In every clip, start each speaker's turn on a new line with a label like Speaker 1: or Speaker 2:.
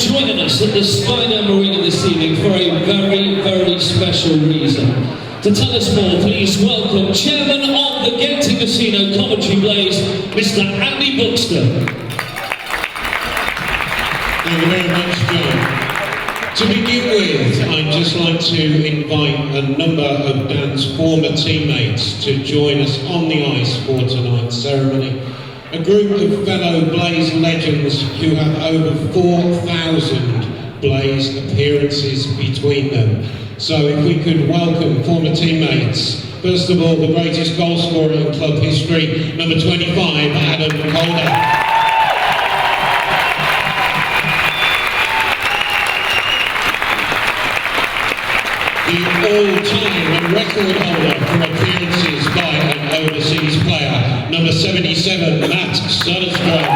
Speaker 1: joining us at the Showdown Arena this evening for a very, very special reason. To tell us more, please welcome Chairman of the Genting Casino Coventry Blaze, Mr. Andy Buxton.
Speaker 2: Thank you very much, John. To begin with, I'd just like to invite a number of Dan's former teammates to join us on the ice for tonight's ceremony. A group of fellow Blaze legends who have over 4,000 Blaze appearances between them. So if we could welcome former teammates. First of all, the greatest goal scorer in club history, number 25, Adam Calder. The all-time record holder for appearances by an overseas player, number 77, Matt Soderstrom.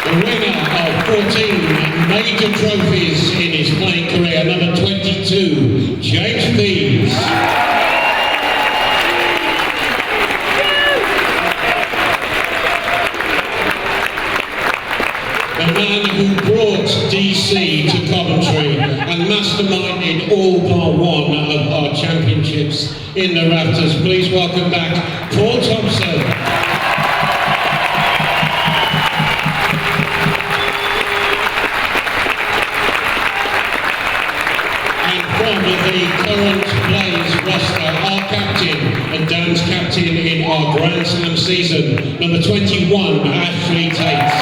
Speaker 2: The winner of 14 major trophies in his playing career, number 22, James Pease. The man who brought DC to Coventry and masterminded all but one of our championships in the Raptors. Please welcome back Paul Thompson. And from the current Blaze roster, our captain and Dan's captain in our Grand Slam season, number 21, Ashley Tate.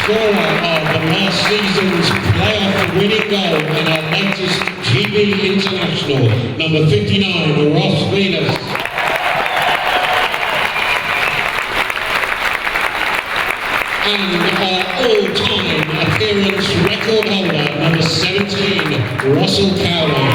Speaker 2: Scorer of the last season's playoff winning goal in our latest GB International, number 59, Ross Venus. And our all-time appearance record holder, number 17, Russell Cowley.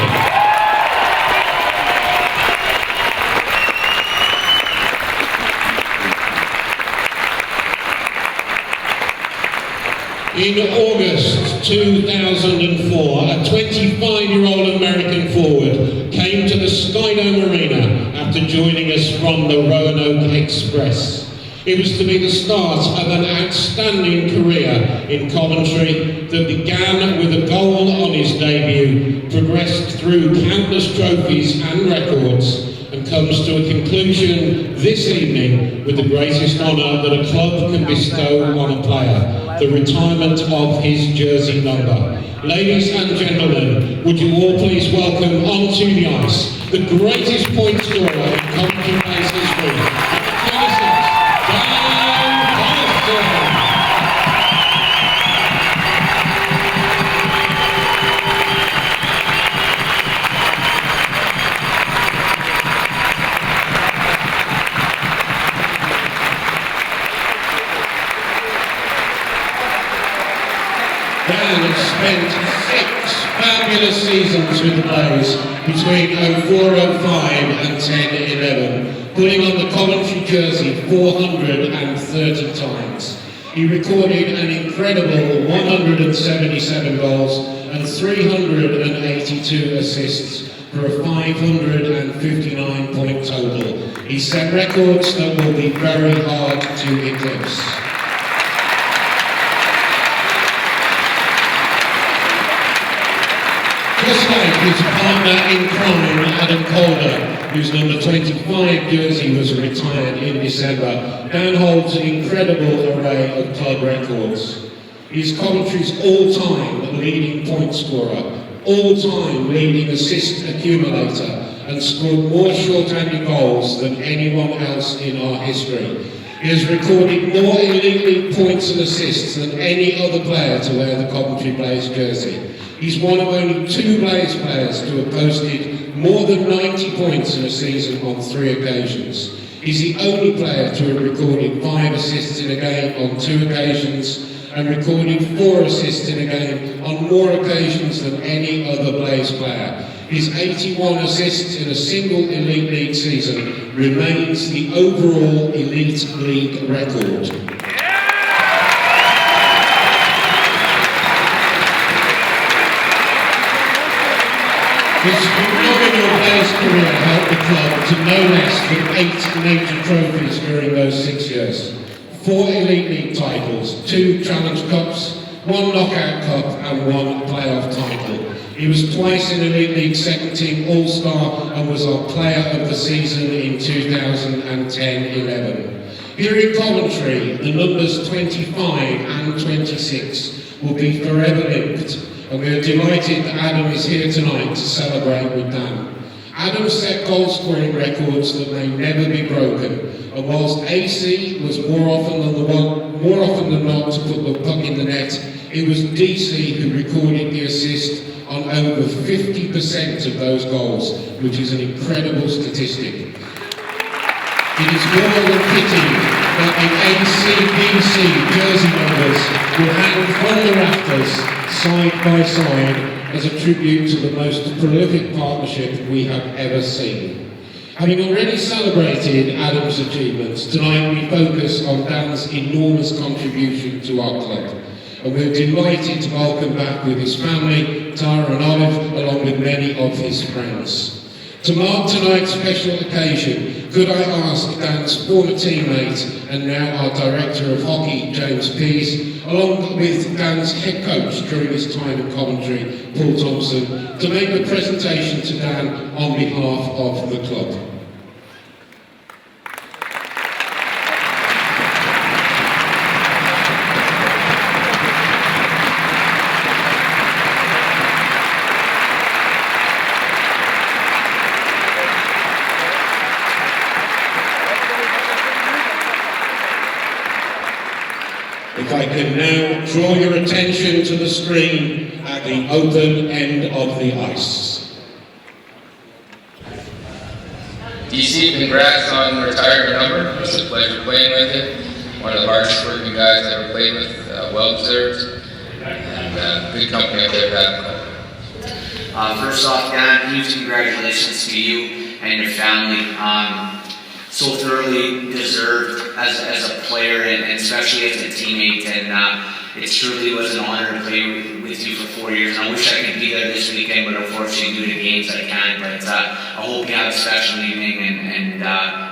Speaker 2: In August 2004, a 25-year-old American forward came to the Skydome Arena after joining us from the Roanoke Express. It was to be the start of an outstanding career in Coventry that began with a goal on his debut, progressed through countless trophies and records, and comes to a conclusion this evening with the greatest honour that a club can bestow on a player, the retirement of his jersey number. Ladies and gentlemen, would you all please welcome onto the ice the greatest point scorer in Coventry Blaze history, number 26, Dan Carlson. Dan has spent 6 fabulous seasons with the Blaze between 04-05 and 10-11, putting on the Coventry jersey 430 times. He recorded an incredible 177 goals and 382 assists for a 559 point total. He set records that will be very hard to eclipse. Just like his partner in crime, Adam Calder, whose number 25 jersey was retired in December, Dan holds an incredible array of club records. He's Coventry's all-time leading point scorer, all-time leading assist accumulator, and scored more short-handed goals than anyone else in our history. He has recorded more elite league points and assists than any other player to wear the Coventry Blaze jersey. He's one of only 2 Blaze players to have posted more than 90 points in a season on 3 occasions. He's the only player to have recorded 5 assists in a game on 2 occasions and recorded 4 assists in a game on more occasions than any other Blaze player. His 81 assists in a single Elite League season remains the overall Elite League record. His phenomenal Blaze career helped the club to no less than 8 major trophies during those 6 years. 4 Elite League titles, 2 Challenge Cups, 1 Knockout Cup and 1 playoff title. He was twice in Elite League second team All-Star and was our player of the season in 2010-11. Here in Coventry, the numbers 25 and 26 will be forever linked, and we are delighted that Adam is here tonight to celebrate with Dan. Adam set goal scoring records that may never be broken, and whilst AC was more often than not to put the puck in the net, it was DC who recorded the assist on over 50% of those goals, which is an incredible statistic. It is more than fitting that the AC-DC jersey numbers will hang from the rafters side by side as a tribute to the most prolific partnership we have ever seen. Having already celebrated Adam's achievements, tonight we focus on Dan's enormous contribution to our club. And we're delighted to welcome back with his family, Tara and Olive, along with many of his friends. To mark tonight's special occasion, could I ask Dan's former teammate and now our Director of Hockey, James Pease, along with Dan's head coach during his time in Coventry, Paul Thompson, to make a presentation to Dan on behalf of the club. If I can now draw your attention to the screen at the open end of the ice.
Speaker 3: DC, congrats on retiring your number. It was a pleasure playing with you. One of the hardest working guys I ever played with, well deserved, and good company up there, Pat.
Speaker 4: First off, Dan, huge congratulations to you and your family. So thoroughly deserved as a player and especially as a teammate, and it truly was an honor to play with you for 4 years. And I wish I could be there this weekend, but unfortunately due to games I can't. But I hope you have a special evening and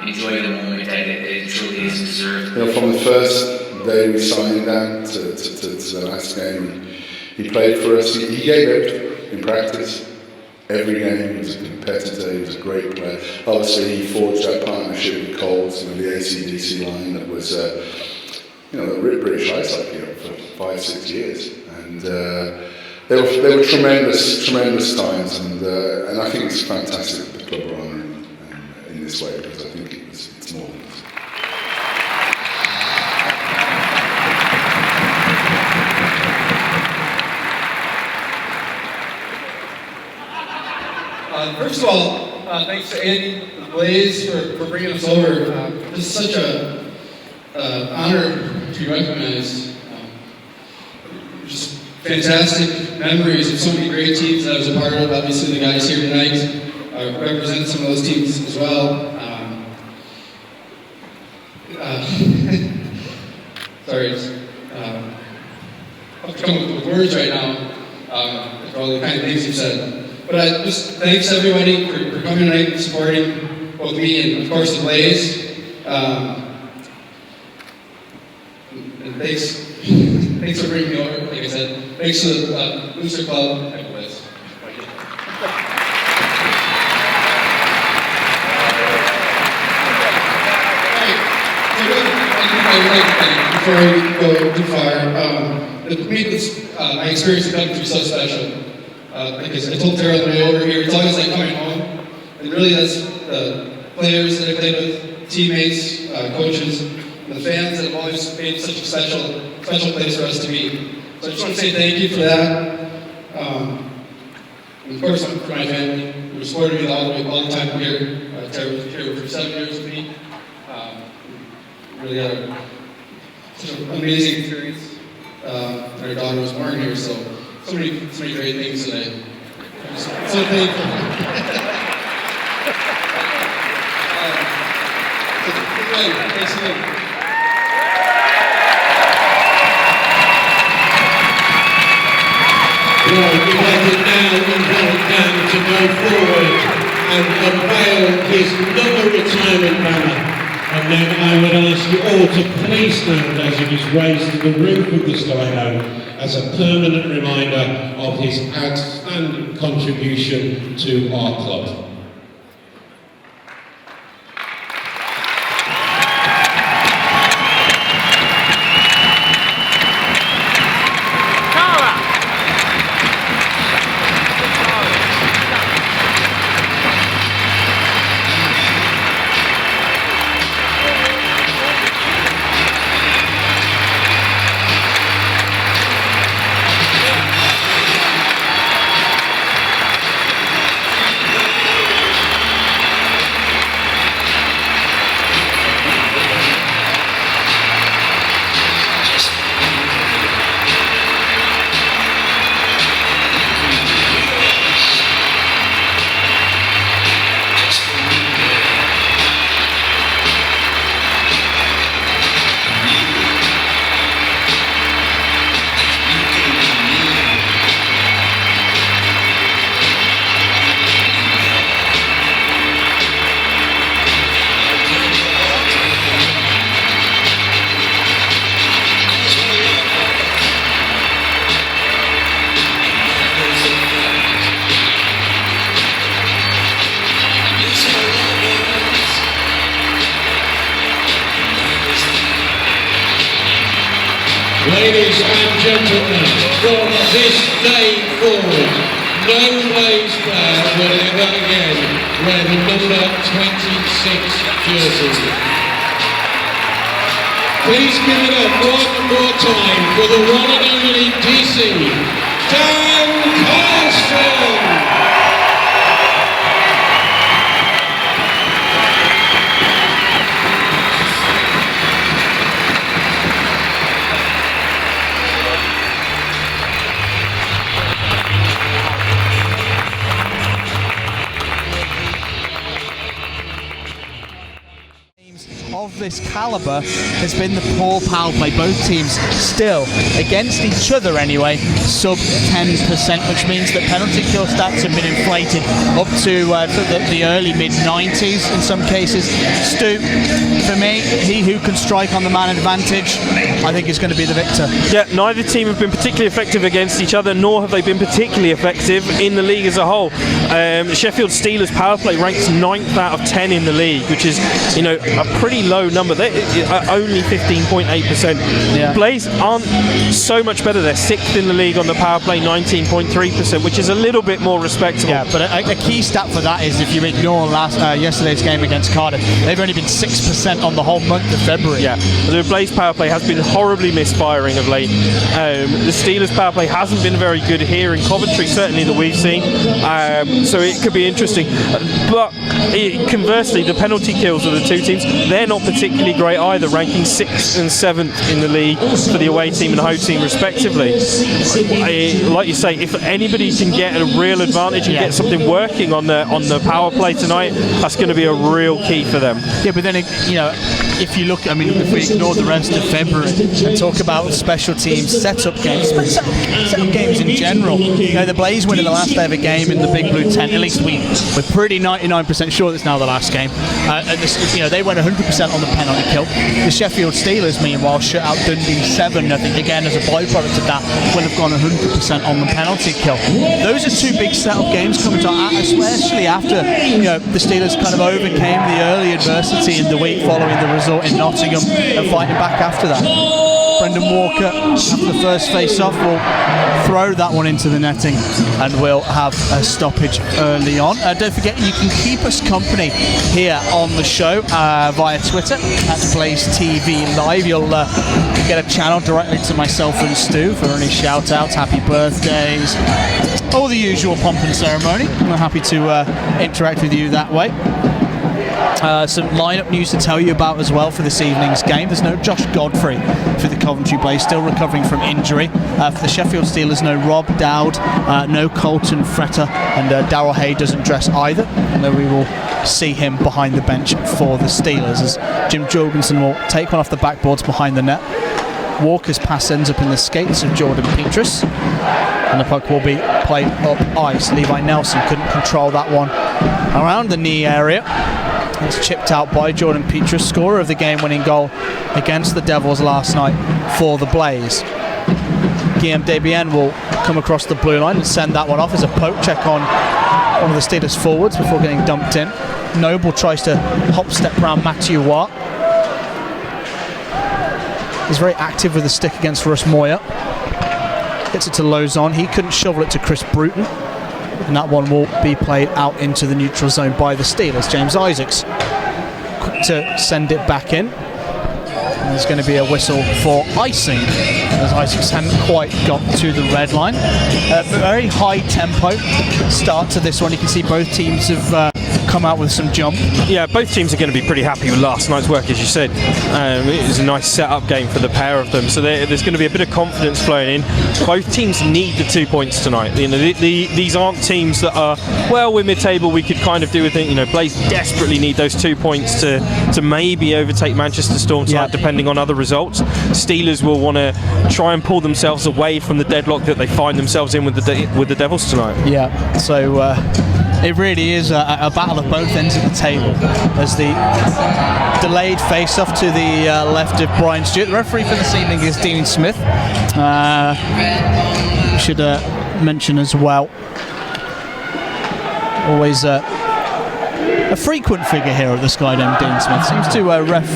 Speaker 4: enjoy the moment that it truly is deserved.
Speaker 5: You know, from the first day we signed Dan to the last game, he played for us. He gave it in practice. Every game, he was a competitor, he was a great player. Obviously, he forged that partnership with Coles, the AC/DC line that was, the British Ice Hockey for 5-6 years. And they were tremendous times, and I think it's fantastic that the club are honouring in this way, because I think it's more than this.
Speaker 6: First of all, thanks to Andy and the Blaze for bringing us over. This is such an honor to be recognized. Just fantastic memories of so many great teams that I was a part of. Obviously, the guys here tonight represent some of those teams as well. Sorry, I'm coming up with words right now for all the kind of things you've said. But thanks everybody for coming tonight and supporting both me and of course the Blaze. And thanks for bringing me over, like I said. Thanks to the Booster Club and the Blaze. Before I go too far, my experience in Coventry is so special. Like I told Tara on the way over here, it's always like coming home. And really that's the players that I played with, teammates, coaches, and the fans that have always made such a special place for us to be. So I just want to say thank you for that. And of course for my family, who supported me all the time here. Tara was here for 7 years with me. Really had such an amazing experience. Our daughter was born here, so many great things today. I'm so thankful. Thanks again.
Speaker 2: Well, we'd like it now and Dan to go forward and unveil his number retirement banner. And then I would ask you all to please stand as it is raised to the roof of the Sky Dome as a permanent reminder of his outstanding contribution to our club. Ladies and gentlemen, from this day forward, no Blaze player will ever again wear the number 26 jersey. Please give it up one more time for the one and only DC, Dan Carlson!
Speaker 7: Of this calibre has been the poor power play. Both teams still, against each other anyway, sub 10%, which means that penalty kill stats have been inflated up to the early mid-90s in some cases. Stu, for me, he who can strike on the man advantage, I think is going to be the victor.
Speaker 8: Yeah, neither team have been particularly effective against each other, nor have they been particularly effective in the league as a whole. Sheffield Steelers power play ranks 9th out of 10 in the league, which is, you know, a pretty low number. They're only 15.8%.
Speaker 7: Yeah.
Speaker 8: Blaze aren't so much better. They're 6th in the league on the power play, 19.3%, which is a little bit more respectable.
Speaker 7: Yeah, but a key stat for that is if you ignore yesterday's game against Cardiff, they've only been 6% on the whole month of February.
Speaker 8: Yeah, the Blaze power play has been horribly misfiring of late. The Steelers power play hasn't been very good here in Coventry, certainly that we've seen. So it could be interesting. But conversely, the penalty kills of the two teams, they're not particularly great either, ranking 6th and 7th in the league for the away team and home team respectively. Like you say, if anybody can get a real advantage and get something working on the power play tonight, that's going to be a real key for them.
Speaker 7: Yeah, but then, you know, if you look, I mean, if we ignore the rest of February and talk about special teams, set-up games, set-up games in general, you know, the Blaze winning the last day of a game in the Big Blue Tent, at least we're pretty 99% sure it's now the last game. And this, you know, they went 100% on the penalty kill. The Sheffield Steelers, meanwhile, shut out Dundee 7. I think, again, as a byproduct of that, will have gone 100% on the penalty kill. Those are two big set-up games coming to, especially after, you know, the Steelers kind of overcame the early adversity in the week following the result in Nottingham and fighting back after that. Brendan Walker, after the first face-off, will throw that one into the netting and we'll have a stoppage early on. Don't forget, you can keep us company here on the show via Twitter at Blaze TV Live. You'll get a channel directly to myself and Stu for any shout-outs, happy birthdays, all the usual pomp and ceremony. We're happy to interact with you that way. Some lineup news to tell you about as well for this evening's game. There's no Josh Godfrey for the Coventry Blaze, still recovering from injury. For the Sheffield Steelers, no Rob Dowd, no Colton Fretter, and Darryl Hay doesn't dress either, although we will see him behind the bench for the Steelers as Jim Jorgensen will take one off the backboards behind the net. Walker's pass ends up in the skates of Jordan Petrus, and the puck will be played up ice. Levi Nelson couldn't control that one around the knee area. It's chipped out by Jordan Petrus, scorer of the game-winning goal against the Devils last night for the Blaze. Guillaume Desbiens will come across the blue line and send that one off as a poke check on one of the Steelers forwards before getting dumped in. Noble tries to hop step around Mathieu Watt. He's very active with the stick against Russ Moyer. Gets it to Lozon. He couldn't shovel it to Chris Bruton. And that one will be played out into the neutral zone by the Steelers. James Isaacs quick to send it back in. And there's going to be a whistle for icing, as Isaacs hadn't quite got to the red line. Very high tempo start to this one. You can see both teams have come out with some jump.
Speaker 8: Yeah, both teams are going to be pretty happy with last night's work, as you said. It was a nice set-up game for the pair of them, so there's going to be a bit of confidence flowing in. Both teams need the 2 points tonight. You know, these aren't teams that are, well, we're mid-table, we could kind of do with it. You know, Blaze desperately need those 2 points to maybe overtake Manchester Storm tonight, depending on other results. Steelers will want to try and pull themselves away from the deadlock that they find themselves in with the Devils tonight.
Speaker 7: Yeah, so it really is a battle of both ends of the table, as the delayed face-off to the left of Brian Stewart. The referee for this evening is Dean Smith. We should mention as well, always a frequent figure here at the Skydome, Dean Smith. Seems to ref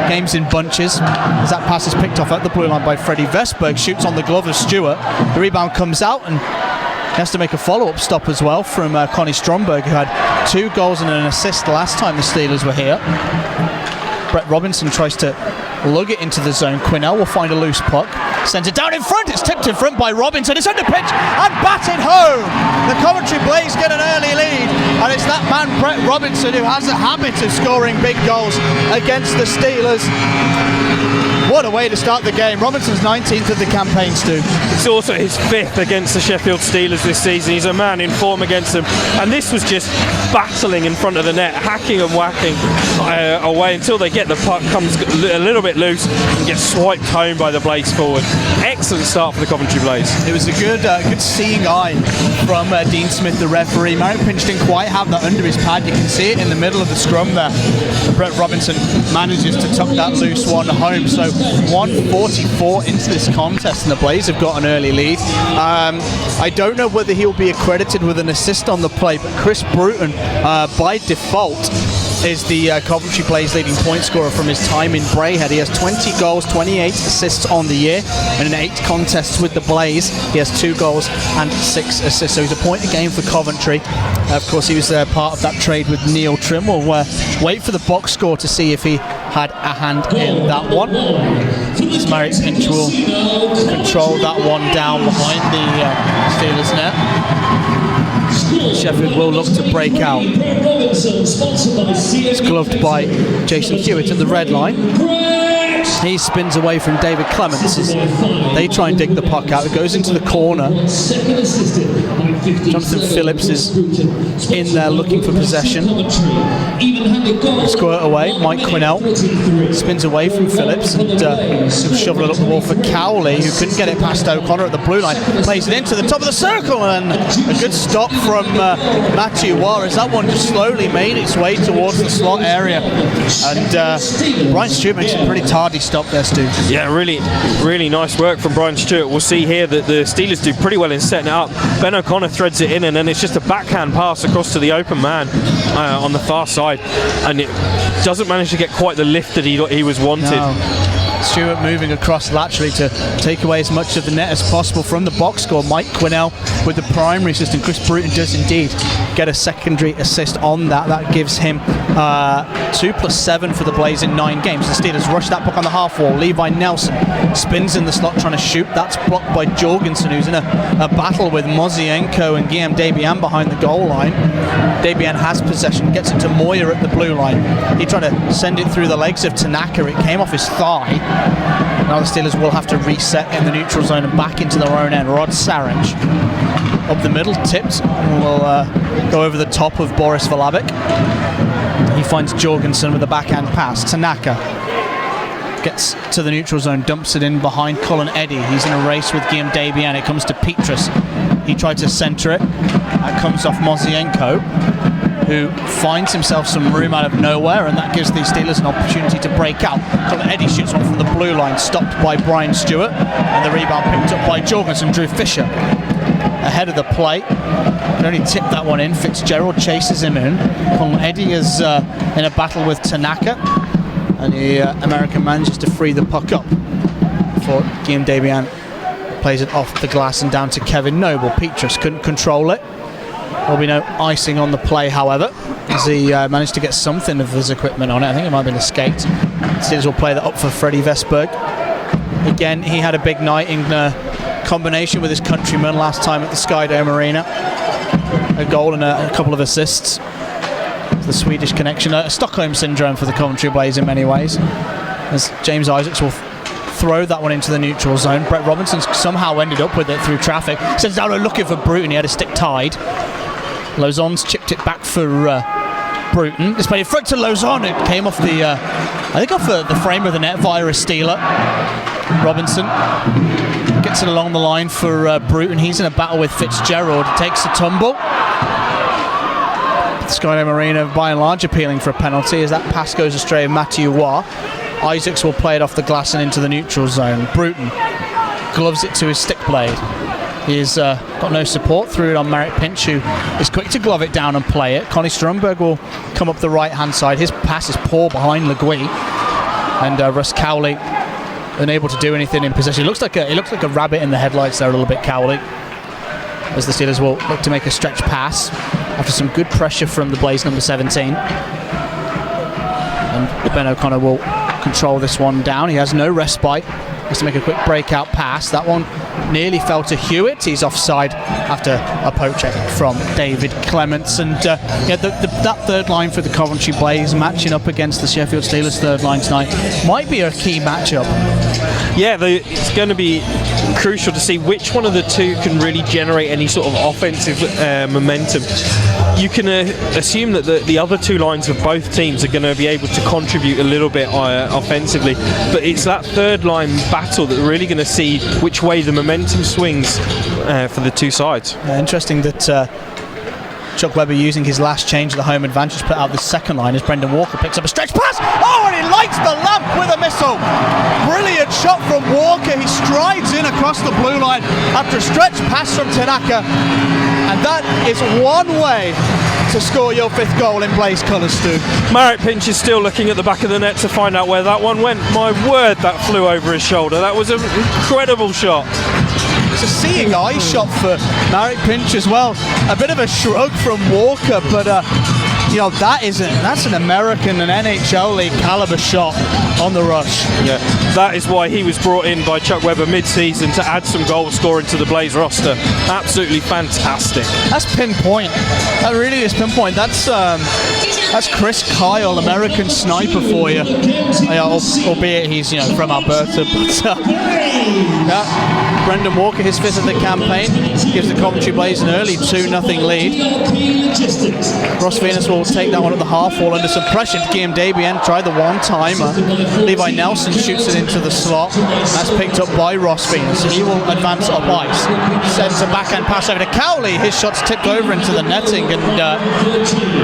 Speaker 7: games in bunches, as that pass is picked off at the blue line by Freddie Vesberg. Shoots on the glove of Stewart. The rebound comes out, and he has to make a follow-up stop as well from Connie Stromberg, who had 2 goals and an assist last time the Steelers were here. Brett Robinson tries to lug it into the zone. Quinnell will find a loose puck. Sends it down in front. It's tipped in front by Robinson. It's under pitch and batted home. The Coventry Blaze get an early lead, and it's that man Brett Robinson who has a habit of scoring big goals against the Steelers. What a way to start the game. Robinson's 19th of the campaign, Stu.
Speaker 8: It's also his 5th against the Sheffield Steelers this season. He's a man in form against them. And this was just battling in front of the net, hacking and whacking away until they get the puck, comes a little bit loose and gets swiped home by the Blaze forward. Excellent start for the Coventry Blaze.
Speaker 7: It was a good seeing eye from Dean Smith, the referee. Marek Pinch didn't quite have that under his pad. You can see it in the middle of the scrum there. Brett Robinson manages to tuck that loose one home. So 1:44 into this contest, and the Blaze have got an early lead. I don't know whether he'll be accredited with an assist on the play, but Chris Bruton, by default, is the Coventry Blaze leading point scorer from his time in Braehead. He has 20 goals, 28 assists on the year, and in 8 contests with the Blaze, he has 2 goals and 6 assists. So he's a point a game for Coventry. Of course, he was part of that trade with Neil Trim. We'll wait for the box score to see if he had a hand in that one. Marek Pinch will control that one down behind the Steelers net. Sheffield will look to break out. It's gloved by Jason Hewitt at the red line. He spins away from David Clements as they try and dig the puck out. It goes into the corner. Jonathan Phillips is in there looking for possession. Squirt away. Mike Quinnell spins away from Phillips and shovel it up the wall for Cowley, who couldn't get it past O'Connor at the blue line. Plays it into the top of the circle, and a good stop from Mathieu Watt as that one just slowly made its way towards the slot area. And Brian Stewart makes a pretty tardy stop there, Stu.
Speaker 8: Yeah, really nice work from Brian Stewart. We'll see here that the Steelers do pretty well in setting it up. Ben O'Connor threads it in, and then it's just a backhand pass across to the open man on the far side, and it doesn't manage to get quite the lift that he was wanted.
Speaker 7: No. Stewart moving across laterally to take away as much of the net as possible from the box score. Mike Quinnell with the primary assist, and Chris Bruton does indeed get a secondary assist on that. That gives him 2+7 for the Blaze in 9 games. The Steelers rush that puck on the half wall. Levi Nelson spins in the slot trying to shoot. That's blocked by Jorgensen, who's in a battle with Mozienko and Guillaume Desbiens behind the goal line. Desbiens has possession, gets it to Moyer at the blue line. He tried to send it through the legs of Tanaka. It came off his thigh. Now the Steelers will have to reset in the neutral zone and back into their own end. Rod Sarange up the middle, tipped, will go over the top of Boris Valabic. He finds Jorgensen with a backhand pass. Tanaka gets to the neutral zone, dumps it in behind Colin Eddy. He's in a race with Guillaume Desbiens. It comes to Petrus. He tried to centre it. That comes off Mozienko, who finds himself some room out of nowhere, and that gives the Steelers an opportunity to break out. Eddie shoots one from the blue line, stopped by Brian Stewart, and the rebound picked up by Jorgensen. Drew Fisher ahead of the play, can only tip that one in. Fitzgerald chases him in. Eddie is in a battle with Tanaka, and the American manages to free the puck up before Guillaume Debian plays it off the glass and down to Kevin Noble. Petrus couldn't control it. There'll be no icing on the play, however, as he managed to get something of his equipment on it. I think it might have been a skate. Steelers will play that up for Freddie Vestberg. Again, he had a big night in combination with his countryman last time at the Skydome Arena. A goal and a couple of assists. The Swedish connection, a Stockholm syndrome for the Coventry Blaze in many ways, as James Isaacs will throw that one into the neutral zone. Brett Robinson somehow ended up with it through traffic. Sends down looking for Bruton. He had a stick tied. Lauzon's chipped it back for Bruton. It's played in front to Lauzon. It came off the, I think off the frame of the net via a stealer. Robinson gets it along the line for Bruton. He's in a battle with Fitzgerald. He takes a tumble. Skydome Arena by and large appealing for a penalty as that pass goes astray of Matthew Waugh. Isaacs will play it off the glass and into the neutral zone. Bruton gloves it to his stick blade. He's got no support, threw it on Merritt Pinch, who is quick to glove it down and play it. Connie Stromberg will come up the right hand side. His pass is poor behind Legui, and Russ Cowley unable to do anything in possession. It looks like a rabbit in the headlights there a little bit, Cowley, as the Steelers will look to make a stretch pass after some good pressure from the Blaze number 17. And Ben O'Connor will control this one down. He has no respite. Has to make a quick breakout pass. That one nearly fell to Hewitt. He's offside after a poke check from David Clements. And that third line for the Coventry Blaze matching up against the Sheffield Steelers third line tonight might be a key matchup.
Speaker 8: Yeah, it's going to be crucial to see which one of the two can really generate any sort of offensive momentum. You can assume that the other two lines of both teams are going to be able to contribute a little bit offensively, but it's that third line battle that we're really going to see which way the momentum swings for the two sides.
Speaker 7: Interesting that Chuck Webber, using his last change of the home advantage, put out the second line as Brendan Walker picks up a stretch pass. Oh, and he lights the lamp with a missile. Brilliant shot from Walker. He strides in across the blue line after a stretch pass from Tanaka. And that is one way to score your fifth goal in Blaze colours, Stu.
Speaker 8: Merritt Pinch is still looking at the back of the net to find out where that one went. My word, that flew over his shoulder. That was an incredible shot.
Speaker 7: It's a seeing eye shot for Merritt Pinch as well. A bit of a shrug from Walker, but that's an American and NHL League caliber shot on the rush.
Speaker 8: Yeah, that is why he was brought in by Chuck Webber mid-season to add some goal scoring to the Blaze roster. Absolutely fantastic.
Speaker 7: That's pinpoint. That really is pinpoint. That's Chris Kyle, American sniper for you. Albeit he's from Alberta, but Brendan Walker, his fifth of the campaign, gives the Coventry Blaze an early 2-0 lead. Ross Venus will take that one at the half wall under some pressure. Guillaume Debian tried the one-timer. Levi Nelson shoots it into the slot. That's picked up by Ross Venus. He will advance up ice. Sends a backhand pass over to Cowley. His shot's tipped over into the netting, and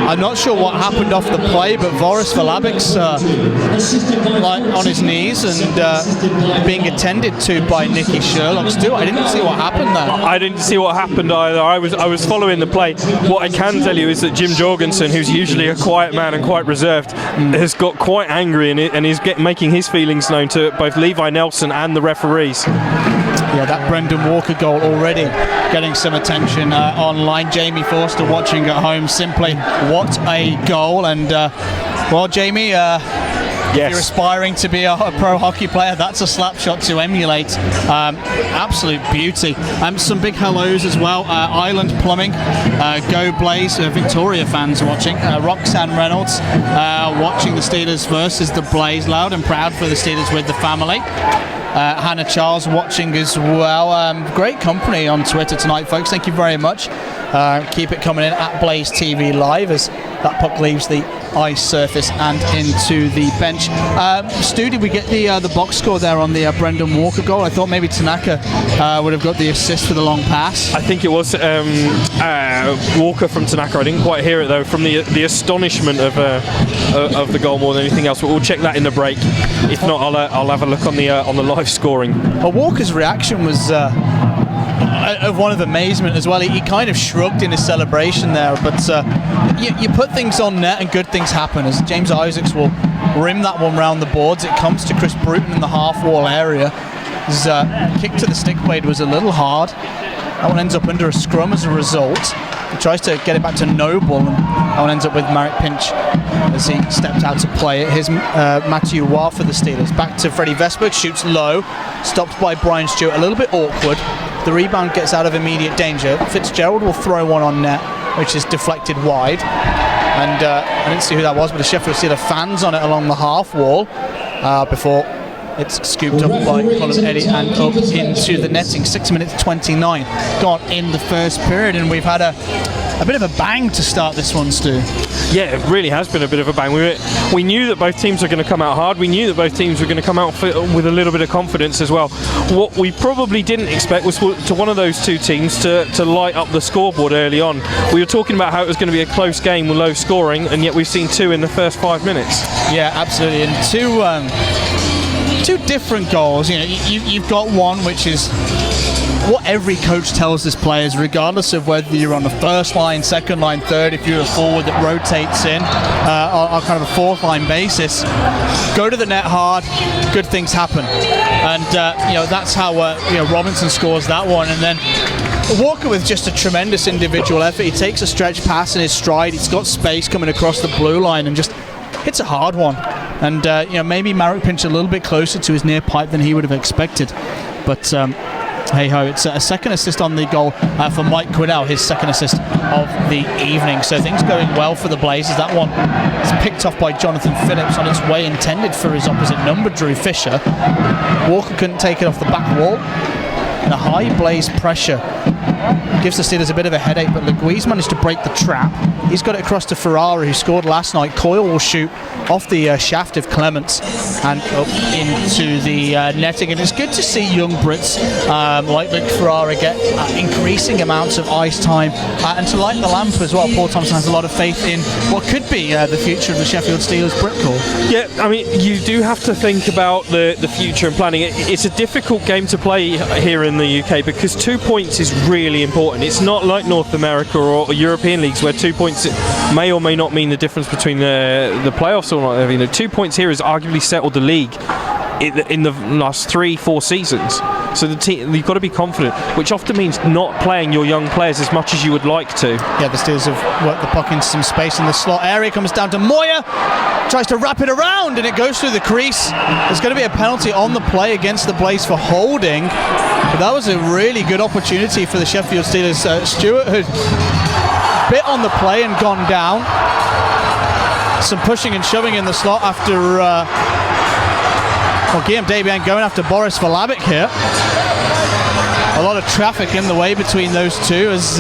Speaker 7: I'm not sure what happened off the play, but Voris Velabic's on his knees and being attended to by Nicky Sherlock. Stu, I didn't see what happened there.
Speaker 8: I didn't see what happened either. I was following the play. What I can tell you is that Jim Jorgensen, who's usually a quiet man and quite reserved, has got quite angry and is making his feelings known to both Levi Nelson and the referees.
Speaker 7: Yeah, that Brendan Walker goal already getting some attention online. Jamie Forster watching at home, simply what a goal. And well, Jamie, yes. You're aspiring to be a pro hockey player. That's a slap shot to emulate. Absolute beauty. Some big hellos as well. Island Plumbing, Go Blaze, Victoria fans watching. Roxanne Reynolds watching the Steelers versus the Blaze. Loud and proud for the Steelers with the family. Hannah Charles watching as well. Great company on Twitter tonight, folks. Thank you very much. Keep it coming in at Blaze TV Live as that puck leaves the ice surface and into the bench. Stu, did we get the box score there on the Brendan Walker goal? I thought maybe Tanaka would have got the assist for the long pass.
Speaker 8: I think it was Walker from Tanaka. I didn't quite hear it though, from the astonishment of the goal more than anything else. But we'll check that in the break. If not, I'll have a look on the live scoring.
Speaker 7: Well, Walker's reaction was of one of amazement as well. He kind of shrugged in his celebration there, but you put things on net and good things happen, as James Isaacs will rim that one round the boards. It comes to Chris Bruton in the half wall area. His kick to the stick blade was a little hard. That one ends up under a scrum as a result. He tries to get it back to Noble, and that one ends up with Marek Pinch as he stepped out to play it. Here's Matthew Waugh for the Steelers. Back to Freddie Vesberg, shoots low, stopped by Brian Stewart, a little bit awkward. The rebound gets out of immediate danger. Fitzgerald will throw one on net, which is deflected wide. And I didn't see who that was, but the Sheffield Steelers fans on it along the half wall before it's scooped up by Colin Eddy and up into the netting. 6 minutes 29 gone in the first period, and we've had a bit of a bang to start this one, Stu.
Speaker 8: Yeah, it really has been a bit of a bang. We knew that both teams were going to come out hard. We knew that both teams were going to come out with a little bit of confidence as well. What we probably didn't expect was to one of those two teams to light up the scoreboard early on. We were talking about how it was going to be a close game with low scoring, and yet we've seen two in the first 5 minutes.
Speaker 7: Yeah, absolutely. And two different goals. You know, you've got one which is what every coach tells his players, regardless of whether you're on the first line, second line, third, if you're a forward that rotates in on kind of a fourth line basis, go to the net hard, good things happen. And that's how Robinson scores that one. And then Walker with just a tremendous individual effort. He takes a stretch pass in his stride. He's got space coming across the blue line and just hits a hard one. And maybe Marek Pinch a little bit closer to his near pipe than he would have expected. But hey ho, it's a second assist on the goal for Mike Quiddell, his second assist of the evening. So things going well for the Blazers. That one is picked off by Jonathan Phillips on its way, intended for his opposite number, Drew Fisher. Walker couldn't take it off the back wall. And a high Blaze pressure gives the Steelers a bit of a headache, but Leguiz managed to break the trap. He's got it across to Ferrara, who scored last night. Coyle will shoot off the shaft of Clements and up into the netting. And it's good to see young Brits like Luke Ferrara get increasing amounts of ice time and to light the lamp as well. Paul Thompson has a lot of faith in what could be the future of the Sheffield Steelers Brit Corps.
Speaker 8: Yeah, I mean, you do have to think about the future and planning. It's a difficult game to play here in the UK because 2 points is really important. It's not like North America or European leagues where 2 points may or may not mean the difference between the playoffs or not. 2 points here has arguably settled the league in the last 3-4 seasons. So the team, you've got to be confident, which often means not playing your young players as much as you would like to.
Speaker 7: Yeah, the Steelers have worked the puck into some space in the slot area. Comes down to Moyer, tries to wrap it around, and it goes through the crease. There's going to be a penalty on the play against the Blaze for holding. But that was a really good opportunity for the Sheffield Steelers. Stewart had bit on the play and gone down. Some pushing and shoving in the slot after Guillaume Debian going after Boris Valabic here. A lot of traffic in the way between those two as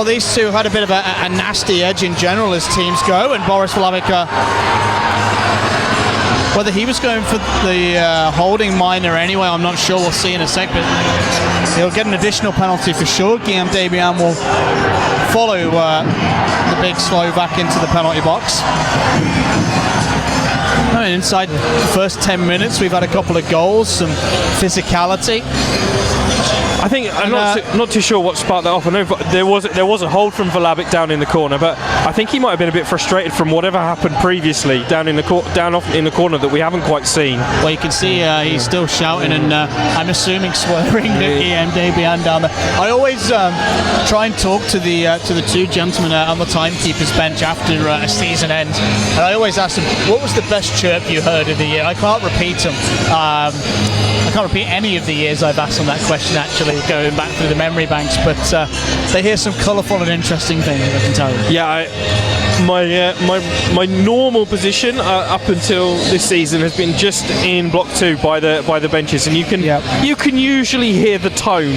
Speaker 7: these two have had a bit of a nasty edge in general as teams go, and Boris Valabic whether he was going for the holding minor anyway, I'm not sure. We'll see in a sec, but he'll get an additional penalty for sure. Guillaume Debian will follow the big Slovak into the penalty box. I mean, inside the first 10 minutes, we've had a couple of goals, some physicality.
Speaker 8: I think I'm not too sure what sparked that off. I know there was a hold from Valabic down in the corner, but I think he might have been a bit frustrated from whatever happened previously down off in the corner that we haven't quite seen.
Speaker 7: Well, you can see he's still shouting and I'm assuming swearing at Guillaume Debian down there. I always try and talk to the two gentlemen on the timekeepers bench after a season end, and I always ask them, what was the best chirp you heard of the year? I can't repeat them. I can't repeat any of the years I've asked them that question, actually, going back through the memory banks, but they hear some colourful and interesting things, I can tell you.
Speaker 8: Yeah, my normal position up until this season has been just in block 2 by the benches, and you can usually hear the tone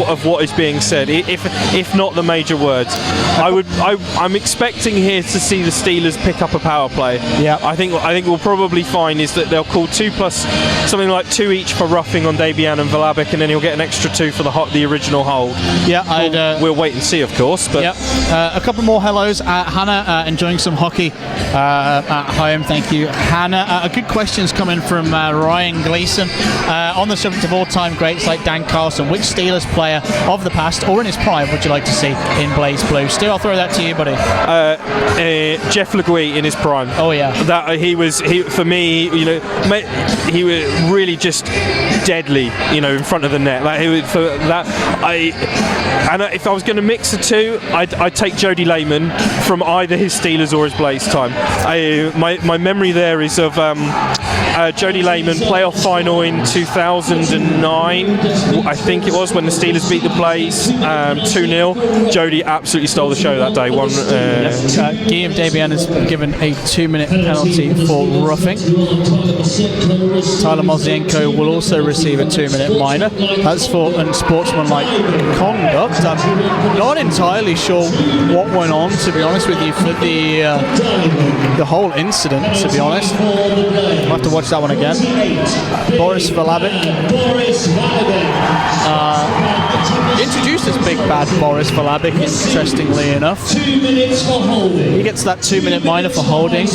Speaker 8: of what is being said, if not the major words. I'm expecting here to see the Steelers pick up a power play.
Speaker 7: Yeah.
Speaker 8: I think we'll probably find is that they'll call 2 plus something like 2 each for roughing on Dabian and Valabic, and then he'll get an extra 2 for the original hold.
Speaker 7: Yeah,
Speaker 8: we'll wait and see, of course. But
Speaker 7: a couple more hellos. Hannah, enjoying some hockey at home. Thank you, Hannah. Good questions coming from Ryan Gleason on the subject of all-time greats like Dan Carlson. Which Steelers player of the past or in his prime would you like to see in Blaze Blue? Stu, I'll throw that to you, buddy.
Speaker 8: Jeff Legui in his prime.
Speaker 7: Oh yeah,
Speaker 8: that for me, he was really just deadly, in front of the net. Like if I was going to mix the two, I'd take Jody Lehman from either his Steelers or his Blaze time. My memory there is of Jody Lehman playoff final in 2009, I think it was, when the Steelers beat the Blaze 2-0. Jody absolutely stole the show that day.
Speaker 7: Guillaume Dabian has been given a 2-minute penalty for roughing. Tyler Mozienko will also receive a 2-minute minor. That's for unsportsmanlike conduct. I'm not entirely sure what went on, to be honest with you, for the whole incident, to be honest. I'll have to watch that one again. Boris Valabic. Introduced as Big Bad Boris Valabic, interestingly enough. He gets that 2-minute minor for holding.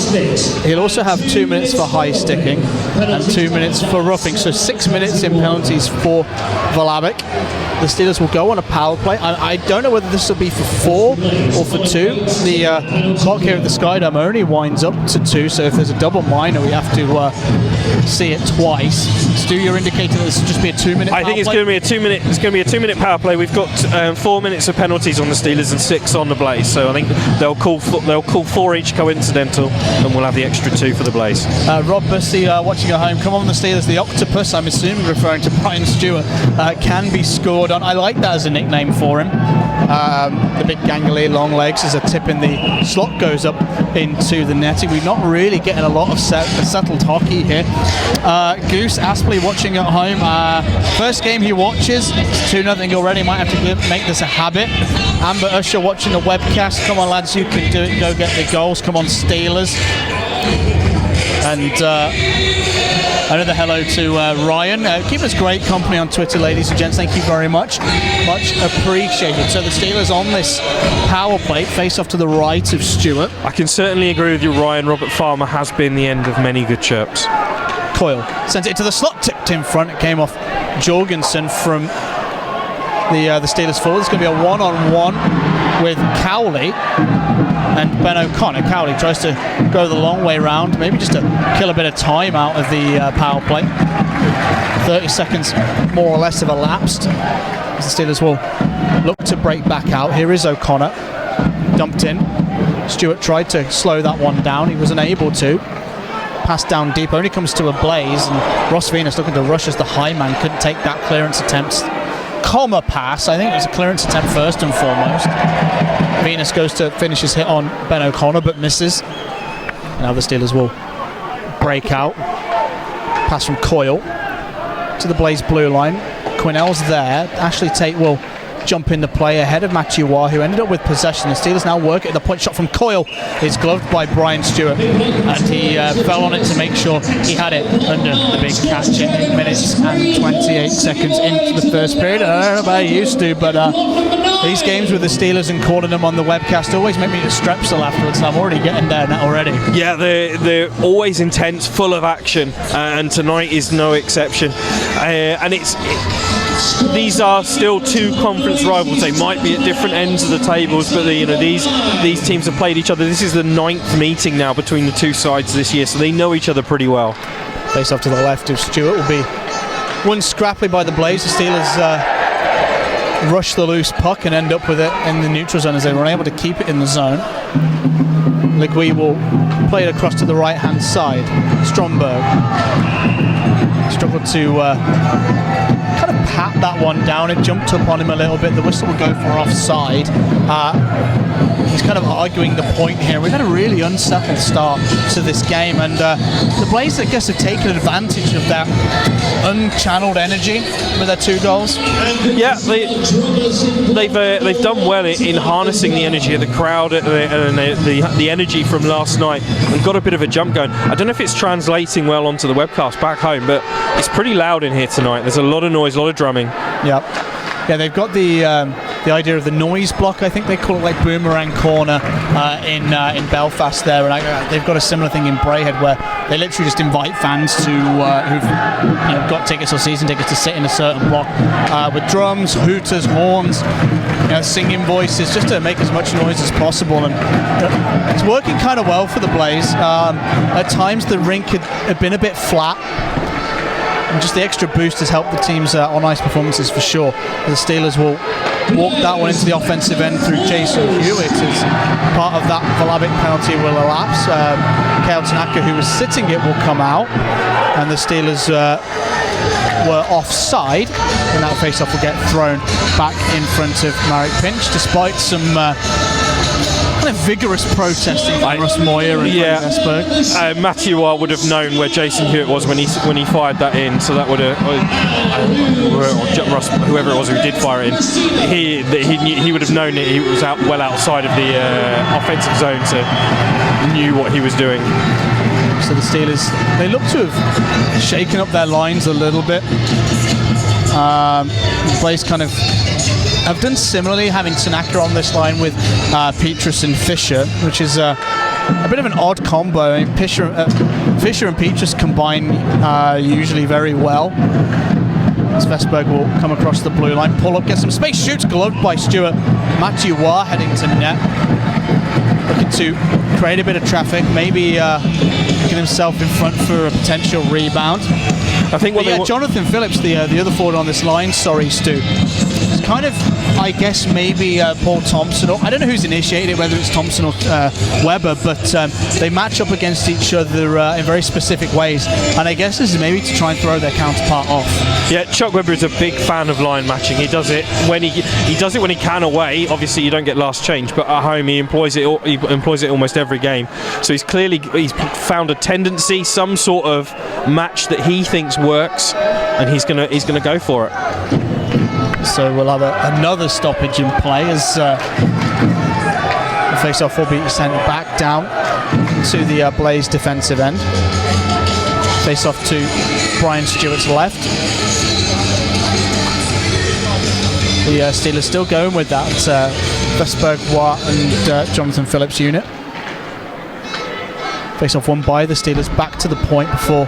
Speaker 7: He'll also have 2 minutes for high sticking and 2 minutes for roughing, so 6 minutes in penalties for Valabic. The Steelers will go on a power play. I don't know whether this will be for 4 or for 2. The clock here at the Skydome only winds up to 2, so if there's a double minor, we have to see it twice. Stu, you're indicating that this will just be a 2-minute
Speaker 8: I think it's going to be a 2-minute. It's going to be a 2-minute power play. We've got 4 minutes of penalties on the Steelers and 6 on the Blaze, so I think they'll call 4 each coincidental, and we'll have the extra 2 for the Blaze.
Speaker 7: Rob Bussey watching at home. Come on, the Steelers. The Octopus, I'm assuming referring to Brian Stewart, can be scored on. I like that as a nickname for him. The big gangly long legs as a tip in the slot goes up into the netting. We're not really getting a lot of settled hockey here. Goose Aspley watching at home. First game he watches. It's 2-0 already. Might have to make this a habit. Amber Usher watching the webcast. Come on, lads, you can do it. Go get the goals. Come on, Steelers. And another hello to Ryan. Keep us great company on Twitter, ladies and gents. Thank you very much. Much appreciated. So the Steelers on this power play, face off to the right of Stewart.
Speaker 8: I can certainly agree with you, Ryan. Robert Farmer has been the end of many good chirps.
Speaker 7: Coyle sent it to the slot, tipped in front. It came off Jorgensen from the Steelers forward. It's going to be a one-on-one with Cowley and Ben O'Connor. Cowley tries to go the long way round, maybe just to kill a bit of time out of the power play. 30 seconds more or less have elapsed as the Steelers will look to break back out. Here is O'Connor, dumped in. Stewart tried to slow that one down. He was unable to. Pass down deep, only comes to a Blaze, and Ross Venus looking to rush as the high man couldn't take that clearance attempt. Comma pass, I think it was a clearance attempt first and foremost. Venus goes to finish his hit on Ben O'Connor but misses. Now the Steelers will break out. Pass from Coyle to the Blaze blue line. Quinnell's there. Ashley Tate will jump into play ahead of Matuwa, who ended up with possession. The Steelers now work it. The point shot from Coyle is gloved by Brian Stewart, and he fell on it to make sure he had it under the big catch. 8 minutes and 28 seconds into the first period. And I don't know about you, Stu, but these games with the Steelers and calling them on the webcast always make me just strepsil afterwards, and I'm already getting there now already.
Speaker 8: Yeah, they're always intense, full of action, and tonight is no exception. And these are still two conference rivals. They might be at different ends of the tables, but these teams have played each other. This is the 9th meeting now between the two sides this year, so they know each other pretty well.
Speaker 7: Face off to the left of Stewart will be won scrappily by the Blaze. The Steelers rush the loose puck and end up with it in the neutral zone as they were unable to keep it in the zone. Legui will play it across to the right hand side. Stromberg struggled to kind of pat that one down. It jumped up on him a little bit. The whistle will go for offside. He's kind of arguing the point here. We've had a really unsettled start to this game, and the Blaze, I guess, have taken advantage of that unchanneled energy with their 2 goals.
Speaker 8: Yeah, they've done well in harnessing the energy of the crowd and the energy from last night, and got a bit of a jump going. I don't know if it's translating well onto the webcast back home, but it's pretty loud in here tonight. There's a lot of noise, a lot of drumming.
Speaker 7: Yep. Yeah, they've got the idea of the noise block. I think they call it like Boomerang Corner in Belfast there, and they've got a similar thing in Braehead where they literally just invite fans to who've got tickets or season tickets to sit in a certain block with drums, hooters, horns, singing voices, just to make as much noise as possible. And it's working kind of well for the Blaze. At times the rink had been a bit flat, and just the extra boost has helped the team's on-ice performances for sure. The Steelers will walk that one into the offensive end through Jason Hewitt as part of that Valabic penalty will elapse. Kale Tanaka, who was sitting it, will come out, and the Steelers were offside, and that face-off will get thrown back in front of Marek Pinch, despite some kind of vigorous protesting from Russ Moyer and Vesberg.
Speaker 8: Matthew would have known where Jason Hewitt was when he fired that in, so that would have Russ, whoever it was who did fire it in, he would have known that he was well outside of the offensive zone, so knew what he was doing.
Speaker 7: So the Steelers, they look to have shaken up their lines a little bit. The Blaze kind of have done similarly, having Tanaka on this line with Petrus and Fisher, which is a bit of an odd combo. I mean, Fisher and Petrus combine usually very well. As Vesberg will come across the blue line, pull up, get some space, shoots, gloved by Stewart. Matthew Waugh heading to net, looking to create a bit of traffic, maybe getting himself in front for a potential rebound.
Speaker 8: I think
Speaker 7: Jonathan Phillips, the other forward on this line, Stu. It's kind of, I guess, maybe Paul Thompson, or I don't know who's initiated it, whether it's Thompson or Weber, but they match up against each other in very specific ways, and I guess this is maybe to try and throw their counterpart off. Yeah,
Speaker 8: Chuck Weber is a big fan of line matching. He does it when he can away. Obviously, you don't get last change, but at home he employs it almost every game. So he's found a tendency, some sort of match that he thinks works, and he's gonna go for it.
Speaker 7: So we'll have another stoppage in play as the face-off will be sent back down to the Blaze defensive end. Face-off to Brian Stewart's left. The Steelers still going with that Vesberg, Watt and Jonathan Phillips unit. Face-off won by the Steelers, back to the point before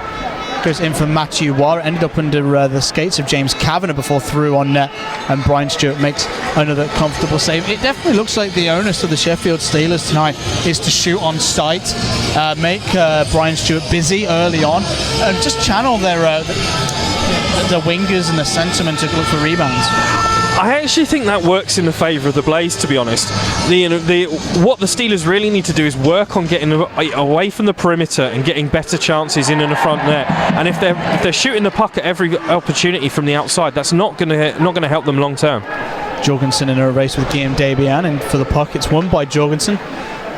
Speaker 7: goes in for Matthew Waugh. Ended up under the skates of James Kavanagh before through on net, and Brian Stewart makes another comfortable save. It definitely looks like the onus of the Sheffield Steelers tonight is to shoot on sight, make Brian Stewart busy early on, and just channel their wingers and the sentiment to look for rebounds.
Speaker 8: I actually think that works in the favour of the Blaze, to be honest. What the Steelers really need to do is work on getting away from the perimeter and getting better chances in and the front net. And if they're shooting the puck at every opportunity from the outside, that's not going to help them long term. Jorgensen in a race with Guillaume Debian, and for the puck it's won by Jorgensen.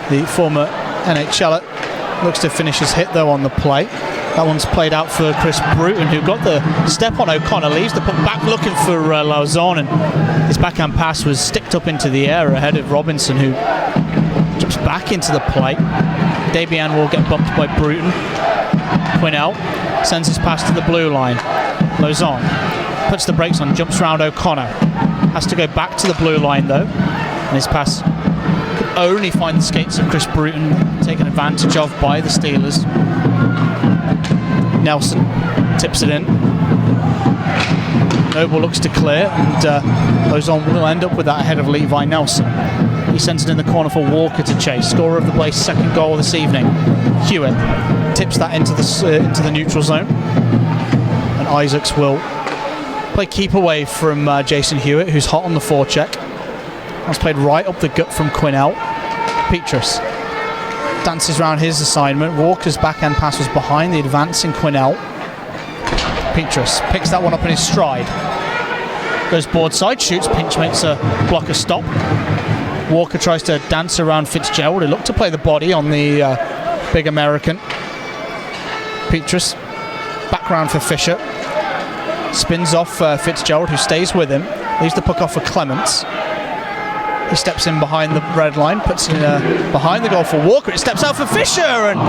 Speaker 8: The former NHLer looks to finish his hit though on the play. That one's played out for Chris Bruton, who got the step on O'Connor, leaves the puck back looking for Lauzon, and his backhand pass was sticked up into the air ahead of Robinson, who jumps back into the play. Debian will get bumped by Bruton. Quinnell sends his pass to the blue line. Lauzon puts the brakes on, jumps round O'Connor. Has to go back to the blue line though, and his pass could only find the skates of Chris Bruton, taken advantage of by the Steelers. Nelson tips it in. Noble looks to clear, and Lauzon will end up with that ahead of Levi Nelson. He sends it in the corner for Walker to chase. Scorer of the Blaze's second goal this evening. Hewitt tips that into the neutral zone, and Isaacs will play keep away from Jason Hewitt, who's hot on the forecheck. That's played right up the gut from Quinnell. Petrus dances around his assignment. Walker's backhand pass was behind the advancing Quinnell. Petrus picks that one up in his stride.
Speaker 7: goes board side, shoots, Pinch makes a blocker stop. Walker tries to dance around Fitzgerald, who looked to play the body on the big American. Petrus, background for Fisher. Spins off Fitzgerald, who stays with him. Leaves the puck off for Clements. He steps in behind the red line, puts it behind the goal for Walker. It steps out for Fisher and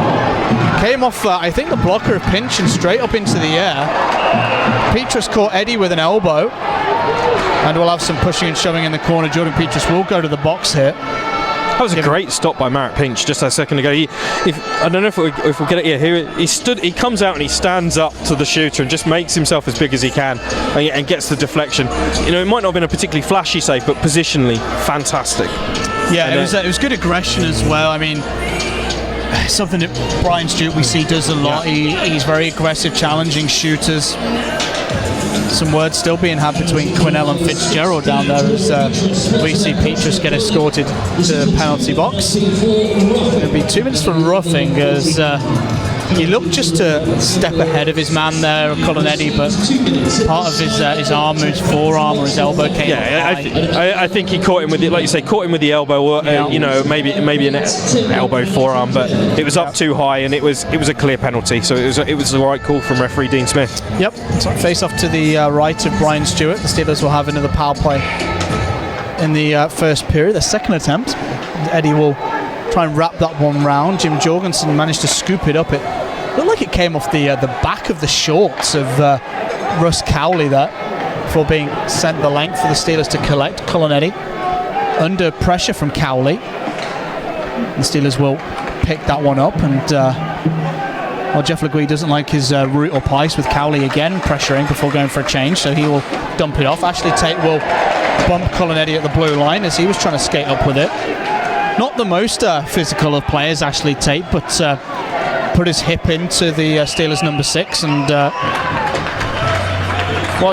Speaker 7: came off, I think, the blocker of Pinch and straight up into the air. Petrus caught Eddie with an elbow. And we'll have some pushing and shoving in the corner. Jordan Petrus will go to the box here.
Speaker 8: That was a great stop by Marek Pinch just a second ago. I don't know if we'll get it here. He comes out and he stands up to the shooter and just makes himself as big as he can and gets the deflection. You know, it might not have been a particularly flashy save, but positionally, fantastic.
Speaker 7: Yeah, it was good aggression as well. I mean, something that Brian Stewart we see does a lot. Yeah. He's very aggressive, challenging shooters. Some words still being had between Quinnell and Fitzgerald down there as we see Petrus get escorted to the penalty box. It'll be 2 minutes for roughing as he looked just to step ahead of his man there, Colin Eddy, but part of his arm, his forearm or his elbow came
Speaker 8: I think he caught him with it, like you say, caught him with the elbow, you know, maybe an elbow forearm, but it was up too high and it was a clear penalty, so it was the right call from referee Dean Smith. Yep,
Speaker 7: so face off to the right of Brian Stewart. The Steelers will have another power play in the first period, the second attempt. Eddie will try and wrap that one round. Jim Jorgensen managed to scoop it up. It looked like it came off the back of the shorts of Russ Cowley there before being sent the length for the Steelers to collect. Colin Eddy under pressure from Cowley. The Steelers will pick that one up, and Jeff Legui doesn't like his route up ice with Cowley again pressuring before going for a change, so he will dump it off. Ashley Tate will bump Colin Eddy at the blue line as he was trying to skate up with it. Not the most physical of players, Ashley Tate, but put his hip into the Steelers number 6 and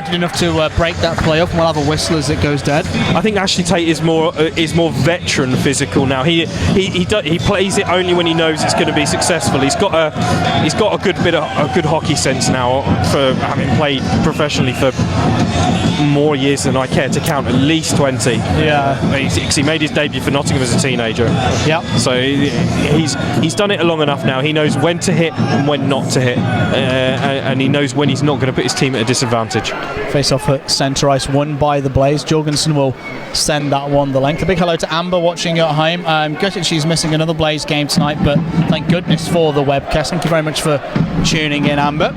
Speaker 7: did enough to break that play up, and we'll have a whistle as it goes dead.
Speaker 8: I think Ashley Tate is more veteran physical now. He plays it only when he knows it's going to be successful. He's got a good hockey sense now for having played professionally for more years than I care to count, at least 20.
Speaker 7: Yeah,
Speaker 8: he made his debut for Nottingham as a teenager.
Speaker 7: Yeah,
Speaker 8: so he's done it long enough now. He knows when to hit and when not to hit, and he knows when he's not going to put his team at a disadvantage.
Speaker 7: Face off at centre ice, won by the Blaze. Jorgensen will send that one the length. A big hello to Amber watching at home. I'm gutted she's missing another Blaze game tonight, but thank goodness for the webcast. Thank you very much for tuning in, Amber.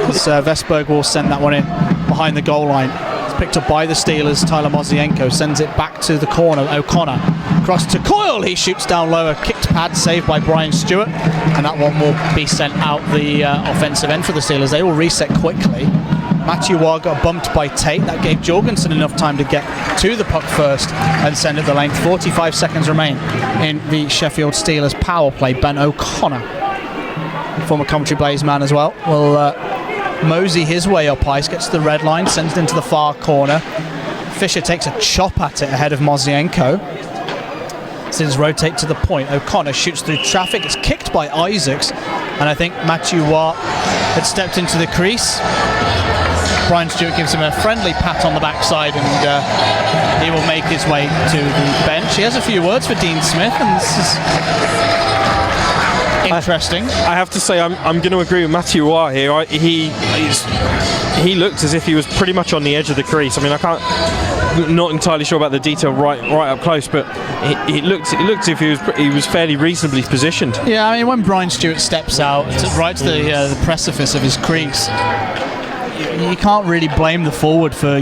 Speaker 7: Vesberg will send that one in behind the goal line. It's picked up by the Steelers. Tyler Mozienko sends it back to the corner. O'Connor cross to Coyle. He shoots down lower. Kicked pad saved by Brian Stewart, and that one will be sent out the offensive end for the Steelers. They will reset quickly. Matthew Waugh got bumped by Tate. That gave Jorgensen enough time to get to the puck first and send it the length. 45 seconds remain in the Sheffield Steelers power play. Ben O'Connor, former Coventry Blaze man as well, will mosey his way up ice, gets to the red line, sends it into the far corner. Fisher takes a chop at it ahead of Mozienko. Steelers rotate to the point. O'Connor shoots through traffic. It's kicked by Isaacs, and I think Matthew Waugh had stepped into the crease. Brian Stewart gives him a friendly pat on the backside, and he will make his way to the bench. He has a few words for Dean Smith, and this is interesting.
Speaker 8: I have to say, I'm going to agree with Matthew Waugh here. He looked as if he was pretty much on the edge of the crease. I mean, not entirely sure about the detail right up close, but it looked as if he was fairly reasonably positioned.
Speaker 7: Yeah, I mean, when Brian Stewart steps out right to the precipice of his crease, you can't really blame the forward for,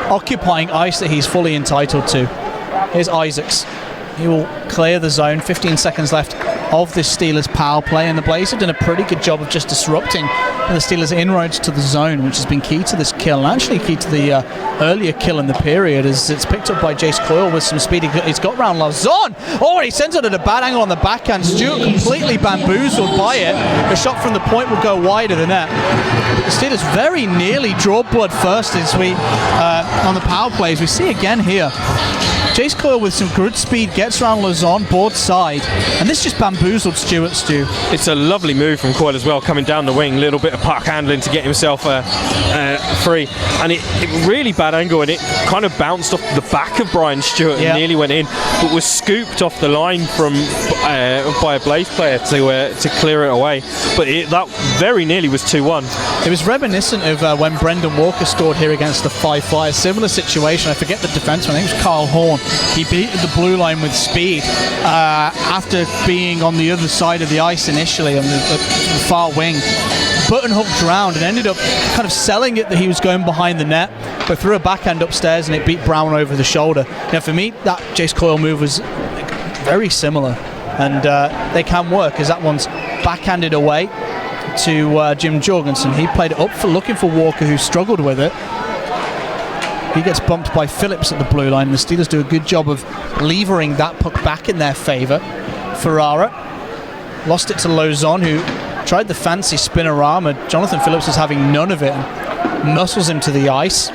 Speaker 7: occupying ice that he's fully entitled to. Here's Isaacs. He will clear the zone. 15 seconds left of this Steelers power play, and the Blaze have done a pretty good job of just disrupting the Steelers' inroads to the zone, which has been key to this kill, and actually key to the earlier kill in the period, as it's picked up by Jace Coyle with some speed. He's got round Lauzon. Oh, and he sends it at a bad angle on the backhand. Stewart completely bamboozled by it. The shot from the point will go wide of the net. The Steelers very nearly draw blood first as we on the power plays. We see again here Jace Coyle with some good speed gets around Lozon, board side, and this just bamboozled Stewart, Stu.
Speaker 8: It's a lovely move from Coyle as well, coming down the wing, little bit of puck handling to get himself free, and it really bad angle, and it kind of bounced off the back of Brian Stewart and nearly went in, but was scooped off the line from by a Blaze player to clear it away. But that very nearly was 2-1.
Speaker 7: It was reminiscent of when Brendan Walker scored here against the Five Flyers. Similar situation. I forget the defenseman. I think it was Carl Horn. He beat the blue line with speed after being on the other side of the ice initially on the far wing. Button hooked round and ended up kind of selling it that he was going behind the net, but threw a backhand upstairs and it beat Brown over the shoulder. Now for me, that Jace Coyle move was very similar, and they can work, as that one's backhanded away to Jim Jorgensen. He played it up for looking for Walker, who struggled with it. He gets bumped by Phillips at the blue line, and the Steelers do a good job of levering that puck back in their favour. Ferrara lost it to Lozon, who tried the fancy spinorama. Jonathan Phillips was having none of it and muscles him to the ice.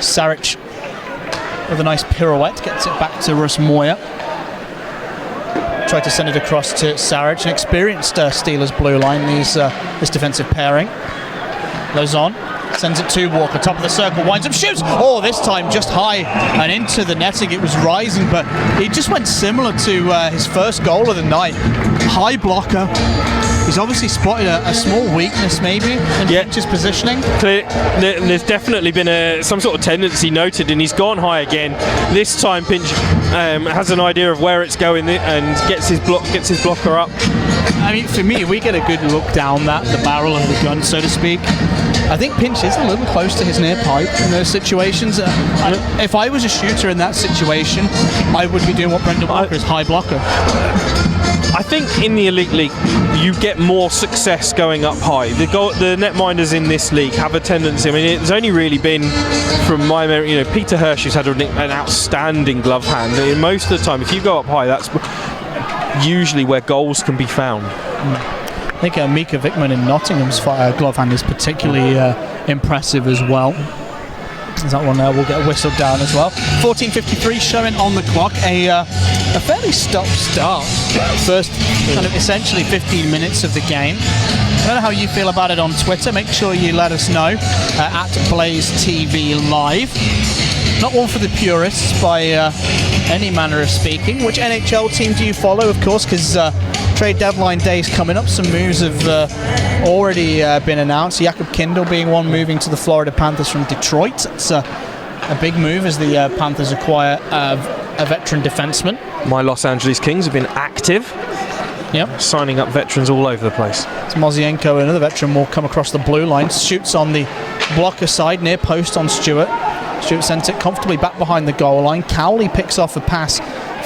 Speaker 7: Saric with a nice pirouette gets it back to Russ Moyer. Tried to send it across to Saric, an experienced Steelers blue line, this defensive pairing. Lozon sends it to Walker, top of the circle, winds up, shoots! Oh, this time just high and into the netting. It was rising, but he just went similar to his first goal of the night. High blocker. He's obviously spotted a small weakness maybe in Pinch's positioning.
Speaker 8: There's definitely been some sort of tendency noted, and he's gone high again. This time Pinch has an idea of where it's going and gets his blocker up.
Speaker 7: I mean, for me, we get a good look down the barrel of the gun, so to speak. I think Pinch is a little close to his near pipe in those situations. If I was a shooter in that situation, I would be doing what Brendan Walker is, high blocker.
Speaker 8: I think in the Elite League you get more success going up high. The netminders in this league have a tendency. I mean, it's only really been from my memory, Peter Hirsch, who's had an outstanding glove hand. And most of the time, if you go up high, that's usually where goals can be found.
Speaker 7: I think Mika Vickman in Nottingham's glove hand is particularly impressive as well. That one will get whistled down as well. 14:53 showing on the clock. A fairly stop-start. First kind of essentially 15 minutes of the game. I don't know how you feel about it on Twitter. Make sure you let us know at Blaze TV Live. Not one for the purists by any manner of speaking. Which NHL team do you follow, of course, because trade deadline day is coming up. Some moves have already been announced. Jakob Kindle being one, moving to the Florida Panthers from Detroit. It's a big move as the Panthers acquire a veteran defenseman.
Speaker 8: My Los Angeles Kings have been active.
Speaker 7: Yep.
Speaker 8: Signing up veterans all over the place.
Speaker 7: It's Mozienko, another veteran, will come across the blue line. Shoots on the blocker side, near post on Stewart. Stewart sent it comfortably back behind the goal line. Cowley picks off a pass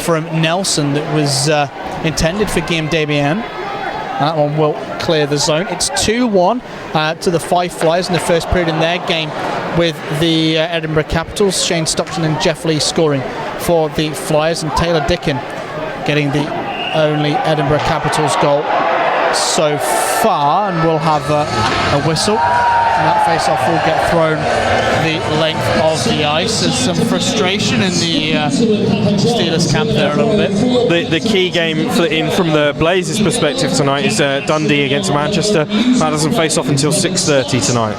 Speaker 7: from Nelson that was intended for Guillaume Debian. That one will clear the zone. It's 2-1 to the Five Flyers in the first period in their game with the Edinburgh Capitals. Shane Stockton and Jeff Lee scoring for the Flyers, and Taylor Dickin getting the only Edinburgh Capitals goal so far, and we'll have a whistle. And that face-off will get thrown the length of the ice. There's some frustration in the Steelers camp there a little bit.
Speaker 8: The key game from the Blazers' perspective tonight is Dundee against Manchester. That doesn't face off until 6:30 tonight.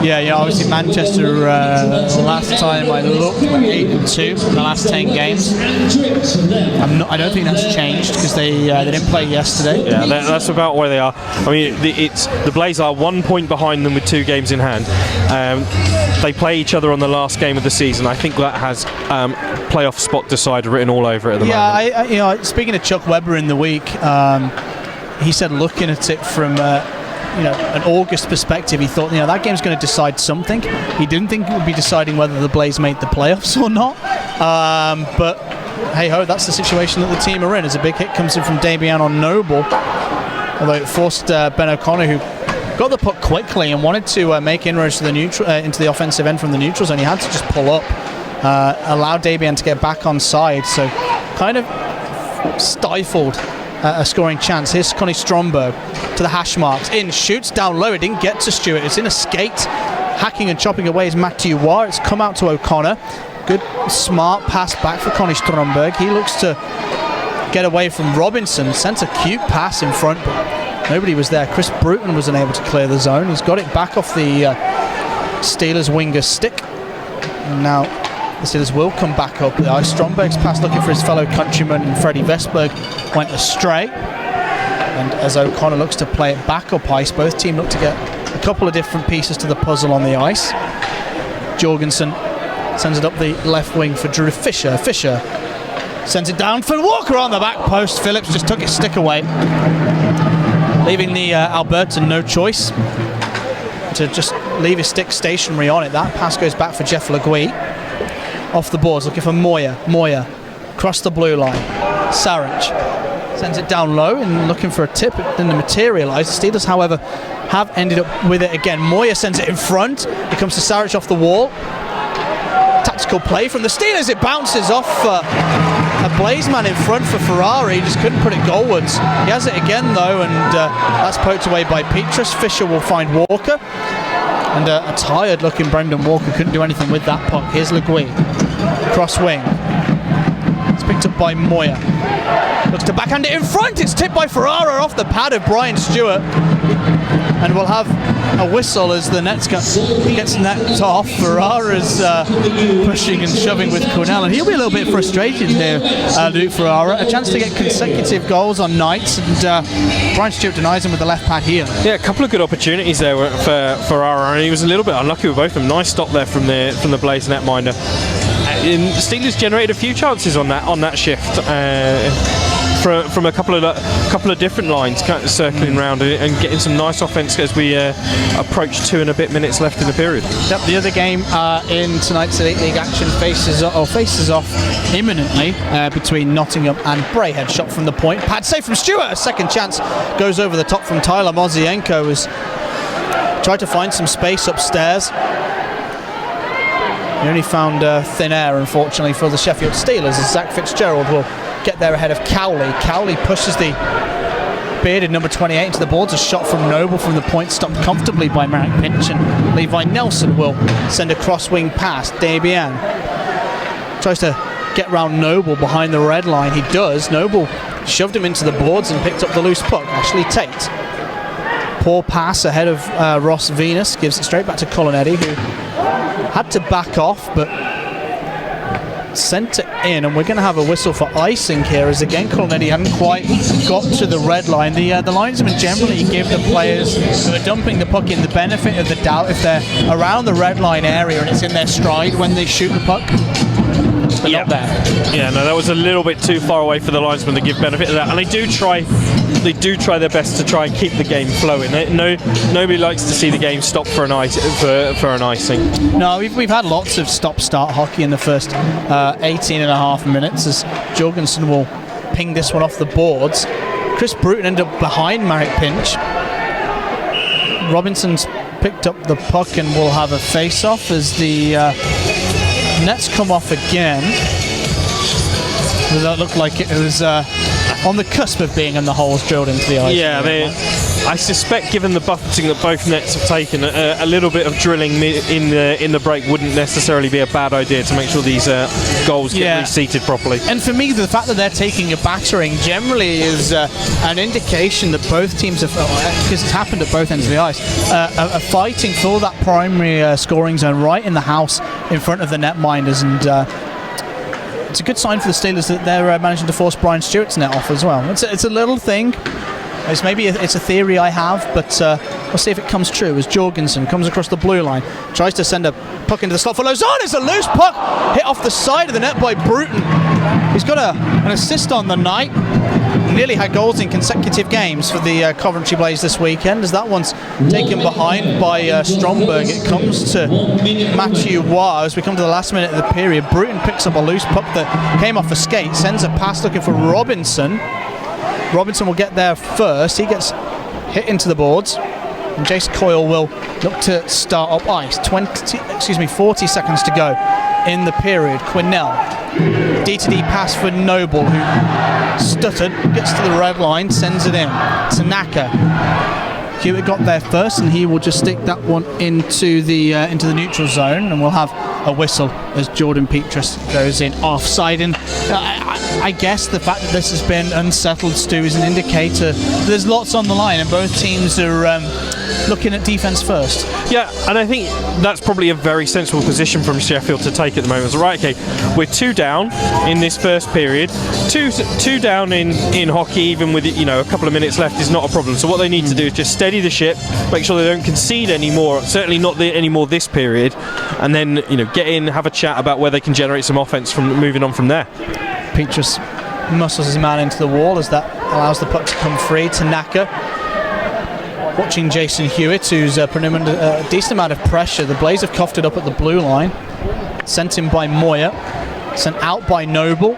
Speaker 7: Yeah. Obviously Manchester. Last time I looked, were 8-2 in the last 10 games. I don't think that's changed because they didn't play yesterday.
Speaker 8: Yeah, that's about where they are. I mean, the Blazers are 1 point behind them with 2 games in hand. They play each other on the last game of the season. I think that has playoff spot decider written all over it at the moment.
Speaker 7: Yeah, speaking of Chuck Webber in the week, he said looking at it from an August perspective, he thought that game's going to decide something. He didn't think it would be deciding whether the Blaze made the playoffs or not. But hey ho, that's the situation that the team are in. As a big hit comes in from Dabian on Noble, although it forced Ben O'Connor, who got the puck quickly and wanted to make inroads to the into the offensive end from the neutral zone. He had to just pull up, allow Dabian to get back on side, so kind of stifled a scoring chance. Here's Connie Stromberg to the hash marks, in, shoots down low. It didn't get to Stewart. It's in a skate. Hacking and chopping away is Matthew Warr. It's come out to O'Connor. Good, smart pass back for Connie Stromberg. He looks to get away from Robinson. Sent a cute pass in front, but nobody was there. Chris Bruton was unable to clear the zone. He's got it back off the Steelers winger's stick. And now the Steelers will come back up the ice. Stromberg's pass looking for his fellow countryman, and Freddie Vestberg went astray. And as O'Connor looks to play it back up ice, both teams look to get a couple of different pieces to the puzzle on the ice. Jorgensen sends it up the left wing for Drew Fisher. Fisher sends it down for Walker on the back post. Phillips just took his stick away, leaving the Albertan no choice to just leave his stick stationary on it. That pass goes back for Jeff Legui. Off the boards, looking for Moyer. Moyer across the blue line. Saric sends it down low and looking for a tip. It didn't materialise. The Steelers, however, have ended up with it again. Moyer sends it in front. It comes to Saric off the wall. Tactical play from the Steelers. It bounces off a Blazeman in front for Ferrari. He just couldn't put it goalwards. He has it again though, and that's poked away by Petrus. Fisher will find Walker. And a tired looking Brendan Walker couldn't do anything with that puck. Here's Legui. Cross wing. It's picked up by Moyer. Looks to backhand it in front. It's tipped by Ferrara off the pad of Brian Stewart. And we'll have a whistle as the net gets net off. Ferrara's pushing and shoving with Cornell, and he'll be a little bit frustrated here, Luke Ferrara. A chance to get consecutive goals on nights, and Brian Stewart denies him with the left pad here.
Speaker 8: Yeah, a couple of good opportunities there for Ferrara, and he was a little bit unlucky with both of them. Nice stop there from the Blaze netminder. The Steelers generated a few chances on that shift. From a couple of different lines circling around and getting some nice offense as we approach 2 and a bit minutes left in the period.
Speaker 7: Yep, the other game in tonight's Elite League action faces off imminently between Nottingham and Braehead. Shot from the point, pad save from Stewart. A second chance goes over the top from Tyler Mozienko, who's tried to find some space upstairs. He only found thin air, unfortunately, for the Sheffield Steelers, as Zach Fitzgerald will get there ahead of Cowley. Cowley pushes the bearded number 28 into the boards. A shot from Noble from the point, stopped comfortably by Marek Pinch, and Levi Nelson will send a cross-wing pass. Debian tries to get round Noble behind the red line. He does. Noble shoved him into the boards and picked up the loose puck. Ashley Tate. Poor pass ahead of Ross Venus, gives it straight back to Colonetti, who had to back off, but sent it in, and we're going to have a whistle for icing here, as again Colonetti hadn't quite got to the red line. The linesmen generally give the players who are dumping the puck in the benefit of the doubt if they're around the red line area and it's in their stride when they shoot the puck. But not there.
Speaker 8: Yeah, no, that was a little bit too far away for the linesmen to give benefit of that, and they do try their best to try and keep the game flowing. Nobody likes to see the game stop for an icing. No,
Speaker 7: we've had lots of stop-start hockey in the first 18 and a half minutes, as Jorgensen will ping this one off the boards. Chris Bruton ended up behind Marek Pinch. Robinson's picked up the puck and will have a face-off as the nets come off again. That looked like it was on the cusp of being in the holes drilled into the ice.
Speaker 8: Yeah, I suspect, given the buffeting that both nets have taken, a little bit of drilling in the break wouldn't necessarily be a bad idea to make sure these goals get reseated properly.
Speaker 7: And for me, the fact that they're taking a battering generally is an indication that both teams have, because it's happened at both ends of the ice, are fighting for that primary scoring zone right in the house in front of the netminders, and it's a good sign for the Steelers that they're managing to force Brian Stewart's net off as well. It's a little thing. It's a theory I have, but we'll see if it comes true, as Jorgensen comes across the blue line, tries to send a puck into the slot for Lozon. It's a loose puck hit off the side of the net by Bruton. He's got an assist on the night. Nearly had goals in consecutive games for the Coventry Blaze this weekend, as that one's taken behind by Stromberg. It comes to Matthew Waugh as we come to the last minute of the period. Bruton picks up a loose puck that came off a skate, sends a pass looking for Robinson. Robinson will get there first. He gets hit into the boards, and Jace Coyle will look to start up ice. 40 seconds to go in the period. Quinnell, D2D pass for Noble, who stuttered, gets to the red line, sends it in. Tanaka. Hewitt got there first, and he will just stick that one into the neutral zone, and we'll have a whistle as Jordan Petrus goes in offside. And I guess the fact that this has been unsettled, Stu, is an indicator there's lots on the line and both teams are looking at defence first.
Speaker 8: Yeah, and I think that's probably a very sensible position from Sheffield to take at the moment. So, right, okay, we're 2 down in this first period. Two down in hockey, even with a couple of minutes left, is not a problem. So what they need to do is just steady the ship, make sure they don't concede anymore. Certainly not anymore this period, and then get in, have a chat about where they can generate some offence from moving on from there.
Speaker 7: Petrus muscles his man into the wall as that allows the puck to come free to Naka. Watching Jason Hewitt, who's putting him under a decent amount of pressure. The Blaze have coughed it up at the blue line. Sent in by Moyer. Sent out by Noble.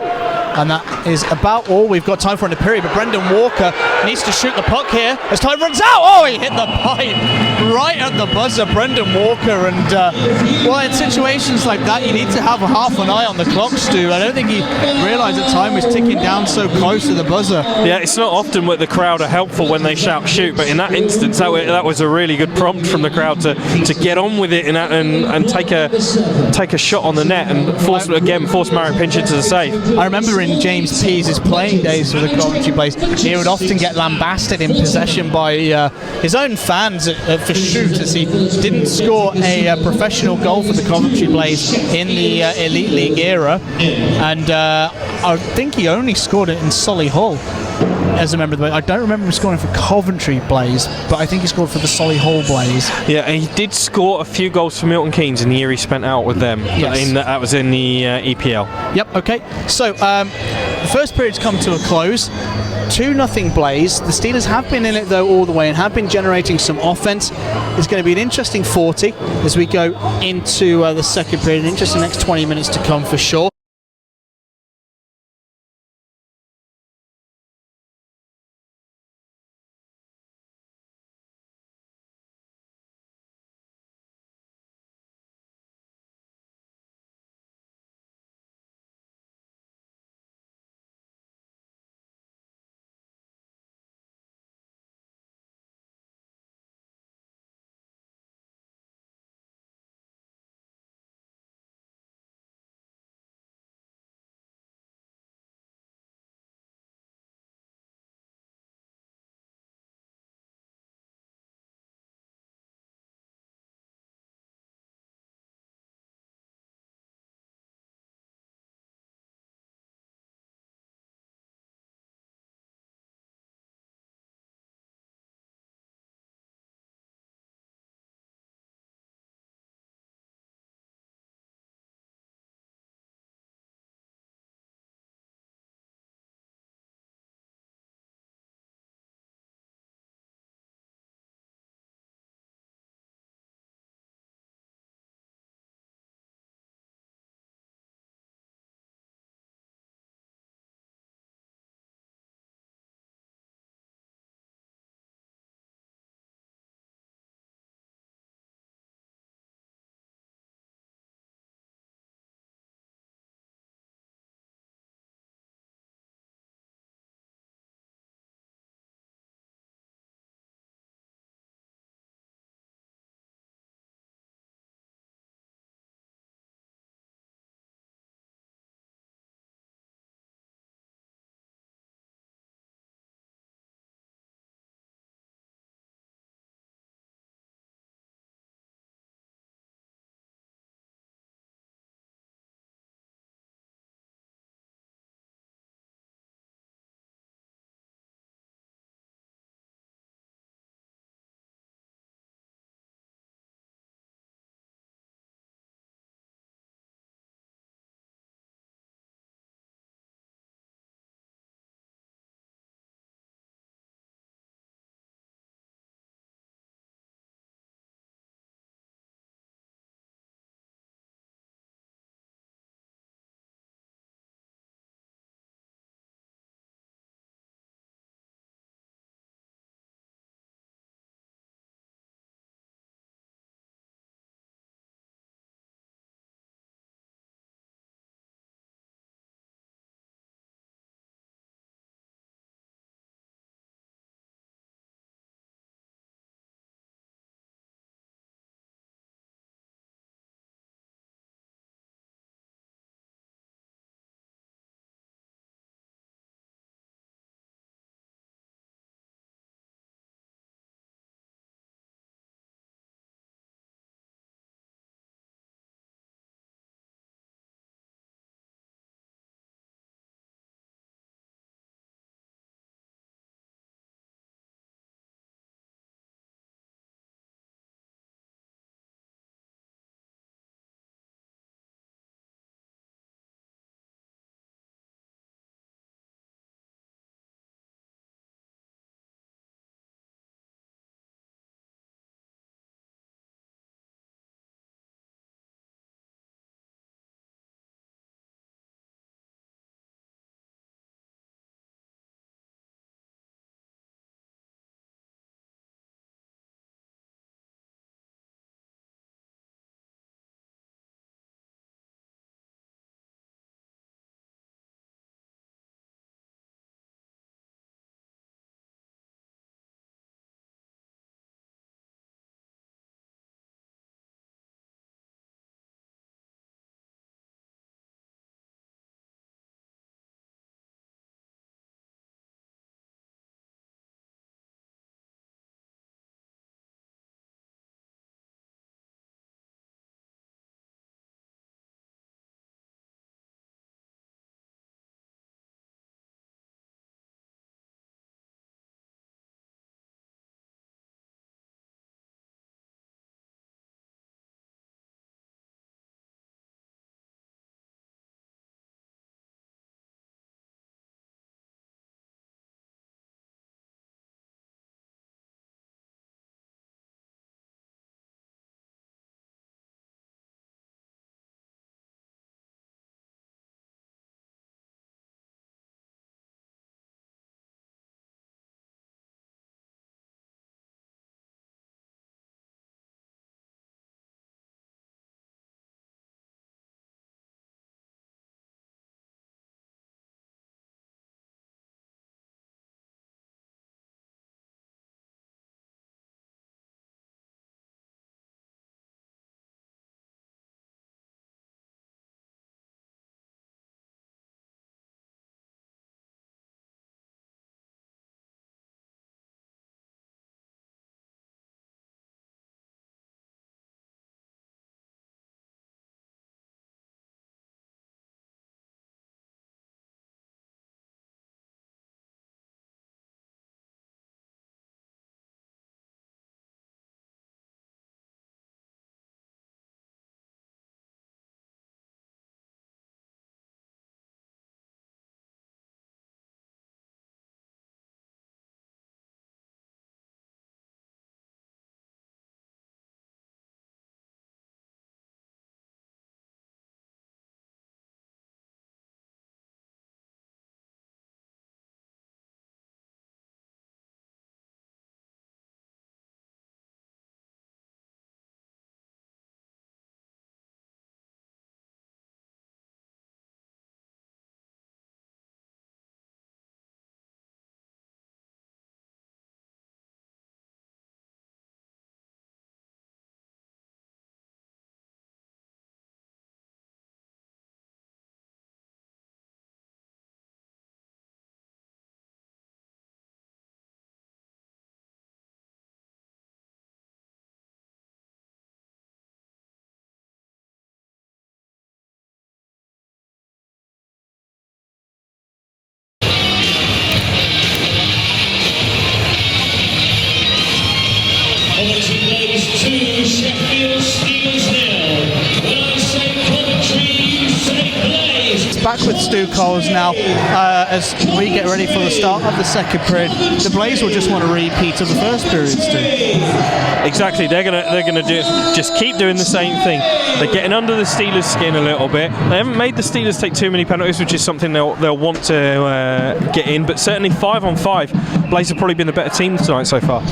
Speaker 7: And that is about all we've got time for in the period. But Brendan Walker needs to shoot the puck here as time runs out. Oh, he hit the pipe right at the buzzer, Brendan Walker. And in situations like that, you need to have half an eye on the clock, Stu. I don't think he realised that time was ticking down so close to the buzzer.
Speaker 8: Yeah, it's not often that the crowd are helpful when they shout shoot, but in that instance, that was a really good prompt from the crowd to get on with it and take a shot on the net and force Mario Pinch into the save.
Speaker 7: I remember in James Pease's playing days for the Coventry Blaze, he would often get lambasted in possession by his own fans for shoot, as he didn't score a professional goal for the Coventry Blaze in the Elite League era, and I think he only scored it in Solihull as a member of the Blaze. I don't remember him scoring for Coventry Blaze, but I think he scored for the Solihull Blaze.
Speaker 8: Yeah, and he did score a few goals for Milton Keynes in the year he spent out with them.
Speaker 7: Yes.
Speaker 8: That was in the EPL.
Speaker 7: Yep, okay. So, the first period's come to a close. 2-0 Blaze. The Steelers have been in it, though, all the way and have been generating some offence. It's going to be an interesting 40 as we go into the second period. An interesting next 20 minutes to come for sure. back with Stu Coles now as we get ready for the start of the second period. The Blaze will just want a repeat of the first period, Stu.
Speaker 8: Exactly, they're gonna just keep doing the same thing. They're getting under the Steelers' skin a little bit. They haven't made the Steelers take too many penalties, which is something they'll want to get in. But certainly 5-on-5, Blaze have probably been the better team tonight so far.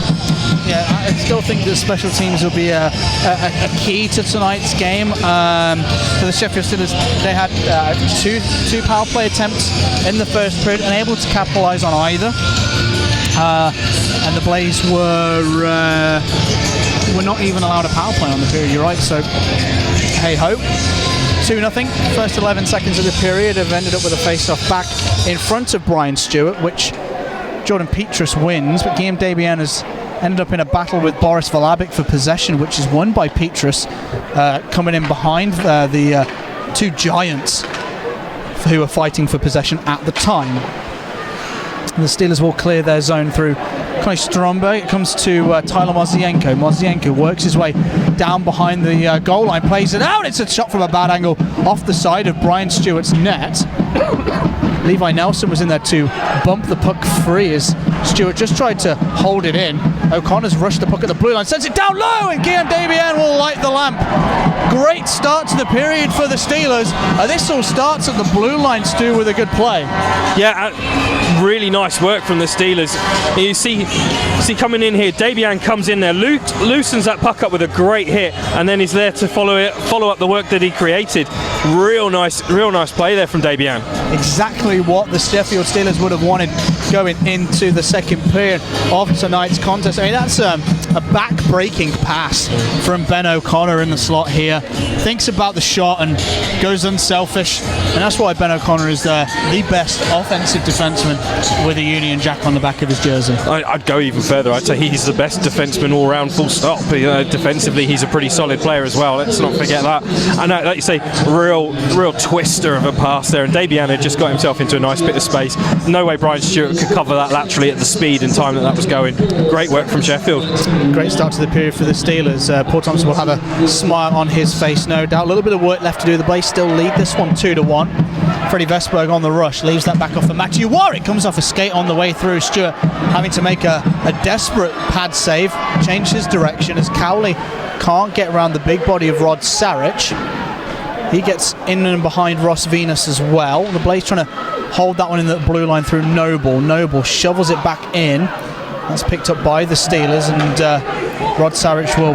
Speaker 7: Yeah, I still think that special teams will be a key to tonight's game. For the Sheffield Steelers, they had two power play attempts in the first period, unable to capitalise on either. And the Blaze were not even allowed a power play on the period. You're right. So, hey ho. 2-0. First 11 seconds of the period have ended up with a face-off back in front of Brian Stewart, which Jordan Petrus wins, but Guillaume Debian has ended up in a battle with Boris Valabic for possession, which is won by Petrus, coming in behind the two giants who were fighting for possession at the time. And the Steelers will clear their zone through Connie Stromberg. It comes to Tyler Mozienko. Mozienko works his way down behind the goal line, plays it out. It's a shot from a bad angle off the side of Brian Stewart's net. Levi Nelson was in there to bump the puck free as Stewart just tried to hold it in. O'Connor's rushed the puck at the blue line, sends it down low, and Guillaume Debian will light the lamp. Great start to the period for the Steelers. This all starts at the blue line, Stu, with a good play.
Speaker 8: Yeah, really nice work from the Steelers. You see coming in here, Debian comes in there, loosens that puck up with a great hit, and then he's there to follow up the work that he created. Real nice play there from Debian.
Speaker 7: Exactly what the Sheffield Steelers would have wanted going into the second period of tonight's contest. I mean, that's a back-breaking pass from Ben O'Connor in the slot here. Thinks about the shot and goes unselfish, and that's why Ben O'Connor is the best offensive defenseman with a Union Jack on the back of his jersey.
Speaker 8: I'd go even further. I'd say he's the best defenseman all round, full stop. Defensively, he's a pretty solid player as well. Let's not forget that. And like you say, real twister of a pass there, and Debian had just got himself into a nice bit of space. No way Brian Stewart could cover that laterally at the speed and time that was going. Great work from Sheffield.
Speaker 7: Great start to the period for the Steelers. Paul Thompson will have a smile on his face, no doubt. A little bit of work left to do. The Blaze still lead this one 2-1. Freddie Vestberg on the rush, leaves that back off for Matthew Warwick. Comes off a skate on the way through. Stewart having to make a desperate pad save, change his direction as Cowley can't get around the big body of Rod Sarich. He gets in and behind Ross Venus as well. The Blaze trying to hold that one in the blue line through Noble. Noble shovels it back in. That's picked up by the Steelers, and Rod Sarich will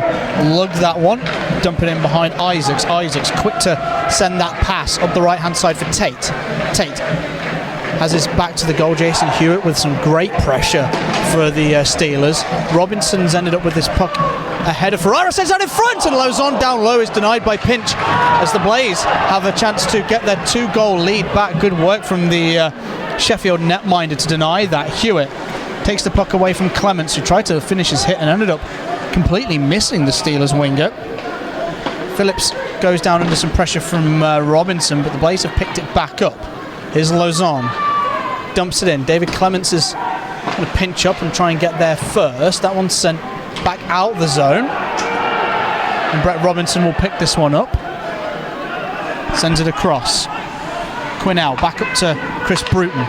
Speaker 7: lug that one, dump it in behind Isaacs. Isaacs quick to send that pass up the right-hand side for Tate. Tate has his back to the goal. Jason Hewitt with some great pressure for the Steelers. Robinson's ended up with this puck ahead of Ferrara, sends out in front, and Lozon down low is denied by Pinch as the Blaze have a chance to get their 2-goal lead back. Good work from the Sheffield netminder to deny that. Hewitt takes the puck away from Clements, who tried to finish his hit and ended up completely missing the Steelers winger. Phillips goes down under some pressure from Robinson, but the Blaze have picked it back up. Here's Lozon, dumps it in. David Clements is going to pinch up and try and get there first. That one's sent back out the zone, and Brett Robinson will pick this one up, sends it across. Quinnell back up to Chris Bruton.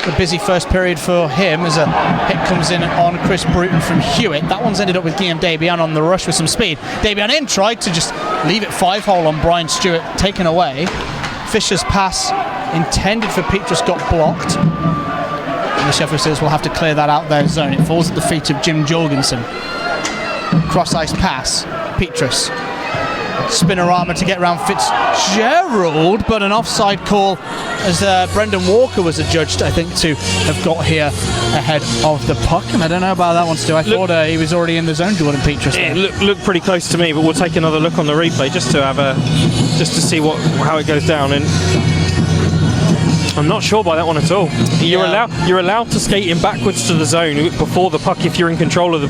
Speaker 7: A busy first period for him as a hit comes in on Chris Bruton from Hewitt. That one's ended up with Guillaume Debian on the rush with some speed. Debian in, tried to just leave it 5-hole on Brian Stewart, taken away. Fisher's pass intended for Petrus got blocked, and the Sheffield Steelers will have to clear that out their zone. It falls at the feet of Jim Jorgensen. Cross-ice pass, Petrus. Spinorama to get around Fitzgerald, but an offside call as Brendan Walker was adjudged, I think, to have got here ahead of the puck. And I don't know about that one, Stu. I thought he was already in the zone, Jordan Petrus.
Speaker 8: It looked pretty close to me, but we'll take another look on the replay just to see how it goes down. And I'm not sure by that one at all. You're allowed to skate in backwards to the zone before the puck if you're in control of it.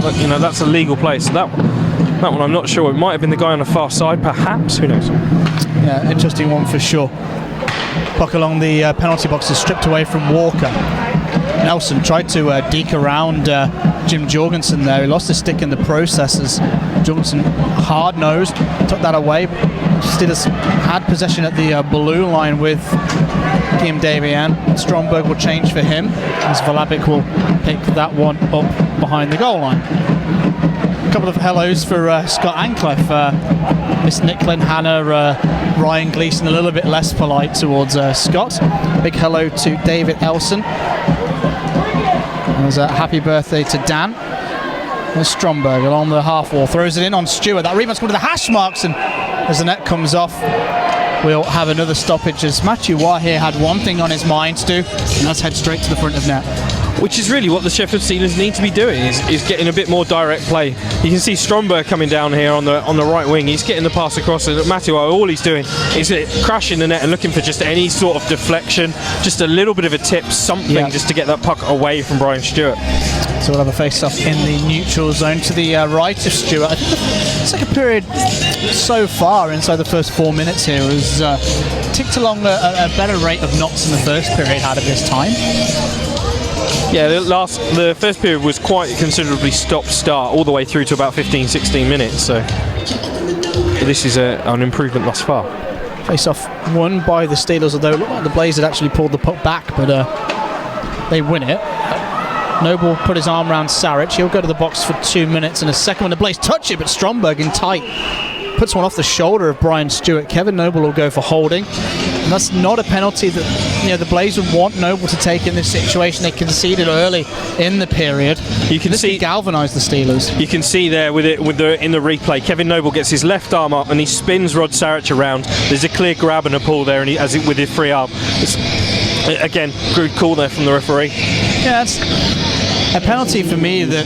Speaker 8: But, that's a legal play. So that one I'm not sure. It might have been the guy on the far side, perhaps. Who knows?
Speaker 7: Yeah, interesting one for sure. Puck along the penalty box is stripped away from Walker. Nelson tried to deke around Jim Jorgensen there. He lost his stick in the process as Jorgensen hard-nosed, took that away. Steelers had possession at the blue line with Kim Davian. Stromberg will change for him as Valabic will pick that one up behind the goal line. A couple of hellos for Scott Ancliffe. Miss Nicklin, Hannah, Ryan Gleason a little bit less polite towards Scott. Big hello to David Elson. There's a happy birthday to Dan. And Stromberg along the half wall throws it in on Stewart. That rebound's going to the hash marks, and as the net comes off, we'll have another stoppage as Matthew Wahir had one thing on his mind to do, and that's head straight to the front of net.
Speaker 8: Which is really what the Sheffield Steelers need to be doing, is getting a bit more direct play. You can see Stromberg coming down here on the right wing. He's getting the pass across, and Matthew, all he's doing is crashing the net and looking for just any sort of deflection, just a little bit of a tip, something just to get that puck away from Brian Stewart.
Speaker 7: So we'll have a face-off in the neutral zone to the right of Stewart. I think the second period so far, inside the first 4 minutes here, has ticked along a better rate of knots than the first period had at this time.
Speaker 8: Yeah, the first period was quite considerably stop-start all the way through to about 15-16 minutes, so this is an improvement thus far.
Speaker 7: Face-off won by the Steelers, although it looked like the Blaze had actually pulled the puck back, but they win it. Noble put his arm around Saric. He'll go to the box for 2 minutes and a second when the Blaze touch it, but Stromberg in tight puts one off the shoulder of Brian Stewart. Kevin Noble will go for holding. And that's not a penalty that the Blaze would want Noble to take in this situation. They conceded early in the period.
Speaker 8: You can see
Speaker 7: galvanised the Steelers.
Speaker 8: You can see there in the replay, Kevin Noble gets his left arm up and he spins Rod Saric around. There's a clear grab and a pull there, and he has it with his free arm. Again, good call there from the referee.
Speaker 7: Yeah, it's a penalty for me that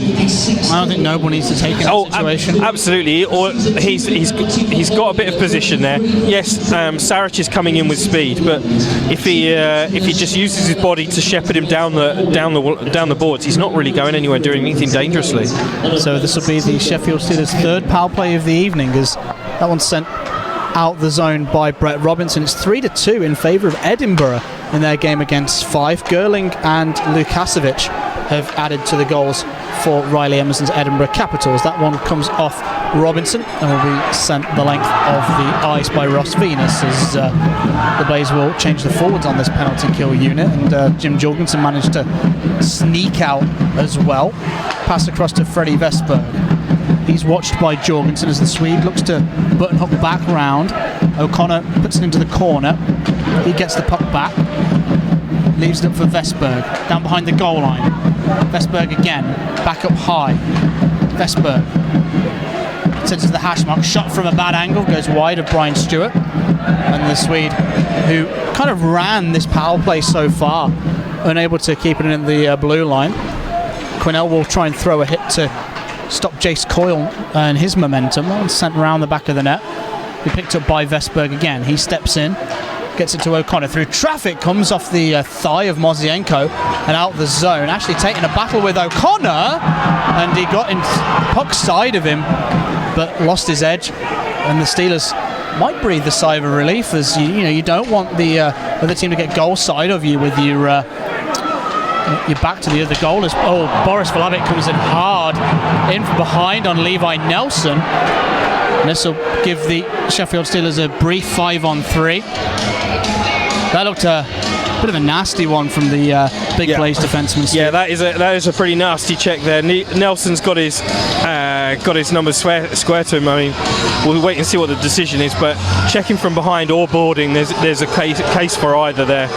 Speaker 7: I don't think Noble needs to take in that situation.
Speaker 8: Absolutely. Or he's got a bit of position there. Yes, Saric is coming in with speed, but if he just uses his body to shepherd him down the boards, he's not really going anywhere, doing anything dangerously.
Speaker 7: So this will be the Sheffield Steelers' third power play of the evening, as that one's sent out the zone by Brett Robinson. It's 3-2 in favour of Edinburgh in their game against Fife. Gerling and Lukasovic have added to the goals for Riley Emerson's Edinburgh Capitals. That one comes off Robinson and will be sent the length of the ice by Ross Venus, as the Blaze will change the forwards on this penalty kill unit, and Jim Jorgensen managed to sneak out as well. Pass across to Freddie Vestberg. He's watched by Jorgensen as the Swede looks to button hook back round. O'Connor puts it into the corner. He gets the puck back. Leaves it up for Vestberg. Down behind the goal line. Vestberg again. Back up high. Vestberg sends it to the hash mark. Shot from a bad angle. Goes wide of Brian Stewart. And the Swede, who kind of ran this power play so far, unable to keep it in the blue line. Quinnell will try and throw a hit to stop Jace Coyle and his momentum. That one's sent around the back of the net. He picked up by Vestberg again. He steps in, gets it to O'Connor through traffic, comes off the thigh of Mozienko and out the zone. Actually taking a battle with O'Connor, and he got in puck side of him but lost his edge, and the Steelers might breathe a sigh of relief, as you don't want the other team to get goal side of you with your back to the other goal. Boris Valabic comes in hard in from behind on Levi Nelson. And this will give the Sheffield Steelers a brief 5-on-3. That looked a bit of a nasty one from the big Blaze defenseman.
Speaker 8: Yeah, that is a pretty nasty check there. Nelson's got his numbers square to him. I mean, we'll wait and see what the decision is, but checking from behind or boarding, there's a case for either there.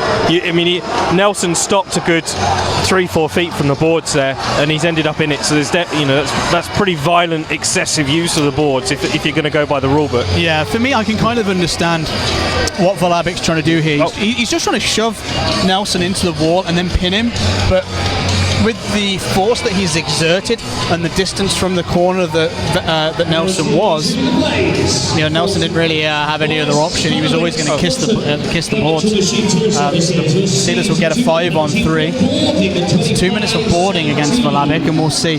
Speaker 8: Nelson stopped a good 3-4 feet from the boards there, and he's ended up in it. So there's that's pretty violent, excessive use of the boards if you're going to go by the rule book.
Speaker 7: Yeah, for me, I can kind of understand what Valabic's trying to do here. He's just trying to shove Nelson into the wall and then pin him, but with the force that he's exerted and the distance from the corner that Nelson was, Nelson didn't really have any other option. He was always going to kiss the boards. The Steelers will get a 5-on-3. It's 2 minutes of boarding against Valabic, and we'll see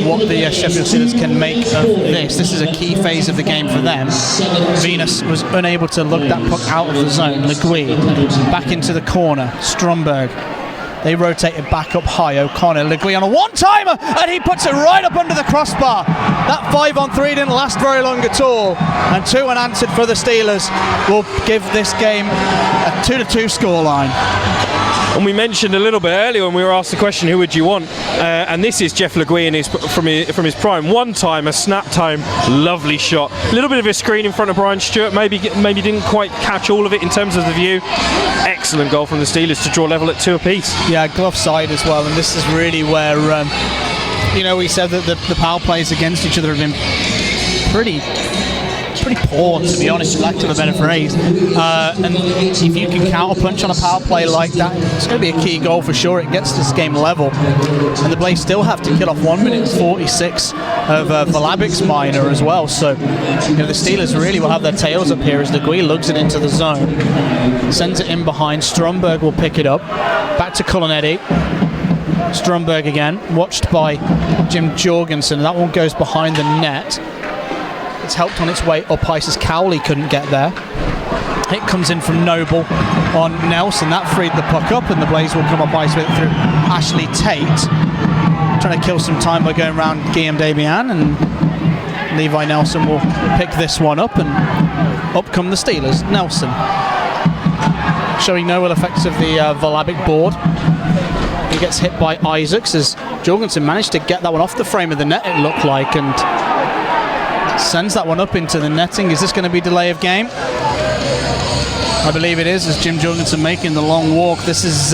Speaker 7: what the Sheffield Steelers can make of this. This is a key phase of the game for them. Venus was unable to lug that puck out of the zone. Legui back into the corner. Stromberg. They rotate it back up high. O'Connor, Legui on a one-timer, and he puts it right up under the crossbar. That 5-on-3 didn't last very long at all, and 2 unanswered for the Steelers will give this game a 2-2 scoreline.
Speaker 8: And we mentioned a little bit earlier when we were asked the question, who would you want? And this is Jeff Legui from his prime. One time, a snap time, lovely shot. A little bit of a screen in front of Brian Stewart. Maybe didn't quite catch all of it in terms of the view. Excellent goal from the Steelers to draw level at 2 apiece.
Speaker 7: Yeah, glove side as well. And this is really where, we said that the power plays against each other have been pretty poor, to be honest, for lack of a better phrase. And if you can counter punch on a power play like that, it's going to be a key goal for sure. It gets this game level, and the Blaze still have to kill off 1 minute 46 of Valabic's minor as well. So the Steelers really will have their tails up here as Legui lugs it into the zone, sends it in behind. Stromberg will pick it up, back to Colonetti. Stromberg again, watched by Jim Jorgensen. That one goes behind the net. It's helped on its way up ice as Cowley couldn't get there. It comes in from Noble on Nelson. That freed the puck up, and the Blaze will come up ice with it through Ashley Tate. Trying to kill some time by going around Guillaume Debian, and Levi Nelson will pick this one up, and up come the Steelers. Nelson showing no ill effects of the Valabic board. He gets hit by Isaacs as Jorgensen managed to get that one off the frame of the net, it looked like, and sends that one up into the netting. Is this going to be delay of game? I believe it is, as Jim Jorgensen making the long walk. This is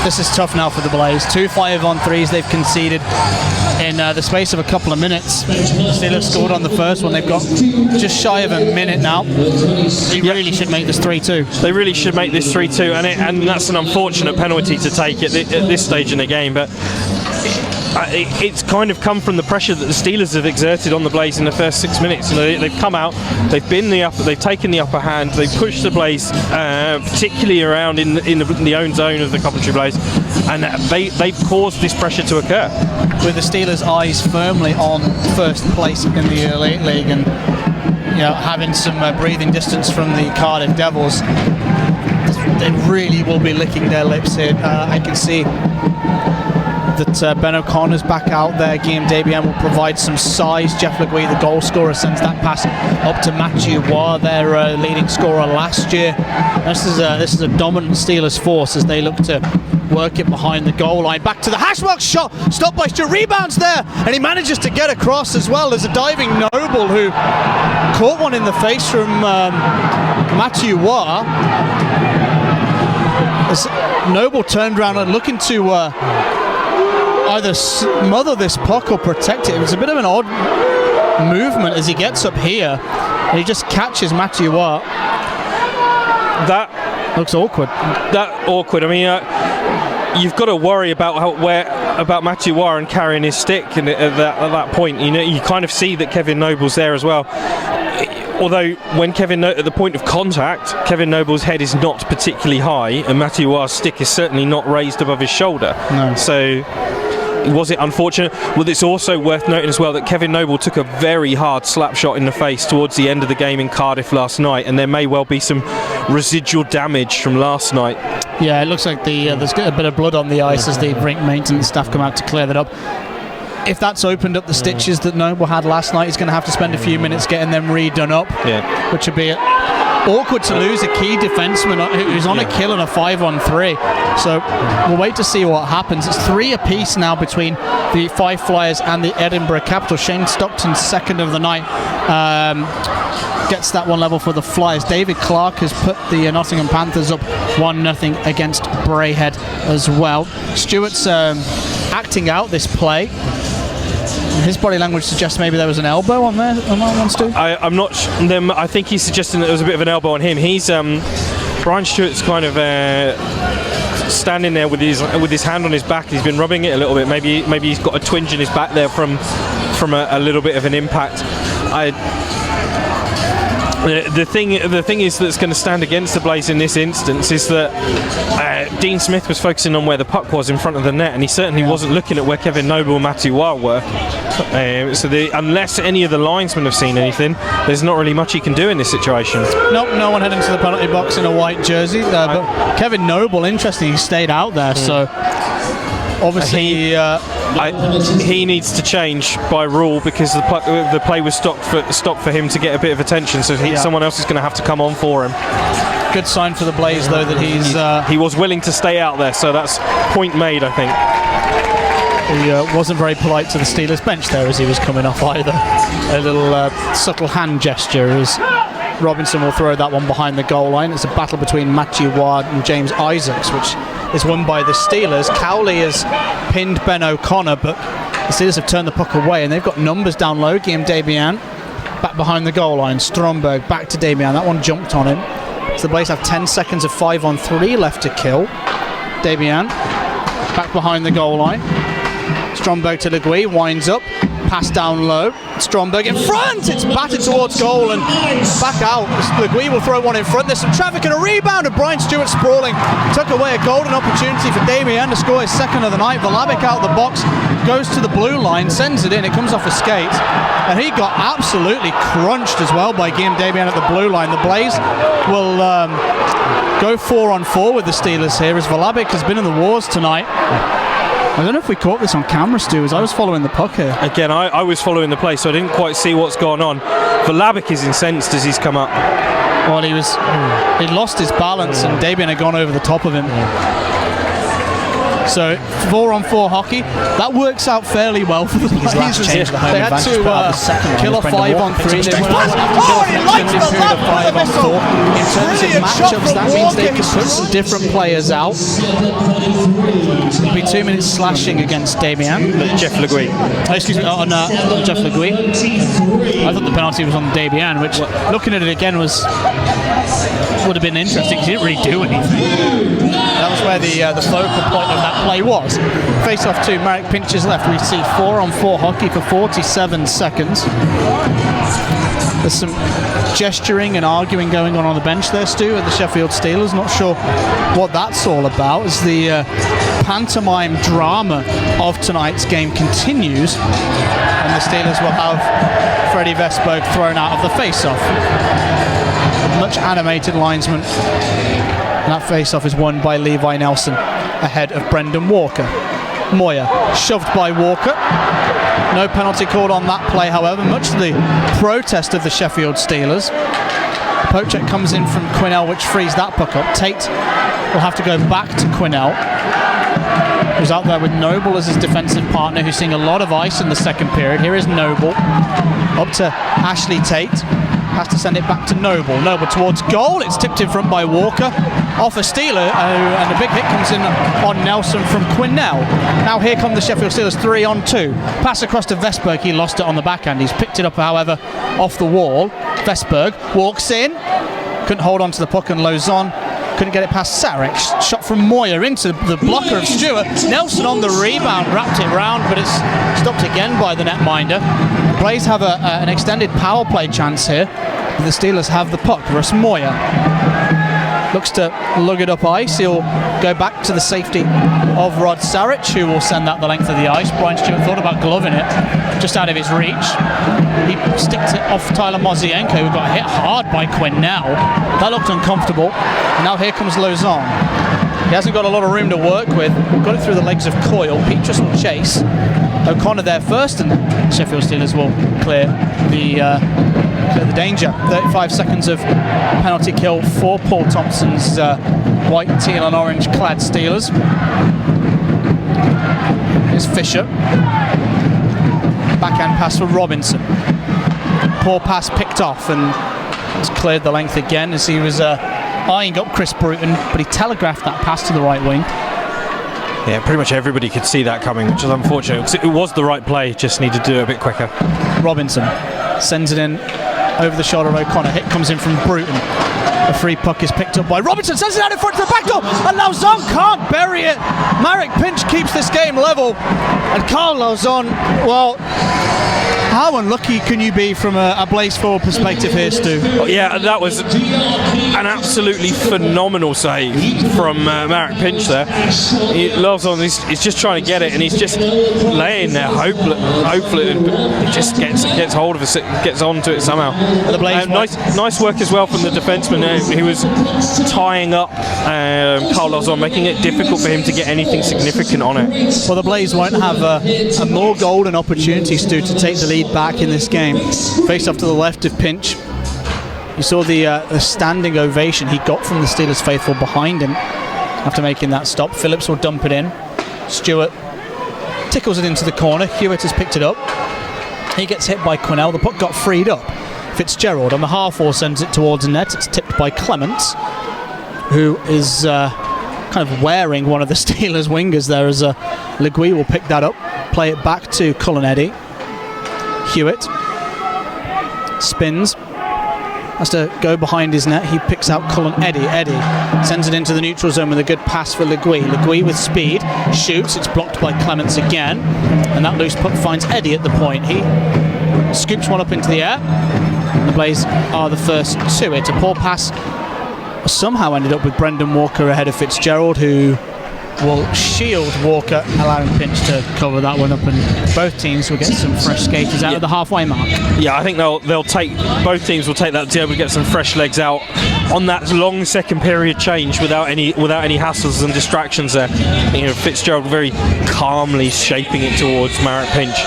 Speaker 7: this is tough now for the Blaze. 2 5-on-3s they've conceded in the space of a couple of minutes. Steelers scored on the first one. They've got just shy of a minute now. They really should make this 3-2.
Speaker 8: They really should make this 3-2, and that's an unfortunate penalty to take at this stage in the game, but it's kind of come from the pressure that the Steelers have exerted on the Blaze in the first 6 minutes. They've come out, they've taken the upper hand, they've pushed the Blaze particularly around in the own zone of the Coventry Blaze, and they've caused this pressure to occur.
Speaker 7: With the Steelers' eyes firmly on first place in the Elite League, and having some breathing distance from the Cardiff Devils, they really will be licking their lips here. I can see that Ben O'Connor's back out there. Guillaume Debian will provide some size. Jeff Legui, the goal scorer, sends that pass up to Matthew Waugh, their leading scorer last year. This is a dominant Steelers force as they look to work it behind the goal line. Back to the hashmark shot, stopped by Stu, rebounds there, and he manages to get across as well as a diving Noble who caught one in the face from Matthew Waugh. As Noble turned around and looking to either smother this puck or protect it. It was a bit of an odd movement as he gets up here, and he just catches Matthew Waugh.
Speaker 8: That
Speaker 7: looks awkward.
Speaker 8: I mean, you've got to worry about Matthew Waugh and carrying his stick, and at that point, you kind of see that Kevin Noble's there as well. Although when at the point of contact, Kevin Noble's head is not particularly high, and Matthew Waugh's stick is certainly not raised above his shoulder.
Speaker 7: No.
Speaker 8: So, was it unfortunate? Well, it's also worth noting as well that Kevin Noble took a very hard slap shot in the face towards the end of the game in Cardiff last night, and there may well be some residual damage from last night.
Speaker 7: Yeah, it looks like there's a bit of blood on the ice as the rink maintenance staff come out to clear that up. If that's opened up the stitches that Noble had last night, he's going to have to spend a few minutes getting them redone up, which would be awkward to lose a key defenseman who's on a kill on a 5-on-3. So we'll wait to see what happens. It's 3 apiece now between the Five Flyers and the Edinburgh Capital. Shane Stockton, second of the night, gets that one level for the Flyers. David Clark has put the Nottingham Panthers up 1-0 against Braehead as well. Stewart's acting out this play. His body language suggests maybe there was an elbow on there on that one, Stu?
Speaker 8: I'm not I think he's suggesting that there was a bit of an elbow on him. He's Brian Stewart's kind of standing there with his hand on his back. He's been rubbing it a little bit. Maybe he's got a twinge in his back there from a little bit of an impact. The thing is that's going to stand against the Blaze in this instance is that Dean Smith was focusing on where the puck was in front of the net, and he certainly wasn't looking at where Kevin Noble and Matthew Wild were. So unless any of the linesmen have seen anything, there's not really much he can do in this situation.
Speaker 7: Nope, no one heading to the penalty box in a white jersey. But Kevin Noble, interesting, he stayed out there. So obviously
Speaker 8: he needs to change by rule because the play was stopped for him to get a bit of attention. So someone else is going to have to come on for him.
Speaker 7: Good sign for the Blaze though that
Speaker 8: he was willing to stay out there. So that's point made, I think.
Speaker 7: He wasn't very polite to the Steelers bench there as he was coming off either. A little subtle hand gesture as Robinson will throw that one behind the goal line. It's a battle between Matthew Ward and James Isaacs, which is won by the Steelers. Cowley has pinned Ben O'Connor, but the Steelers have turned the puck away and they've got numbers down low. Guillaume Debian back behind the goal line. Stromberg back to Debian. That one jumped on him. So the Blaze have 10 seconds of 5-on-3 left to kill. Debian back behind the goal line. Stromberg to Legui, winds up, pass down low. Stromberg in front, it's batted towards goal and back out. Legui will throw one in front. There's some traffic and a rebound, and Brian Stewart sprawling took away a golden opportunity for Damien to score his second of the night. Valabic out the box, goes to the blue line, sends it in, it comes off a skate, and he got absolutely crunched as well by Guillaume Damien at the blue line. The Blaze will go 4-on-4 with the Steelers here as Valabic has been in the wars tonight. I don't know if we caught this on camera, Stu, as I was following the puck here.
Speaker 8: Again, I was following the play, so I didn't quite see what's gone on. Valabic is incensed as he's come up.
Speaker 7: Well, he'd lost his balance and Debian had gone over the top of him. So 4-on-4 hockey, that works out fairly well for the Blazers. They had to kill a 5-on-3. He likes the left of 5-on-4. In terms of matchups, that means they can put some different players out. It'll be 2 minutes slashing against Damien.
Speaker 8: Jeff Legui.
Speaker 7: Excuse me, on Jeff Legui. I thought the penalty was on Damien, which, looking at it again, would have been interesting because he didn't really do anything. That was where the focal point of that play was. Face off to Marek Pinch's left. We see 4-on-4 hockey for 47 seconds. There's some gesturing and arguing going on the bench there, Stu, at the Sheffield Steelers. Not sure what that's all about as the pantomime drama of tonight's game continues, and the Steelers will have Freddie Vesberg thrown out of the face-off. Much animated linesman. And that face-off is won by Levi Nelson ahead of Brendan Walker. Moyer shoved by Walker. No penalty called on that play, however, much to the protest of the Sheffield Steelers. Pochek comes in from Quinnell, which frees that puck up. Tate will have to go back to Quinnell, who's out there with Noble as his defensive partner, who's seeing a lot of ice in the second period. Here is Noble, up to Ashley Tate. Has to send it back to Noble. Noble towards goal. It's tipped in front by Walker. Off a Steeler, and a big hit comes in on Nelson from Quinnell. Now here come the Sheffield Steelers 3-on-2. Pass across to Vesberg. He lost it on the backhand. He's picked it up, however, off the wall. Vesberg walks in. Couldn't hold on to the puck, and Lozon couldn't get it past Sarek. Shot from Moyer into the blocker of Stewart. Nelson on the rebound, wrapped it round, but it's stopped again by the netminder. Blaze have an extended power play chance here. The Steelers have the puck. Russ Moyer looks to lug it up ice. He'll go back to the safety of Rod Sarich, who will send that the length of the ice. Brian Stewart thought about gloving it, just out of his reach. He sticks it off Tyler Mozienko, who got hit hard by Quinnell. That looked uncomfortable. And now here comes Lozon. He hasn't got a lot of room to work with. Got it through the legs of Coyle. Petrus will chase. O'Connor there first, and Sheffield Steelers will clear the danger. 35 seconds of penalty kill for Paul Thompson's white, teal and orange clad Steelers. Here's Fisher. Backhand pass for Robinson. Poor pass picked off and has cleared the length again as he was eyeing up Chris Bruton, but he telegraphed that pass to the right wing.
Speaker 8: Yeah, pretty much everybody could see that coming, which is unfortunate because it was the right play, just needed to do it a bit quicker.
Speaker 7: Robinson sends it in over the shoulder of O'Connor. Hit comes in from Bruton. A free puck is picked up by Robinson, sends it out in front to the back door, and Lauzon can't bury it. Marek Pinch keeps this game level. And Carl Lozon, well, how unlucky can you be from a Blaze forward perspective here, Stu?
Speaker 8: Oh, yeah, that was an absolutely phenomenal save from Marek Pinch there. Lozon is just trying to get it, and he's just laying there, hopefully it just gets hold of it, gets onto it somehow. Nice work as well from the defenseman who was tying up Carl Lozon, making it difficult for him to get anything significant on it.
Speaker 7: Well, the Blaze won't have a more golden opportunity, Stu, to take the lead back in this game. Face off to the left of Pinch. You saw the standing ovation he got from the Steelers faithful behind him after making that stop. Phillips will dump it in. Stewart tickles it into the corner. Hewitt has picked it up. He gets hit by Quinnell. The puck got freed up. Fitzgerald on the half wall sends it towards the net. It's tipped by Clements, who is kind of wearing one of the Steelers wingers there, as Legui will pick that up, play it back to Cullen Eddy. Hewitt spins, has to go behind his net. He picks out Cullen Eddy. Eddy sends it into the neutral zone with a good pass for Legui. Legui with speed shoots. It's blocked by Clements again, and that loose puck finds Eddy at the point. He scoops one up into the air. The Blaze are the first to it. A poor pass somehow ended up with Brendan Walker ahead of Fitzgerald, who will shield Walker, allowing Pinch to cover that one up, and both teams will get some fresh skaters out of the halfway mark. Yeah,
Speaker 8: I think both teams will take that to be able to get some fresh legs out on that long second period change without any hassles and distractions there. You know, Fitzgerald very calmly shaping it towards Marek Pinch.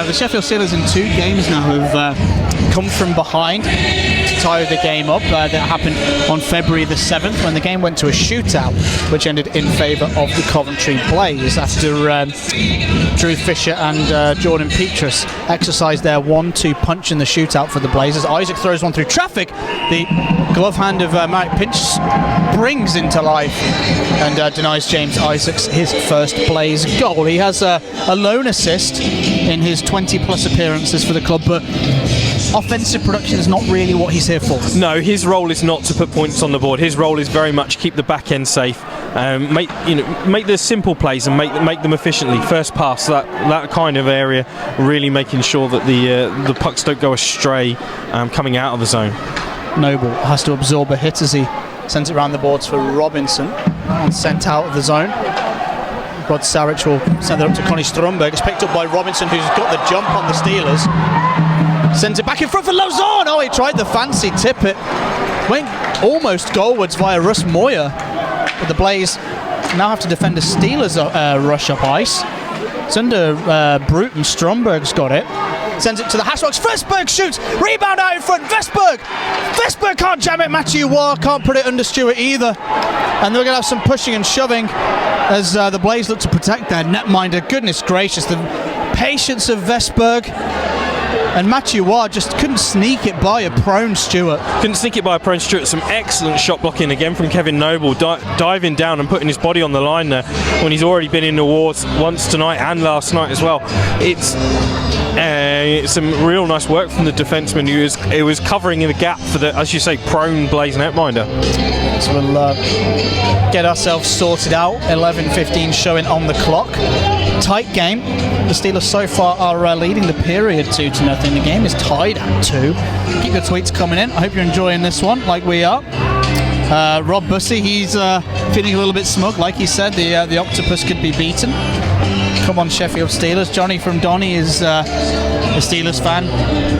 Speaker 7: The Sheffield Steelers in 2 games now have come from behind to tie the game up. That happened on February the 7th when the game went to a shootout, which ended in favour of the Coventry Blaze after Drew Fisher and Jordan Petrus exercised their 1-2 punch in the shootout for the Blazers. Isaac throws one through traffic. The glove hand of Marek Pinch springs into life and denies James Isaacs his first Blaze goal. He has a lone assist in his 20-plus appearances for the club, but offensive production is not really what he's here for.
Speaker 8: No, his role is not to put points on the board. His role is very much keep the back end safe, make the simple plays and make them efficiently. First pass, that kind of area, really making sure that the pucks don't go astray coming out of the zone. Noble
Speaker 7: has to absorb a hit as he sends it around the boards for Robinson, and sent out of the zone. Rod Sarich will send it up to Connie Stromberg. It's picked up by Robinson, who's got the jump on the Steelers. Sends it back in front for Lozon. Oh, he tried the fancy tip it. Went almost goalwards via Russ Moyer. But the Blaze now have to defend a Steelers rush up ice. It's under Bruton. Stromberg's got it. Sends it to the Hasselocks. Vestberg shoots. Rebound out in front. Vestberg can't jam it. Matthew Waugh can't put it under Stewart either. And they're going to have some pushing and shoving as the Blaze look to protect their netminder. Goodness gracious, the patience of Vestberg. And Matthew Waugh just couldn't sneak it by a prone Stewart. Some excellent shot blocking again from Kevin Noble, diving down and putting his body on the line there when he's already been in the wars once tonight and last night as well. It's some real nice work from the defenseman who was covering in the gap for the, as you say, prone Blaze netminder. So we'll get ourselves sorted out. 11:15 showing on the clock. Tight game. The Steelers so far are leading the period 2-0. The game is tied at 2. Keep your tweets coming in. I hope you're enjoying this one like we are. Rob Bussey, he's feeling a little bit smug. Like he said, the octopus could be beaten. Come on, Sheffield Steelers. Johnny from Donny is a Steelers fan.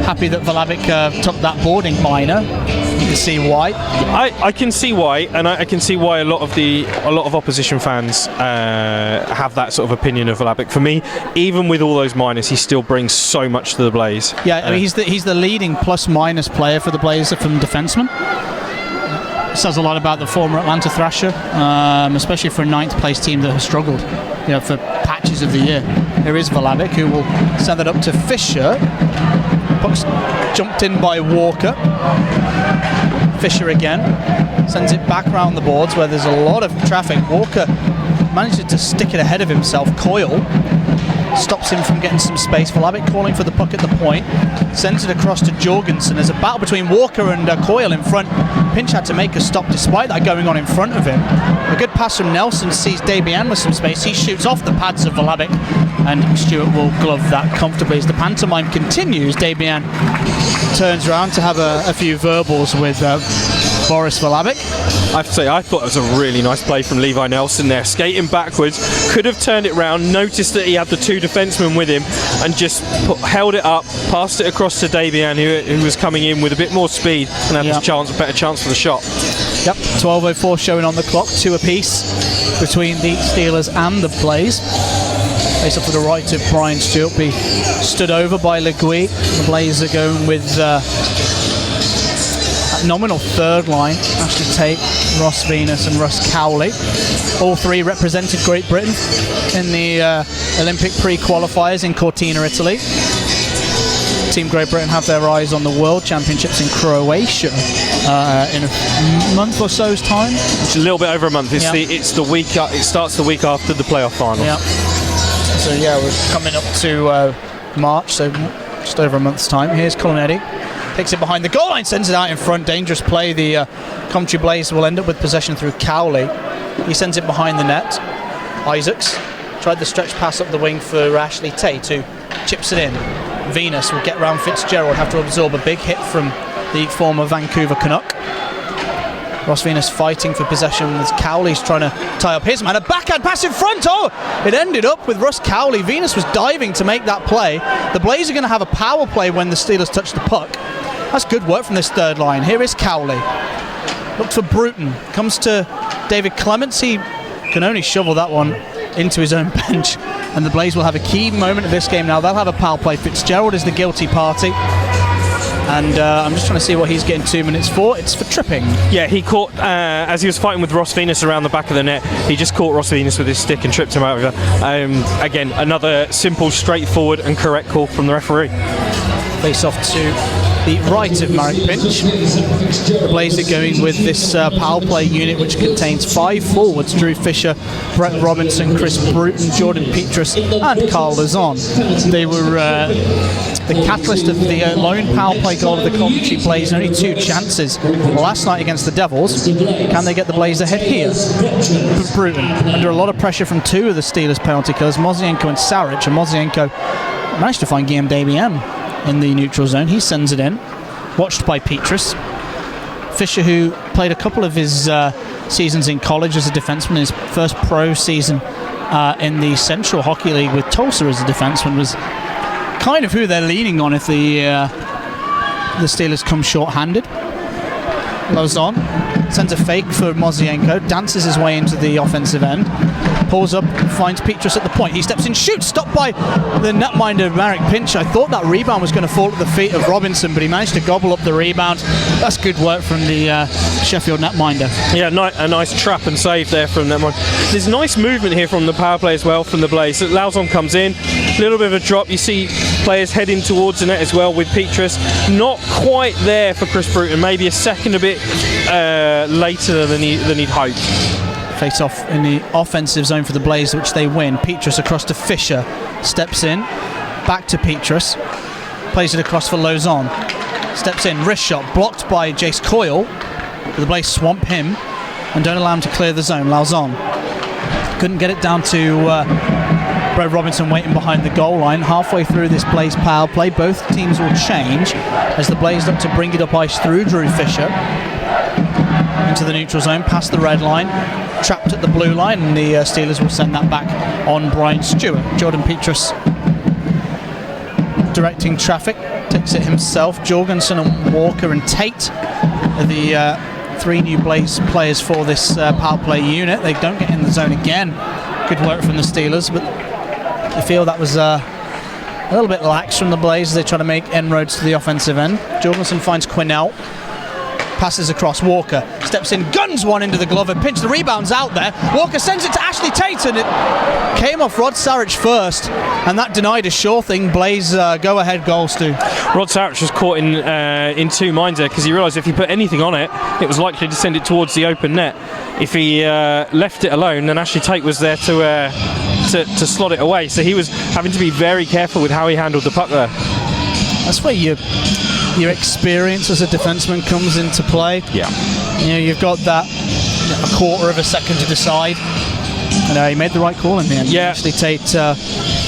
Speaker 7: Happy that Vlahovic took that boarding minor. You can see why. I can see why, and I can see why a lot of opposition fans have that sort of opinion of Vlahovic. For me, even with all those minors, he still brings so much to the Blaze. Yeah, I mean, he's the leading plus-minus player for the Blaze from defensemen. Says a lot about the former Atlanta Thrasher, especially for a 9th place team that has struggled, for patches of the year. There is Vlahovic, who will send it up to Fisher. Puck's jumped in by Walker. Fisher again sends it back around the boards where there's a lot of traffic. Walker manages to stick it ahead of himself. Coyle stops him from getting some space. Vlahovic calling for the puck at the point, sends it across to Jorgensen. There's a battle between Walker and Coyle in front. Pinch had to make a stop despite that going on in front of him. A good pass from Nelson sees Debian with some space. He shoots off the pads of Vlahovic, and Stewart will glove that comfortably. As the pantomime continues, Debian turns around to have a few verbals with Boris Vlahovic.
Speaker 8: I have to say, I thought it was a really nice play from Levi Nelson there. Skating backwards, could have turned it round, noticed that he had the two defensemen with him, and just held it up, passed it across to Debian, who was coming in with a bit more speed and had a better chance for the shot.
Speaker 7: Yep, 12:04 showing on the clock, 2 apiece between the Steelers and the Blaze. Face up to the right of Brian Stewart, be stood over by Le Guy. The Blaze are going with nominal third line: Ashley Tate, Ross Venus and Russ Cowley. All three represented Great Britain in the Olympic pre-qualifiers in Cortina, Italy. Team Great Britain have their eyes on the World Championships in Croatia in a month or so's time.
Speaker 8: It's a little bit over a month. It's the week. It starts the week after the playoff final.
Speaker 7: Yeah. So yeah, we're coming up to March, so just over a month's time. Here's Colonetti. Takes it behind the goal line, sends it out in front. Dangerous play. The Coventry Blaze will end up with possession through Cowley. He sends it behind the net. Isaacs tried the stretch pass up the wing for Ashley Tate, who chips it in. Venus will get round Fitzgerald, have to absorb a big hit from the former Vancouver Canuck. Ross Venus fighting for possession as Cowley's trying to tie up his man. A backhand pass in front. Oh, it ended up with Russ Cowley. Venus was diving to make that play. The Blaze are going to have a power play when the Steelers touch the puck. That's good work from this third line. Here is Cowley. Looks for Bruton. Comes to David Clements. He can only shovel that one into his own bench. And the Blaze will have a key moment of this game now. They'll have a power play. Fitzgerald is the guilty party. And I'm just trying to see what he's getting 2 minutes for. It's for tripping.
Speaker 8: Yeah, he caught, as he was fighting with Ross Venus around the back of the net, he just caught Ross Venus with his stick and tripped him over. Again, another simple, straightforward and correct call from the referee.
Speaker 7: Face off to the right of Marek Pinch. The Blaze are going with this power play unit, which contains 5 forwards: Drew Fisher, Brett Robinson, Chris Bruton, Jordan Petrus and Carl Lazon. They were the catalyst of the lone power play goal of the Coventry Blaze. Only 2 chances last night against the Devils. Can they get the Blaze ahead here? Bruton under a lot of pressure from 2 of the Steelers penalty killers, Mozienko and Saric, and Mozienko managed to find Guillaume Debian in the neutral zone. He sends it in, watched by Petrus. Fisher, who played a couple of his seasons in college as a defenseman, his first pro season in the Central Hockey League with Tulsa as a defenseman, was kind of who they're leaning on if the Steelers come short-handed. Lozon sends a fake for Mozienko, dances his way into the offensive end, pulls up, finds Petrus at the point. He steps in, shoots, stopped by the netminder Marek Pinch. I thought that rebound was going to fall at the feet of Robinson, but he managed to gobble up the rebound. That's good work from the Sheffield netminder.
Speaker 8: Yeah, a nice trap and save there from netminder. There's nice movement here from the power play as well from the Blaze. Lauzon comes in, a little bit of a drop. You see players heading towards the net as well with Petrus. Not quite there for Chris Bruton, maybe a second a bit later than he'd hoped.
Speaker 7: Face off in the offensive zone for the Blaze, which they win. Petrus across to Fisher, steps in, back to Petrus, plays it across for Lozon, steps in, wrist shot, blocked by Jace Coyle. The Blaze swamp him and don't allow him to clear the zone. Lauzon couldn't get it down to Brett Robinson waiting behind the goal line. Halfway through this Blaze power play, both teams will change as the Blaze look to bring it up ice through Drew Fisher into the neutral zone, past the red line, trapped at the blue line, and the Steelers will send that back on Brian Stewart. Jordan Petrus directing traffic, takes it himself. Jorgensen and Walker and Tate are the 3 new Blaze players for this power play unit. They don't get in the zone again. Good work from the Steelers, but I feel that was a little bit lax from the Blaze as they try to make inroads to the offensive end. Jorgensen finds Quinnell, passes across. Walker steps in, guns one into the glove and Pinch. The rebound's out there. Walker sends it to Ashley Tate, and it came off Rod Saric first, and that denied a sure thing Blaze go-ahead goal, Stu.
Speaker 8: Rod Saric was caught in 2 minds there because he realised if he put anything on it, it was likely to send it towards the open net. If he left it alone, then Ashley Tate was there to to slot it away. So he was having to be very careful with how he handled the puck there.
Speaker 7: That's where your experience as a defenseman comes into play.
Speaker 8: Yeah.
Speaker 7: You know, you've got that a quarter of a second to decide. And he made the right call in the end.
Speaker 8: Yeah.
Speaker 7: Actually, Tate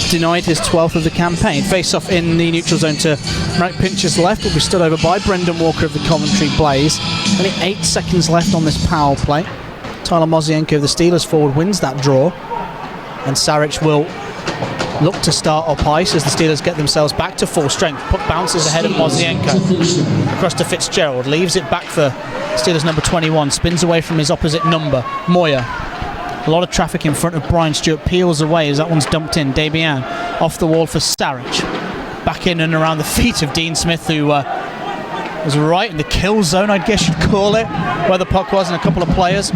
Speaker 7: denied his 12th of the campaign. Face off in the neutral zone to Marek Pincher's left, will be stood over by Brendan Walker of the Coventry Blaze. Only 8 seconds left on this power play. Tyler Mozienko of the Steelers forward wins that draw, and Saric will look to start up ice as the Steelers get themselves back to full strength. Puck bounces ahead of Mozienko across to Fitzgerald, leaves it back for Steelers number 21, spins away from his opposite number, Moyer. A lot of traffic in front of Brian Stewart, peels away as that one's dumped in. Debian off the wall for Saric, back in and around the feet of Dean Smith, who was right in the kill zone, I guess you'd call it, where the puck was, and a couple of players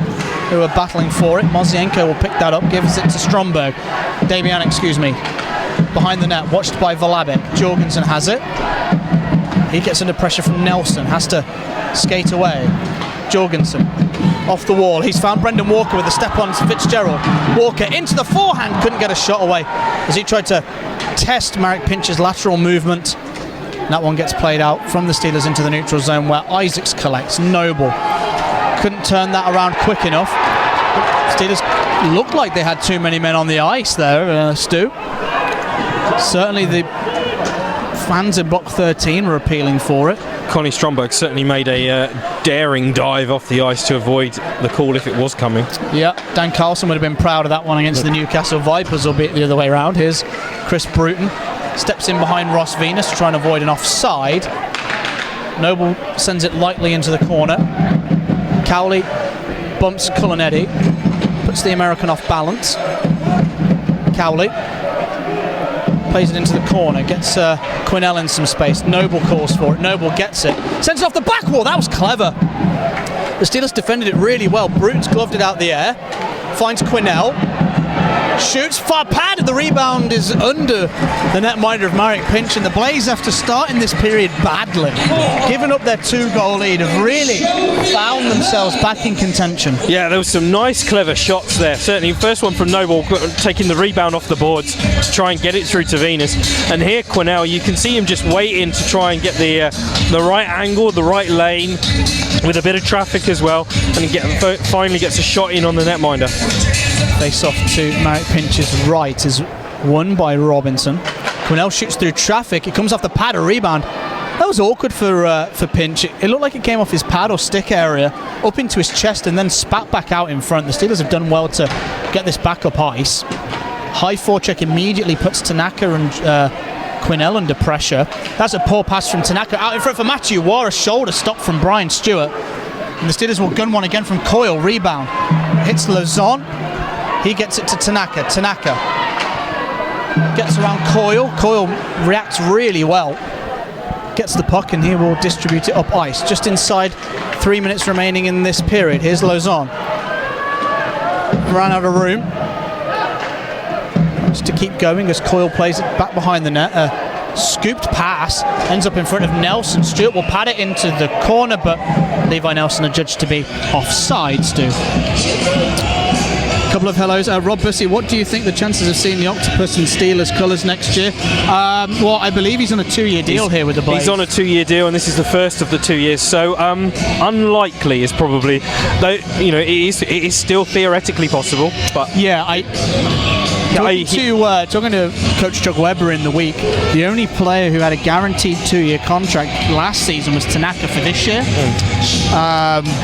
Speaker 7: who are battling for it. Mozienko will pick that up, gives it to Stromberg. Debian, excuse me, behind the net, watched by Vlabek. Jorgensen has it. He gets under pressure from Nelson, has to skate away. Jorgensen off the wall. He's found Brendan Walker with a step on Fitzgerald. Walker into the forehand, couldn't get a shot away as he tried to test Marek Pincher's lateral movement. That one gets played out from the Steelers into the neutral zone where Isaacs collects. Noble couldn't turn that around quick enough. Steelers looked like they had too many men on the ice there, Stu. Certainly the fans in block 13 were appealing for it.
Speaker 8: Connie Stromberg certainly made a daring dive off the ice to avoid the call if it was coming.
Speaker 7: Yeah, Dan Carlson would have been proud of that one against the Newcastle Vipers, albeit the other way around. Here's Chris Bruton, steps in behind Ross Venus to try and avoid an offside. Noble sends it lightly into the corner. Cowley bumps Culinetti, puts the American off balance. Cowley plays it into the corner, gets Quinnell in some space. Noble calls for it. Noble gets it, sends it off the back wall. That was clever. The Steelers defended it really well. Bruton's gloved it out the air, finds Quinnell, shoots, far padded. The rebound is under the netminder of Marek Pincher, and the Blaze, after starting this period badly, giving up their 2-goal lead, have really found themselves back in contention.
Speaker 8: Yeah, there was some nice, clever shots there. Certainly, first one from Noble, taking the rebound off the boards to try and get it through to Venus. And here, Quinnell, you can see him just waiting to try and get the right angle, the right lane, with a bit of traffic as well, and finally gets a shot in on the netminder.
Speaker 7: Face off to Marek Pincher's right is won by Robinson. Quinnell shoots through traffic. It comes off the pad, a rebound. That was awkward for Pinch. It looked like it came off his pad or stick area, up into his chest, and then spat back out in front. The Steelers have done well to get this back up ice. High forecheck immediately puts Tanaka and Quinnell under pressure. That's a poor pass from Tanaka out in front for Matthew War. A shoulder stop from Brian Stewart. And the Steelers will gun one again from Coyle. Rebound. Hits Lozon. He gets it to Tanaka. Tanaka gets around Coyle. Coyle reacts really well. Gets the puck, and he will distribute it up ice. Just inside 3 minutes remaining in this period. Here's Lozon. Ran out of room. Just to keep going as Coyle plays it back behind the net. A scooped pass ends up in front of Nelson. Stewart will pad it into the corner, but Levi Nelson adjudged to be offside, Stu. Couple of hellos. Rob Bussey, what do you think the chances of seeing the Octopus in Steelers colours next year? Well, I believe he's on a 2-year deal here with the Blaze.
Speaker 8: He's on a 2-year deal, and this is the first of the 2 years. So unlikely is probably, though, it is still theoretically possible. But
Speaker 7: yeah, talking to Coach Chuck Webber in the week, the only player who had a guaranteed 2-year contract last season was Tanaka for this year.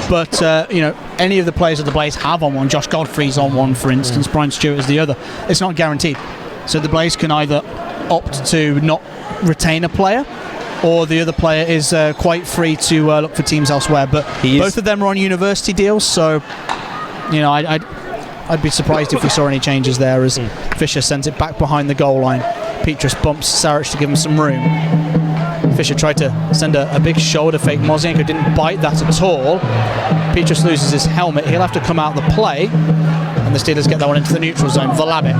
Speaker 7: But any of the players of the Blaze have on one. Josh Godfrey's on one, for instance. Brian Stewart is the other. It's not guaranteed. So the Blaze can either opt to not retain a player, or the other player is quite free to look for teams elsewhere. But both of them are on university deals, so I'd be surprised if we saw any changes there as Fisher sends it back behind the goal line. Petrus bumps Saric to give him some room. Fisher tried to send a big shoulder fake. Mozienko didn't bite that at all. Petrus loses his helmet. He'll have to come out the play. And the Steelers get that one into the neutral zone. Vlabek.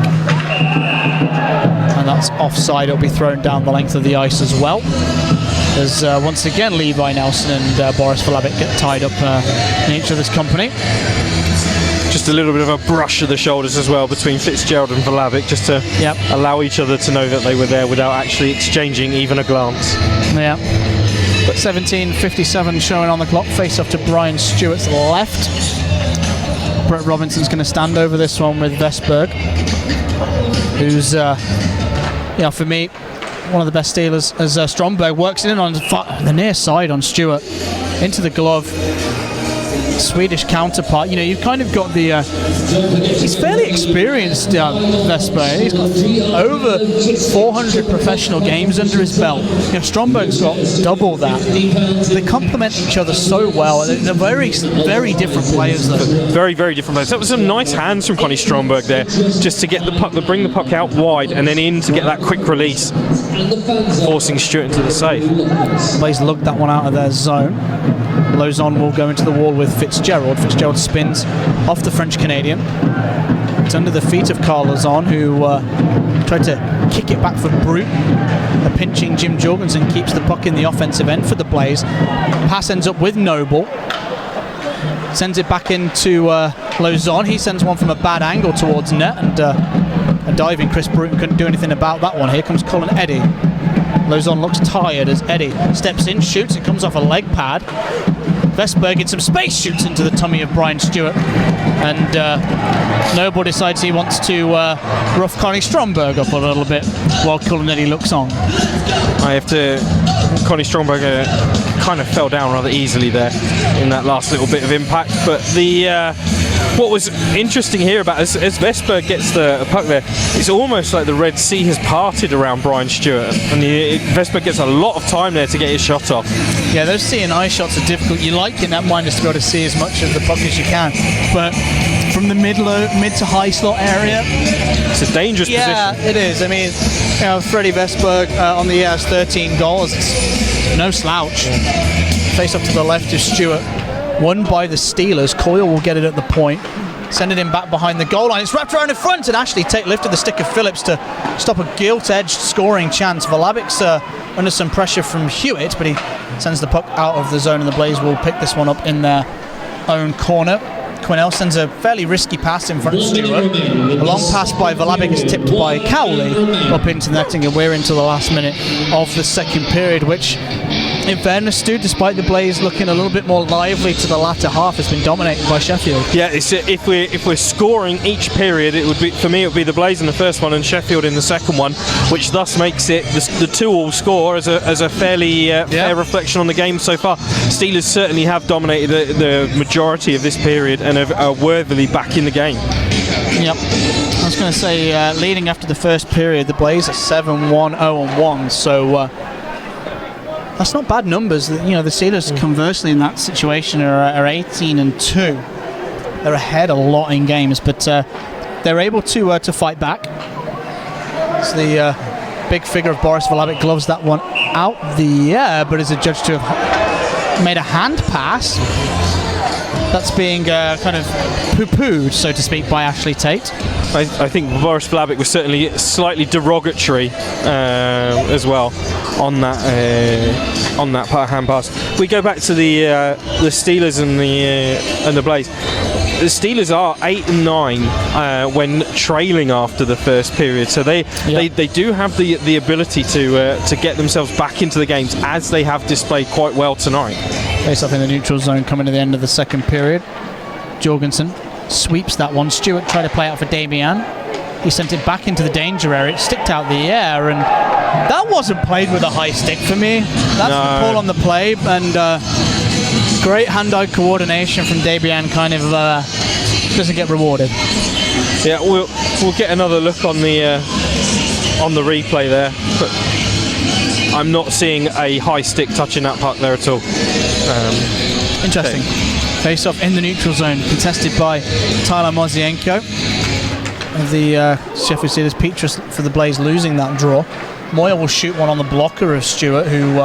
Speaker 7: And that's offside. It'll be thrown down the length of the ice as well. As once again Levi Nelson and Boris Vlabek get tied up in each other's company.
Speaker 8: just a little bit of a brush of the shoulders as well between Fitzgerald and Vlahovic, just to allow each other to know that they were there without actually exchanging even a glance.
Speaker 7: Yeah. 17:57 showing on the clock. Face off to Brian Stewart's left. Brett Robinson's going to stand over this one with Vestberg, who's, for me, one of the best Steelers, as Stromberg works in on the near side on Stewart into the glove. Swedish counterpart. You've kind of got the he's fairly experienced, Vestberg. He's got over 400 professional games under his belt. Stromberg's got double that. They complement each other so well. They're very, very different players, though.
Speaker 8: Very, very different players. That was some nice hands from Connie Stromberg there, just to get the puck, to bring the puck out wide and then in to get that quick release, forcing Stewart into the save.
Speaker 7: Blaze looked that one out of their zone. Lauzon will go into the wall with Fitzgerald. Fitzgerald spins off the French-Canadian. It's under the feet of Carl Lauzon, who tried to kick it back for Brute. A pinching Jim Jorgensen keeps the puck in the offensive end for the Blaze. Pass ends up with Noble. Sends it back into Lauzon. He sends one from a bad angle towards net, and a diving Chris Bruton couldn't do anything about that one. Here comes Colin Eddy. Lauzon looks tired as Eddy steps in, shoots, it comes off a leg pad. Vestberg in some space shoots into the tummy of Brian Stewart, and Noble decides he wants to rough Connie Stromberg up a little bit while Colin Eddy looks on.
Speaker 8: Connie Stromberg kind of fell down rather easily there in that last little bit of impact, but what was interesting here about as Vestberg gets the puck there, it's almost like the Red Sea has parted around Brian Stewart, and Vestberg gets a lot of time there to get his shot off.
Speaker 7: Yeah, those C&I shots are difficult. You like in that minus to be able to see as much of the puck as you can, but from the mid to high slot area,
Speaker 8: it's a dangerous position.
Speaker 7: Yeah, it is. I mean, Freddie Vestberg on the year has 13 goals. It's no slouch. Face up to the left of Stewart. Won by the Steelers. Coyle will get it at the point. Sending him back behind the goal line. It's wrapped around in front, and Ashley Tate lifted the stick of Phillips to stop a gilt-edged scoring chance. Vlahovic's under some pressure from Hewitt, but he sends the puck out of the zone, and the Blaze will pick this one up in their own corner. Quinnell sends a fairly risky pass in front of Stewart. A long pass by Vlahovic is tipped by Cowley up into the netting, and we're into the last minute of the second period, which, in fairness, Stu, despite the Blaze looking a little bit more lively to the latter half, has been dominated by Sheffield.
Speaker 8: Yeah, if we're scoring each period, it would be, for me, it would be the Blaze in the first one and Sheffield in the second one, which thus makes it the 2-2 score as a fairly fair reflection on the game so far. Steelers certainly have dominated the majority of this period and are worthily back in the game.
Speaker 7: Yep. I was going to say, leading after the first period, the Blaze are 7-1, 0-1, so that's not bad numbers. The Steelers, conversely, in that situation are 18-2. They're ahead a lot in games, but they're able to fight back. So the big figure of Boris Vlahovic gloves that one out the air, but is adjudged to have made a hand pass. That's being kind of poo-pooed, so to speak, by Ashley Tate.
Speaker 8: I think Boris Vlahovic was certainly slightly derogatory as well on that hand pass. We go back to the Steelers and the Blaze. The Steelers are 8-9 when trailing after the first period, so they do have the ability to get themselves back into the games, as they have displayed quite well tonight.
Speaker 7: Face up in the neutral zone coming to the end of the second period. Jorgensen sweeps that one. Stewart tried to play out for Damian. He sent it back into the danger area. It sticked out the air, and that wasn't played with a high stick for me. That's the call on the play, and great hand-eye coordination from Damian kind of doesn't get rewarded.
Speaker 8: Yeah, we'll get another look on the replay there, but I'm not seeing a high stick touching that puck there at all.
Speaker 7: Interesting. Face off in the neutral zone, contested by Tyler Mozienko of the Sheffield Steelers. Petrus for the Blaze losing that draw. Moyer will shoot one on the blocker of Stewart, who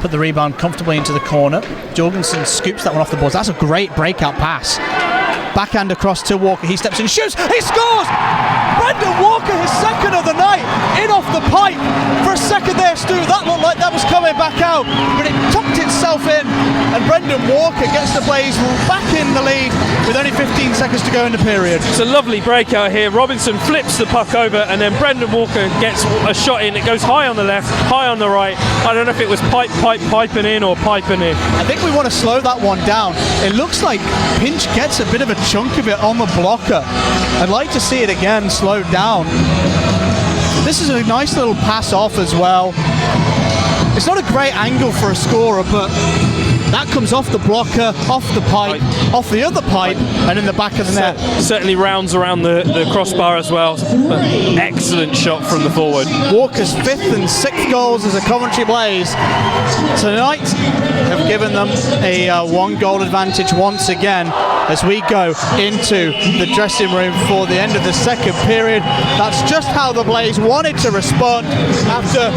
Speaker 7: put the rebound comfortably into the corner. Jorgensen scoops that one off the boards. That's a great breakout pass. Backhand across to Walker. He steps in, shoots, he scores! Brendan Walker, his second of the night, in off the pipe. For a second there, there, Stu. That looked like that was coming back out, but it tucked itself in, and Brendan Walker gets the Blaze back in the lead with only 15 seconds to go in the period.
Speaker 8: It's a lovely breakout here. Robinson flips the puck over, and then Brendan Walker gets a shot in. It goes high on the left, high on the right. I don't know if it was piping in or piping in.
Speaker 7: I think we want to slow that one down. It looks like Pinch gets a bit of a chunk of it on the blocker. I'd like to see it again slowed down. This is a nice little pass off as well. It's not a great angle for a scorer, but that comes off the blocker, off the pipe, off the other pipe, and in the back of the net.
Speaker 8: Certainly rounds around the crossbar as well. But excellent shot from the forward.
Speaker 7: Walker's 5th and 6th goals as a Coventry Blaze tonight have given them a 1-goal advantage once again as we go into the dressing room for the end of the second period. That's just how the Blaze wanted to respond after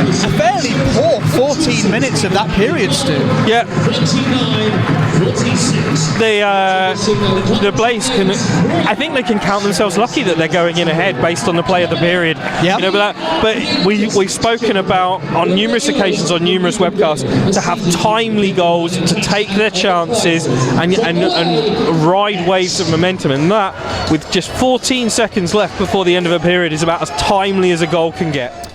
Speaker 7: a fairly poor 14 minutes of that period, Stu.
Speaker 8: Yeah. The Blaze can, I think they can count themselves lucky that they're going in ahead based on the play of the period.
Speaker 7: Yep.
Speaker 8: You know, but we've spoken about on numerous occasions on numerous webcasts to have timely goals, to take their chances and ride waves of momentum, and that with just 14 seconds left before the end of a period is about as timely as a goal can get.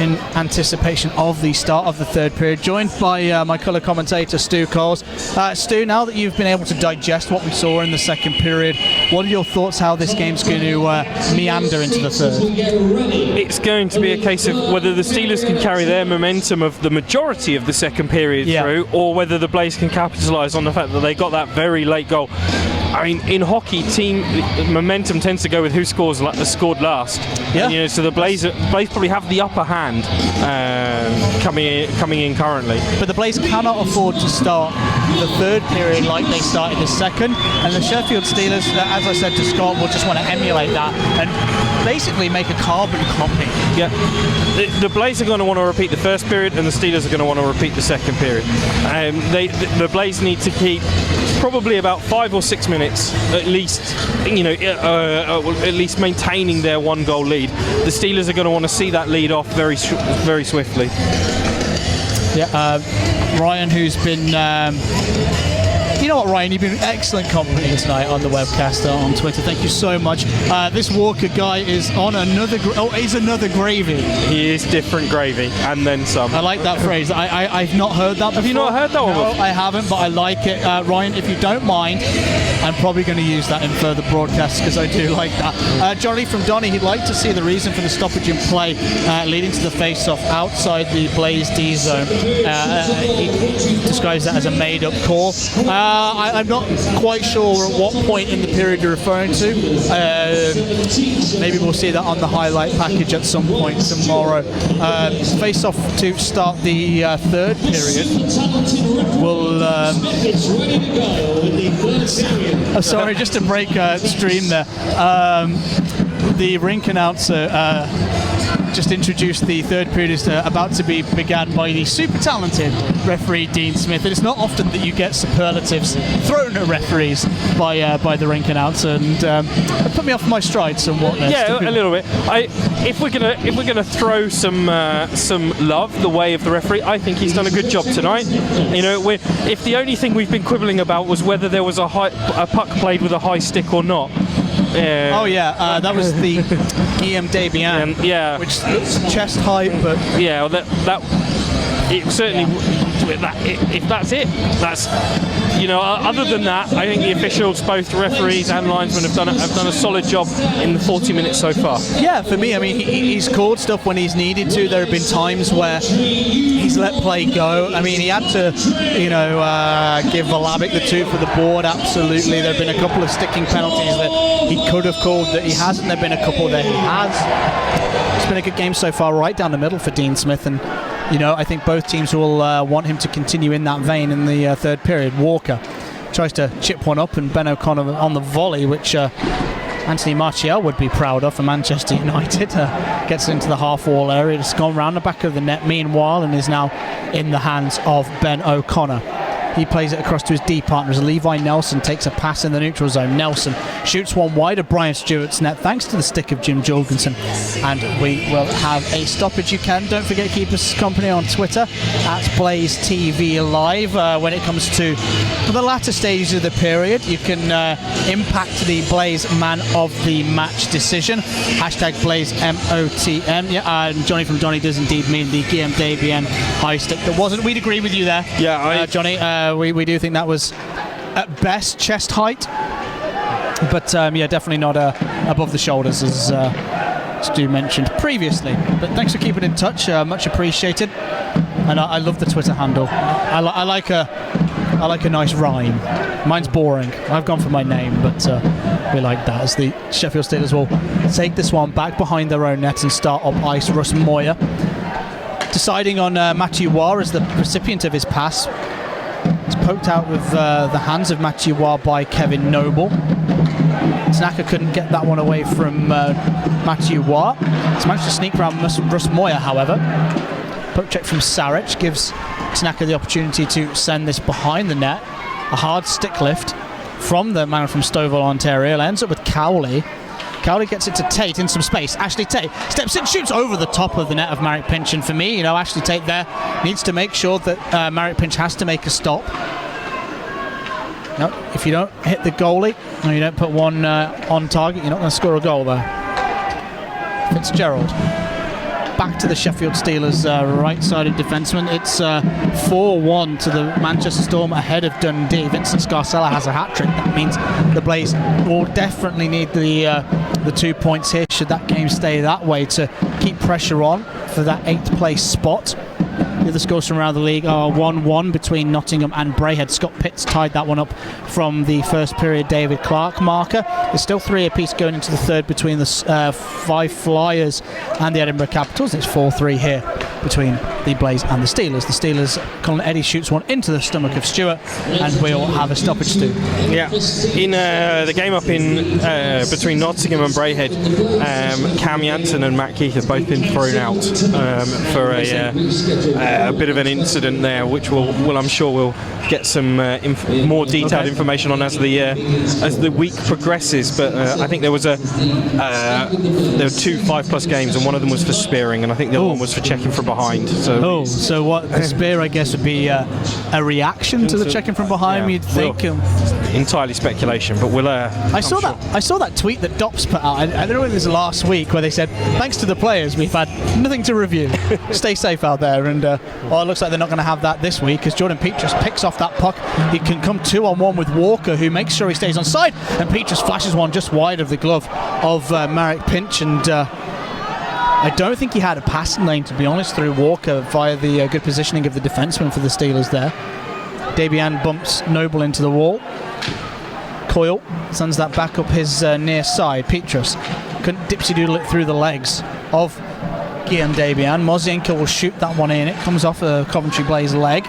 Speaker 7: in anticipation of the start of the third period, joined by my colour commentator Stu Coles. Stu, now that you've been able to digest what we saw in the second period, what are your thoughts how this game's going to meander into the third?
Speaker 8: It's going to be a case of whether the Steelers can carry their momentum of the majority of the second period through, or whether the Blaze can capitalise on the fact that they got that very late goal. I mean, in hockey, team momentum tends to go with who scored last. Yeah. And, so the Blaze probably have the upper hand coming in currently.
Speaker 7: But the Blaze cannot afford to start the third period like they started the second. And the Sheffield Steelers, as I said to Scott, will just want to emulate that and basically make a carbon copy.
Speaker 8: Yeah. The Blaze are going to want to repeat the first period, and the Steelers are going to want to repeat the second period. The Blaze need to keep probably about 5 or 6 minutes at least, at least maintaining their 1-goal lead. The Steelers are going to want to see that lead off very swiftly.
Speaker 7: Yeah, Ryan, who's been you know what, Ryan, you've been excellent company this night on the webcast on Twitter. Thank you so much. This Walker guy is on another he's another gravy.
Speaker 8: He is different gravy, and then some.
Speaker 7: I like that phrase. I've not heard that before.
Speaker 8: Have you not heard that one?
Speaker 7: No, I haven't, but I like it. Ryan, if you don't mind, I'm probably going to use that in further broadcasts because I do like that. Johnny from Donny, he'd like to see the reason for the stoppage in play leading to the face-off outside the Blaze D zone. He describes that as a made-up call. I'm not quite sure at what point in the period you're referring to. Maybe we'll see that on the highlight package at some point tomorrow. Face-off to start the third period. We'll. I'm sorry, just to break stream there. The rink announcer just introduced the third period is about to be began by the super talented referee Dean Smith. And it's not often that you get superlatives thrown at referees by the rink announcer, and it put me off my stride somewhat.
Speaker 8: Yeah, a little bit. If we're gonna throw some love the way of the referee, I think he's done a good job tonight. If the only thing we've been quibbling about was whether there was a puck played with a high stick or not.
Speaker 7: That was the Guillaume Debian, which looks chest height, but
Speaker 8: it certainly. If that's it, that's other than that, I think the officials, both referees and linesmen, have done a solid job in the 40 minutes so far.
Speaker 7: Yeah, for me, I mean, he's called stuff when he's needed to. There have been times where he's let play go. I mean, he had to, give Valabic the 2 for the board. Absolutely, there have been a couple of sticking penalties that he could have called that he hasn't. There have been a couple that he has. It's been a good game so far, right down the middle for Dean Smith, and I think both teams will want him to continue in that vein in the third period. Walker tries to chip one up, and Ben O'Connor on the volley, which Anthony Martial would be proud of for Manchester United. Gets into the half-wall area. It's gone round the back of the net meanwhile, and is now in the hands of Ben O'Connor. He plays it across to his D partner as Levi Nelson takes a pass in the neutral zone. Nelson shoots one wide of Brian Stewart's net thanks to the stick of Jim Jorgensen. And we will have a stoppage. You can, don't forget, keep us company on Twitter at Blaze TV Live. When it comes to the latter stages of the period, you can impact the Blaze Man of the Match decision. Hashtag Blaze MOTM. Yeah, Johnny from Donny does indeed mean the Guillaume Debian high stick. That wasn't. We'd agree with you there.
Speaker 8: Yeah,
Speaker 7: Johnny. We do think that was at best chest height, but definitely not above the shoulders, as Stu mentioned previously. But thanks for keeping in touch, much appreciated. And I love the Twitter handle. I like a nice rhyme. Mine's boring. I've gone for my name, but we like that, as the Sheffield Steelers will take this one back behind their own net and start up ice. Russ Moyer deciding on Matthew Waugh as the recipient of his pass. It's poked out with the hands of Matthew Waugh by Kevin Noble. Tanaka couldn't get that one away from Matthew Waugh. He's managed to sneak around Russ Moyer, however. Poke check from Saric gives Tanaka the opportunity to send this behind the net. A hard stick lift from the man from Stouffville, Ontario. It ends up with Cowley. Cowley gets it to Tate in some space. Ashley Tate steps in, shoots over the top of the net of Marek Pinch. And for me, Ashley Tate there needs to make sure that Marek Pinch has to make a stop. No, if you don't hit the goalie, or you don't put one on target, you're not going to score a goal there. Fitzgerald back to the Sheffield Steelers right-sided defenseman. It's 4-1 to the Manchester Storm ahead of Dundee. Vincent Scarcella has a hat-trick. That means the Blaze will definitely need the 2 points here should that game stay that way to keep pressure on for that 8th place spot. The other scores from around the league are 1-1 between Nottingham and Braehead. Scott Pitts tied that one up from the first period David Clark marker. There's still 3 apiece going into the third between the Five Flyers and the Edinburgh Capitals. It's 4-3 here between the Blaze and the Steelers. The Steelers, Colin Eddy shoots one into the stomach of Stewart, and we'll have a stoppage too.
Speaker 8: Yeah, in the game up in between Nottingham and Braehead, Cam Jansen and Matt Keith have both been thrown out for a bit of an incident there, which will I'm sure we'll get some more detailed information on as the week progresses. But I think there were 2 5+ games, and one of them was for spearing, and I think the other one was for checking from behind.
Speaker 7: So what the spear, I guess, would be a reaction to the checking from behind. You'd think.
Speaker 8: Entirely speculation, but we'll.
Speaker 7: I saw that tweet that Dops put out. I don't know if it was last week, where they said, "Thanks to the players, we've had nothing to review. Stay safe out there." And it looks like they're not going to have that this week, as Jordan Petrus picks off that puck. He can come 2-on-1 with Walker, who makes sure he stays on side, and Petrus flashes one just wide of the glove of Marek Pinch, and I don't think he had a passing lane, to be honest, through Walker via the good positioning of the defenseman for the Steelers there. Debian bumps Noble into the wall. Coyle sends that back up his near side. Petrus couldn't dipsy-doodle it through the legs of Guillaume Debian. Mozienko will shoot that one in. It comes off a Coventry Blaze leg.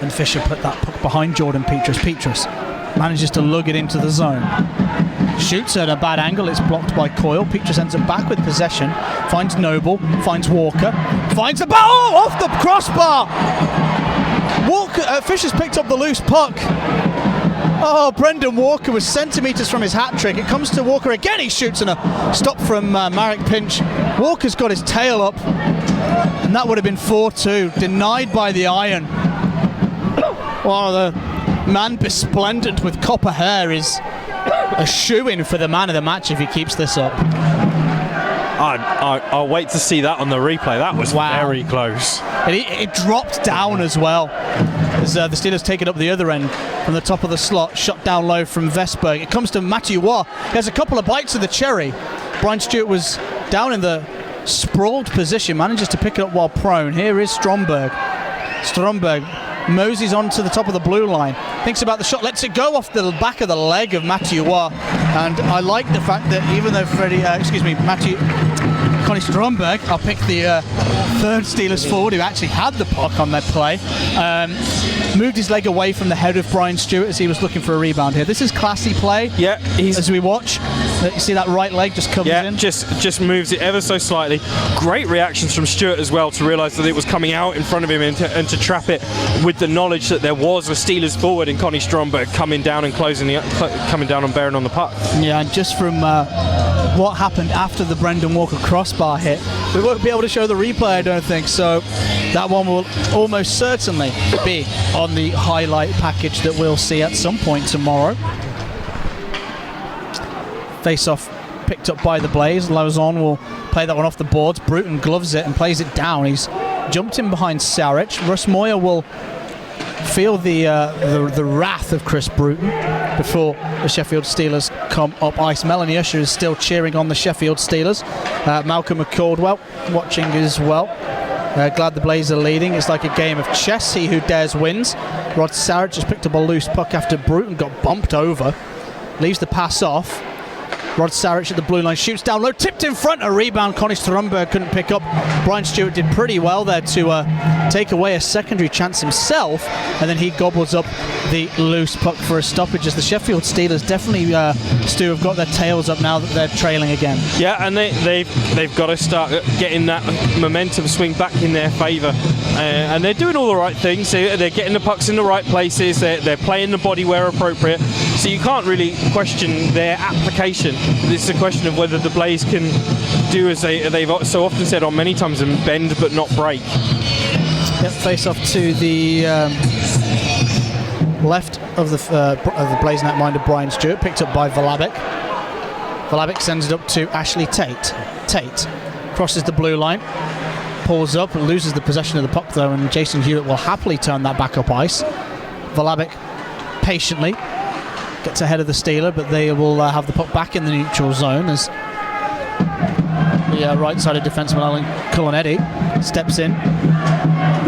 Speaker 7: And Fisher put that puck behind Jordan Petrus. Petrus manages to lug it into the zone. Shoots at a bad angle. It's blocked by Coyle. Petrus ends up back with possession. Finds Noble. Finds Walker. Finds the ball. Oh, off the crossbar. Walker. Fisher's picked up the loose puck. Oh, Brendan Walker was centimetres from his hat-trick. It comes to Walker again. He shoots, and a stop from Marek Pinch. Walker's got his tail up, and that would have been 4-2. Denied by the iron. Well, the man besplendent with copper hair is a shoo-in for the man of the match if he keeps this up.
Speaker 8: I'll wait to see that on the replay. That was very close.
Speaker 7: It dropped down as well. As the Steelers take it up the other end from the top of the slot, shot down low from Vesberg. It comes to Matthew Waugh. He has a couple of bites of the cherry. Brian Stewart was down in the sprawled position, manages to pick it up while prone. Here is Stromberg. Stromberg moseys onto the top of the blue line, thinks about the shot, lets it go off the back of the leg of Matthew Waugh. And I like the fact that even though Connie Stromberg, I'll pick the third Steelers forward who actually had the puck on that play, moved his leg away from the head of Brian Stewart as he was looking for a rebound here. This is classy play.
Speaker 8: Yeah,
Speaker 7: as we watch, you see that right leg just comes in.
Speaker 8: just moves it ever so slightly. Great reactions from Stewart as well to realise that it was coming out in front of him and to trap it with the knowledge that there was a Steelers forward in Connie Stromberg coming down and coming down and bearing on the puck.
Speaker 7: Yeah, and just from what happened after the Brendan Walker crossbar hit, we won't be able to show the replay, I don't think, so that one will almost certainly be on the highlight package that we'll see at some point tomorrow. Face-off picked up by the Blaze. Lauzon will play that one off the boards. Bruton gloves it and plays it down. He's jumped in behind Saric. Russ Moyer will feel the wrath of Chris Bruton before the Sheffield Steelers come up ice. Melanie Usher is still cheering on the Sheffield Steelers. Malcolm McCordwell watching as well. Glad the Blaze are leading. It's like a game of chess. He who dares wins. Rod Saric has picked up a loose puck after Bruton got bumped over. Leaves the pass off. Rod Saric at the blue line, shoots down low, tipped in front, a rebound. Connie Stromberg couldn't pick up. Brian Stewart did pretty well there to take away a secondary chance himself, and then he gobbles up the loose puck for a stoppage, as the Sheffield Steelers definitely, Stu, have got their tails up now that they're trailing again.
Speaker 8: Yeah, and they've got to start getting that momentum swing back in their favour, and they're doing all the right things. They're getting the pucks in the right places, they're playing the body where appropriate, so you can't really question their application. This is a question of whether the Blaze can do as they've so often said on many times, and bend but not break.
Speaker 7: Yep, face off to the left of the Blaze netminder Brian Stewart, picked up by Valabic. Valabic sends it up to Ashley Tate. Tate crosses the blue line, pulls up and loses the possession of the puck though, and Jason Hewitt will happily turn that back up ice. Valabic patiently gets ahead of the Steeler, but they will have the puck back in the neutral zone as the right-sided defenseman Alan Cullinetti steps in.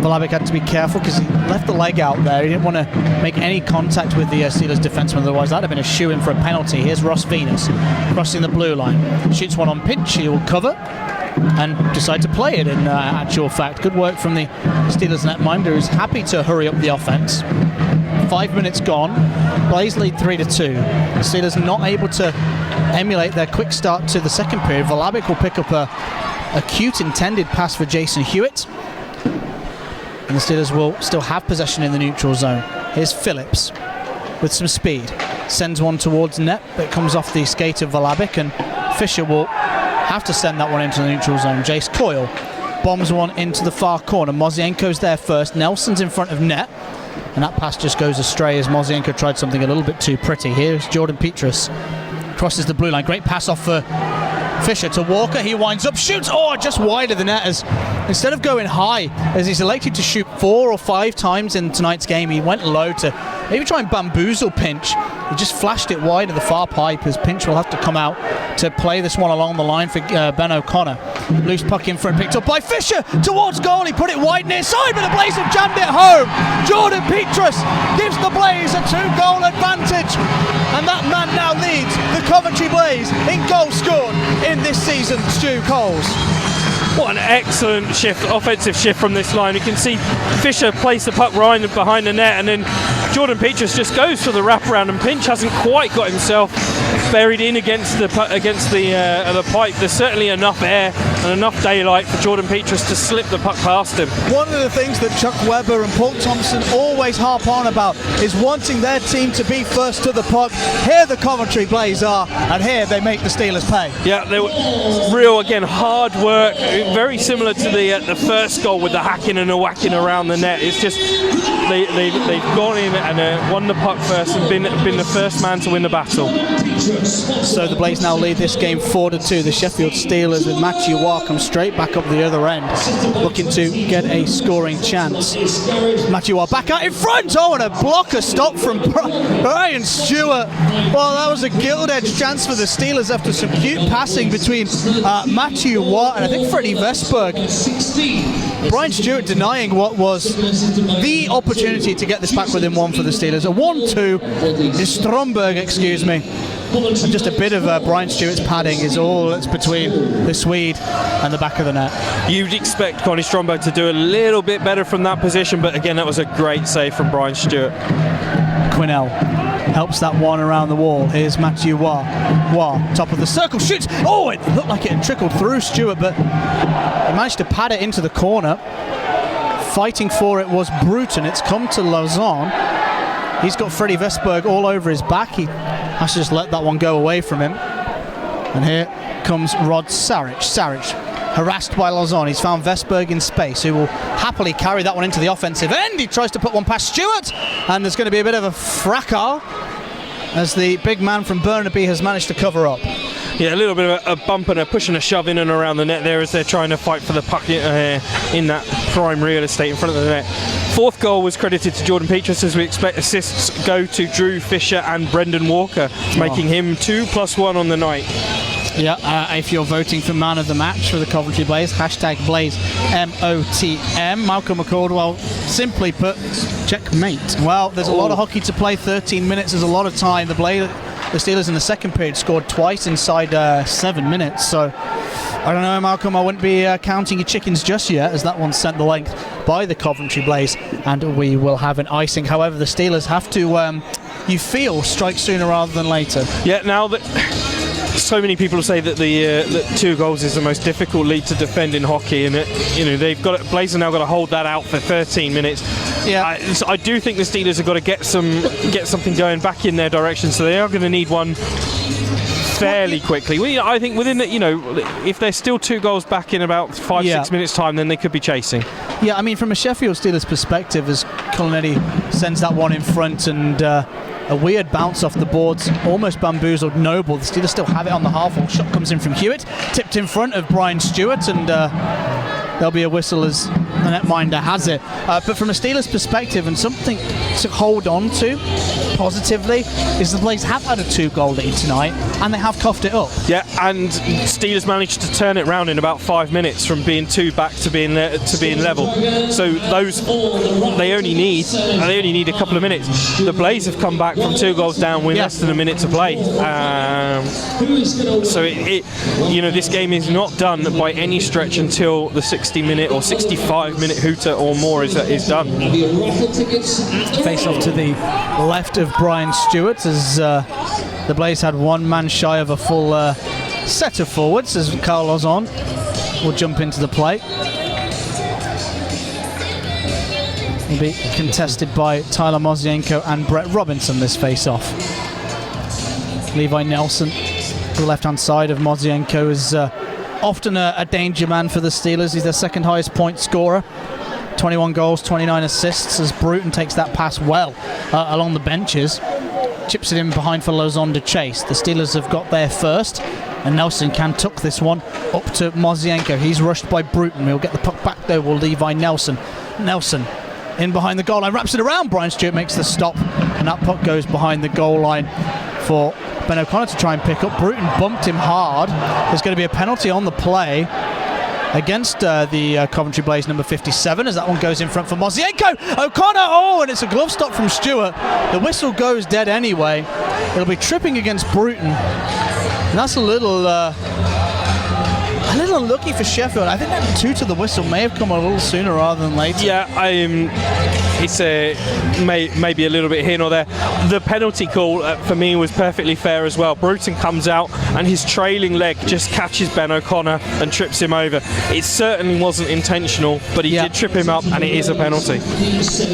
Speaker 7: Valabic had to be careful because he left the leg out there. He didn't want to make any contact with the Steelers defenseman, otherwise that'd have been a shoe-in for a penalty. Here's Ross Venus crossing the blue line, shoots one on pinch, he will cover and decide to play it in actual fact. Good work from the Steelers netminder, who's happy to hurry up the offense. 5 minutes gone, Blaze lead 3-2. The Steelers not able to emulate their quick start to the second period. Valabic will pick up a cute intended pass for Jason Hewitt, and the Steelers will still have possession in the neutral zone. Here's Phillips with some speed, sends one towards net, but it comes off the skate of Valabic, and Fisher will have to send that one into the neutral zone. Jace Coyle bombs one into the far corner. Mozienko's there first, Nelson's in front of net, and that pass just goes astray as Mozienko tried something a little bit too pretty. Here's Jordan Petrus, crosses the blue line, great pass off for Fisher to Walker, he winds up, shoots, just wide of the net, as instead of going high, as he's elected to shoot 4 or 5 times in tonight's game, he went low to maybe try and bamboozle Pinch. He just flashed it wide of the far pipe, as Pinch will have to come out to play this one along the line for Ben O'Connor. Loose puck in front, picked up by Fisher towards goal, he put it wide near side, but the Blaze have jammed it home. Jordan Petrus gives the Blaze a 2-goal advantage, and that man now leads the Coventry Blaze in goals scored in this season. Stu Coles.
Speaker 8: What an excellent shift, offensive shift from this line. You can see Fisher place the puck right behind the net, and then Jordan Petrus just goes for the wraparound, and Pinch hasn't quite got himself buried in against the pipe. There's certainly enough air and enough daylight for Jordan Petrus to slip the puck past him.
Speaker 7: One of the things that Chuck Webber and Paul Thompson always harp on about is wanting their team to be first to the puck. Here the Coventry Blaze are, and here they make the Steelers pay.
Speaker 8: Yeah, they were real, again, hard work, very similar to the first goal with the hacking and the whacking around the net. It's just they've gone in and won the puck first and been the first man to win the battle.
Speaker 7: So the Blaze now lead this game 4-2. The Sheffield Steelers with Matthew Waugh come straight back up the other end, looking to get a scoring chance. Matthew Waugh back out in front. And a blocker stop from Brian Stewart. Well, that was a gilt-edged chance for the Steelers after some cute passing between Matthew Waugh and I think Freddie Vesberg. Brian Stewart denying what was the opportunity to get this back within 1 for the Steelers. A 1-2 is Stromberg, excuse me. And just a bit of Brian Stewart's padding is all that's between the Swede and the back of the net.
Speaker 8: You'd expect Connie Stromberg to do a little bit better from that position, but again, that was a great save from Brian Stewart.
Speaker 7: Quinnell helps that one around the wall. Here's Matthew Waugh. Waugh, top of the circle, shoots. It looked like it had trickled through Stewart, but he managed to pad it into the corner. Fighting for it was Bruton. It's come to Lausanne. He's got Freddie Vesberg all over his back. He has to just let that one go away from him. And here comes Rod Sarich. Sarich, harassed by Lausanne. He's found Vesberg in space, who will happily carry that one into the offensive end. He tries to put one past Stewart, and there's going to be a bit of a fracas as the big man from Burnaby has managed to cover up.
Speaker 8: Yeah, a little bit of a bump and a push and a shove in and around the net there as they're trying to fight for the puck in that prime real estate in front of the net. 4th goal was credited to Jordan Petrus, as we expect assists go to Drew Fisher and Brendan Walker, making him 2+1 on the night.
Speaker 7: Yeah, if you're voting for man of the match for the Coventry Blaze, hashtag Blaze MOTM. Malcolm McCordwell, simply put, checkmate. Well, there's a lot of hockey to play. 13 minutes is a lot of time. The Steelers in the second period scored twice inside 7 minutes. So I don't know, Malcolm, I wouldn't be counting your chickens just yet, as that one sent the length by the Coventry Blaze, and we will have an icing. However, the Steelers have to, you feel, strike sooner rather than later.
Speaker 8: Yeah, now that so many people say that that 2 goals is the most difficult lead to defend in hockey, and Blaze have now got to hold that out for 13 minutes.
Speaker 7: Yeah,
Speaker 8: so I do think the Steelers have got to get something going back in their direction, so they are going to need one fairly quickly. I think within the, if they're still 2 goals back in about 5-6 minutes time, then they could be chasing. Yeah,
Speaker 7: I mean, from a Sheffield Steelers perspective, as Cullinetti sends that one in front and A weird bounce off the boards, almost bamboozled Noble. The Steelers still have it on the half-wall. Shot comes in from Hewitt, tipped in front of Brian Stewart, and there'll be a whistle as the netminder has it. But from a Steelers perspective, and something to hold on to positively, is the Blaze have had a 2-goal lead tonight, and they have coughed it up.
Speaker 8: Yeah, and Steelers managed to turn it round in about 5 minutes from being 2 back to being level. So those they only need a couple of minutes. The Blaze have come back from 2 goals down with less than a minute to play. So this game is not done by any stretch until the 60-minute or 65-minute hooter or more is done.
Speaker 7: Face off to the left of Brian Stewart as the Blaze had one man shy of a full set of forwards as Carlos on will jump into the play. Will be contested by Tyler Mozienko and Brett Robinson, this face-off. Levi Nelson to the left-hand side of Mozienko is often a danger man for the Steelers. He's their second highest point scorer. 21 goals, 29 assists as Bruton takes that pass well along the benches. Chips it in behind for Lozon to chase. The Steelers have got there first, and Nelson can tuck this one up to Mozienko. He's rushed by Bruton. We'll get the puck back though, will Levi Nelson. Nelson in behind the goal line, wraps it around. Brian Stewart makes the stop, and that puck goes behind the goal line for Ben O'Connor to try and pick up. Bruton bumped him hard. There's going to be a penalty on the play against the Coventry Blaze number 57 as that one goes in front for Mozienko. O'Connor, and it's a glove stop from Stewart. The whistle goes dead anyway. It'll be tripping against Bruton, and that's a little unlucky for Sheffield. I think that 2 to the whistle may have come a little sooner rather than later.
Speaker 8: Yeah, it's maybe a little bit here nor there. The penalty call for me was perfectly fair as well. Bruton comes out and his trailing leg just catches Ben O'Connor and trips him over. It certainly wasn't intentional, but he did trip him up, and it is a penalty.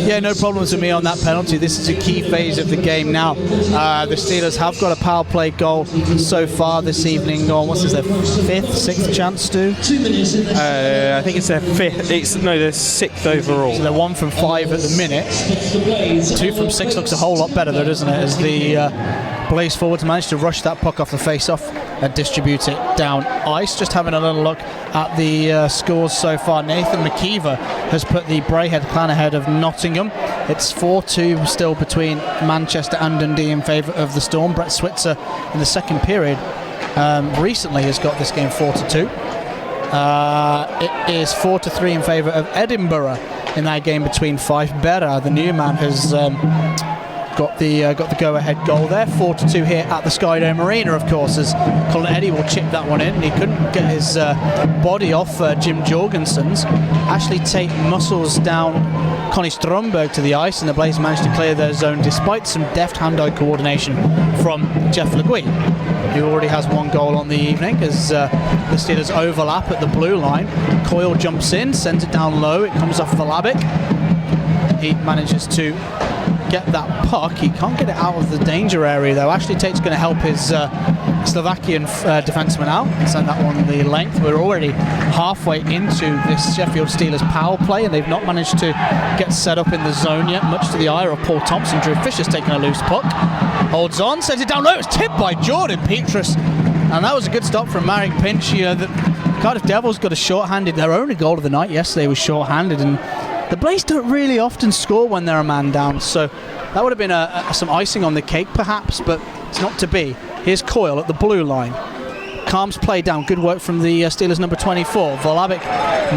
Speaker 7: Yeah, no problems with me on that penalty. This is a key phase of the game now. The Steelers have got a power play goal so far this evening. What's this, their 5th, 6th chance, Stu?
Speaker 1: 2 minutes in
Speaker 8: I think it's their 5th. Their 6th overall.
Speaker 7: So they're 1 from 5 at the minute. 2 from 6 looks a whole lot better though, doesn't it? As the Blaze forwards managed to rush that puck off the face-off and distribute it down ice. Just having a little look at the scores so far. Nathan McKeever has put the Braehead clan ahead of Nottingham. It's 4-2 still between Manchester and Dundee in favour of the Storm. Brett Switzer in the second period recently has got this game 4-2. It is 4-3 in favour of Edinburgh in that game between Fife. Berra, the new man, has got the go-ahead goal there. 4-2 here at the Skydome Arena, of course, as Colin Eddy will chip that one in. He couldn't get his body off Jim Jorgensen's. Ashley Tate muscles down Connie Stromberg to the ice, and the Blaze managed to clear their zone despite some deft hand-eye coordination from Jeff Legui, who already has 1 goal on the evening, as the Steelers overlap at the blue line. Coyle jumps in, sends it down low. It comes off Valabic. He manages to get that puck. He can't get it out of the danger area though. Ashley Tate's going to help his Slovakian defenseman out and send that one the length. We're already halfway into this Sheffield Steelers power play, and they've not managed to get set up in the zone yet, much to the ire of Paul Thompson. Drew Fisher's taking a loose puck, holds on, sends it down low. It's tipped by Jordan Petrus, and that was a good stop from Marek Pinch. The Cardiff Devils got a short-handed, their only goal of the night yesterday was short-handed, and the Blaze don't really often score when they're a man down, so that would have been some icing on the cake perhaps, but it's not to be. Here's Coyle at the blue line. Calms play down. Good work from the Steelers number 24. Valabic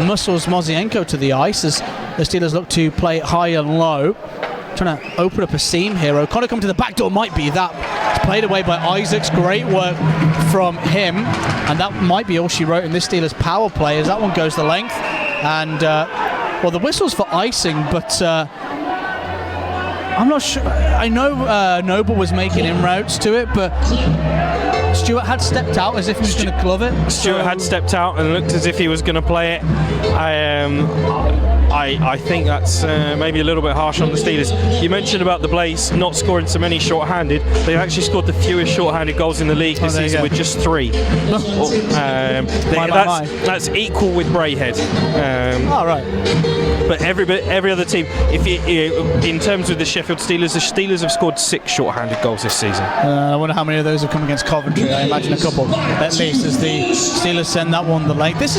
Speaker 7: muscles Mozienko to the ice as the Steelers look to play high and low. Trying to open up a seam here. O'Connor coming to the back door, might be that. It's played away by Isaacs. Great work from him, and that might be all she wrote in this Steelers power play as that one goes the length. And well, the whistle's for icing, but I'm not sure. I know Noble was making inroads to it, but Stewart had stepped out as if he was going to glove it.
Speaker 8: Stewart had stepped out and looked as if he was going to play it. I think that's maybe a little bit harsh on the Steelers. You mentioned about the Blaze not scoring so many short-handed. They've actually scored the fewest short-handed goals in the league this season with just 3. That's equal with Braehead.
Speaker 7: All right.
Speaker 8: But every other team, in terms of the Sheffield Steelers have scored 6 short-handed goals this season.
Speaker 7: I wonder how many of those have come against Coventry. I imagine a couple, at least, as the Steelers send that one the length. This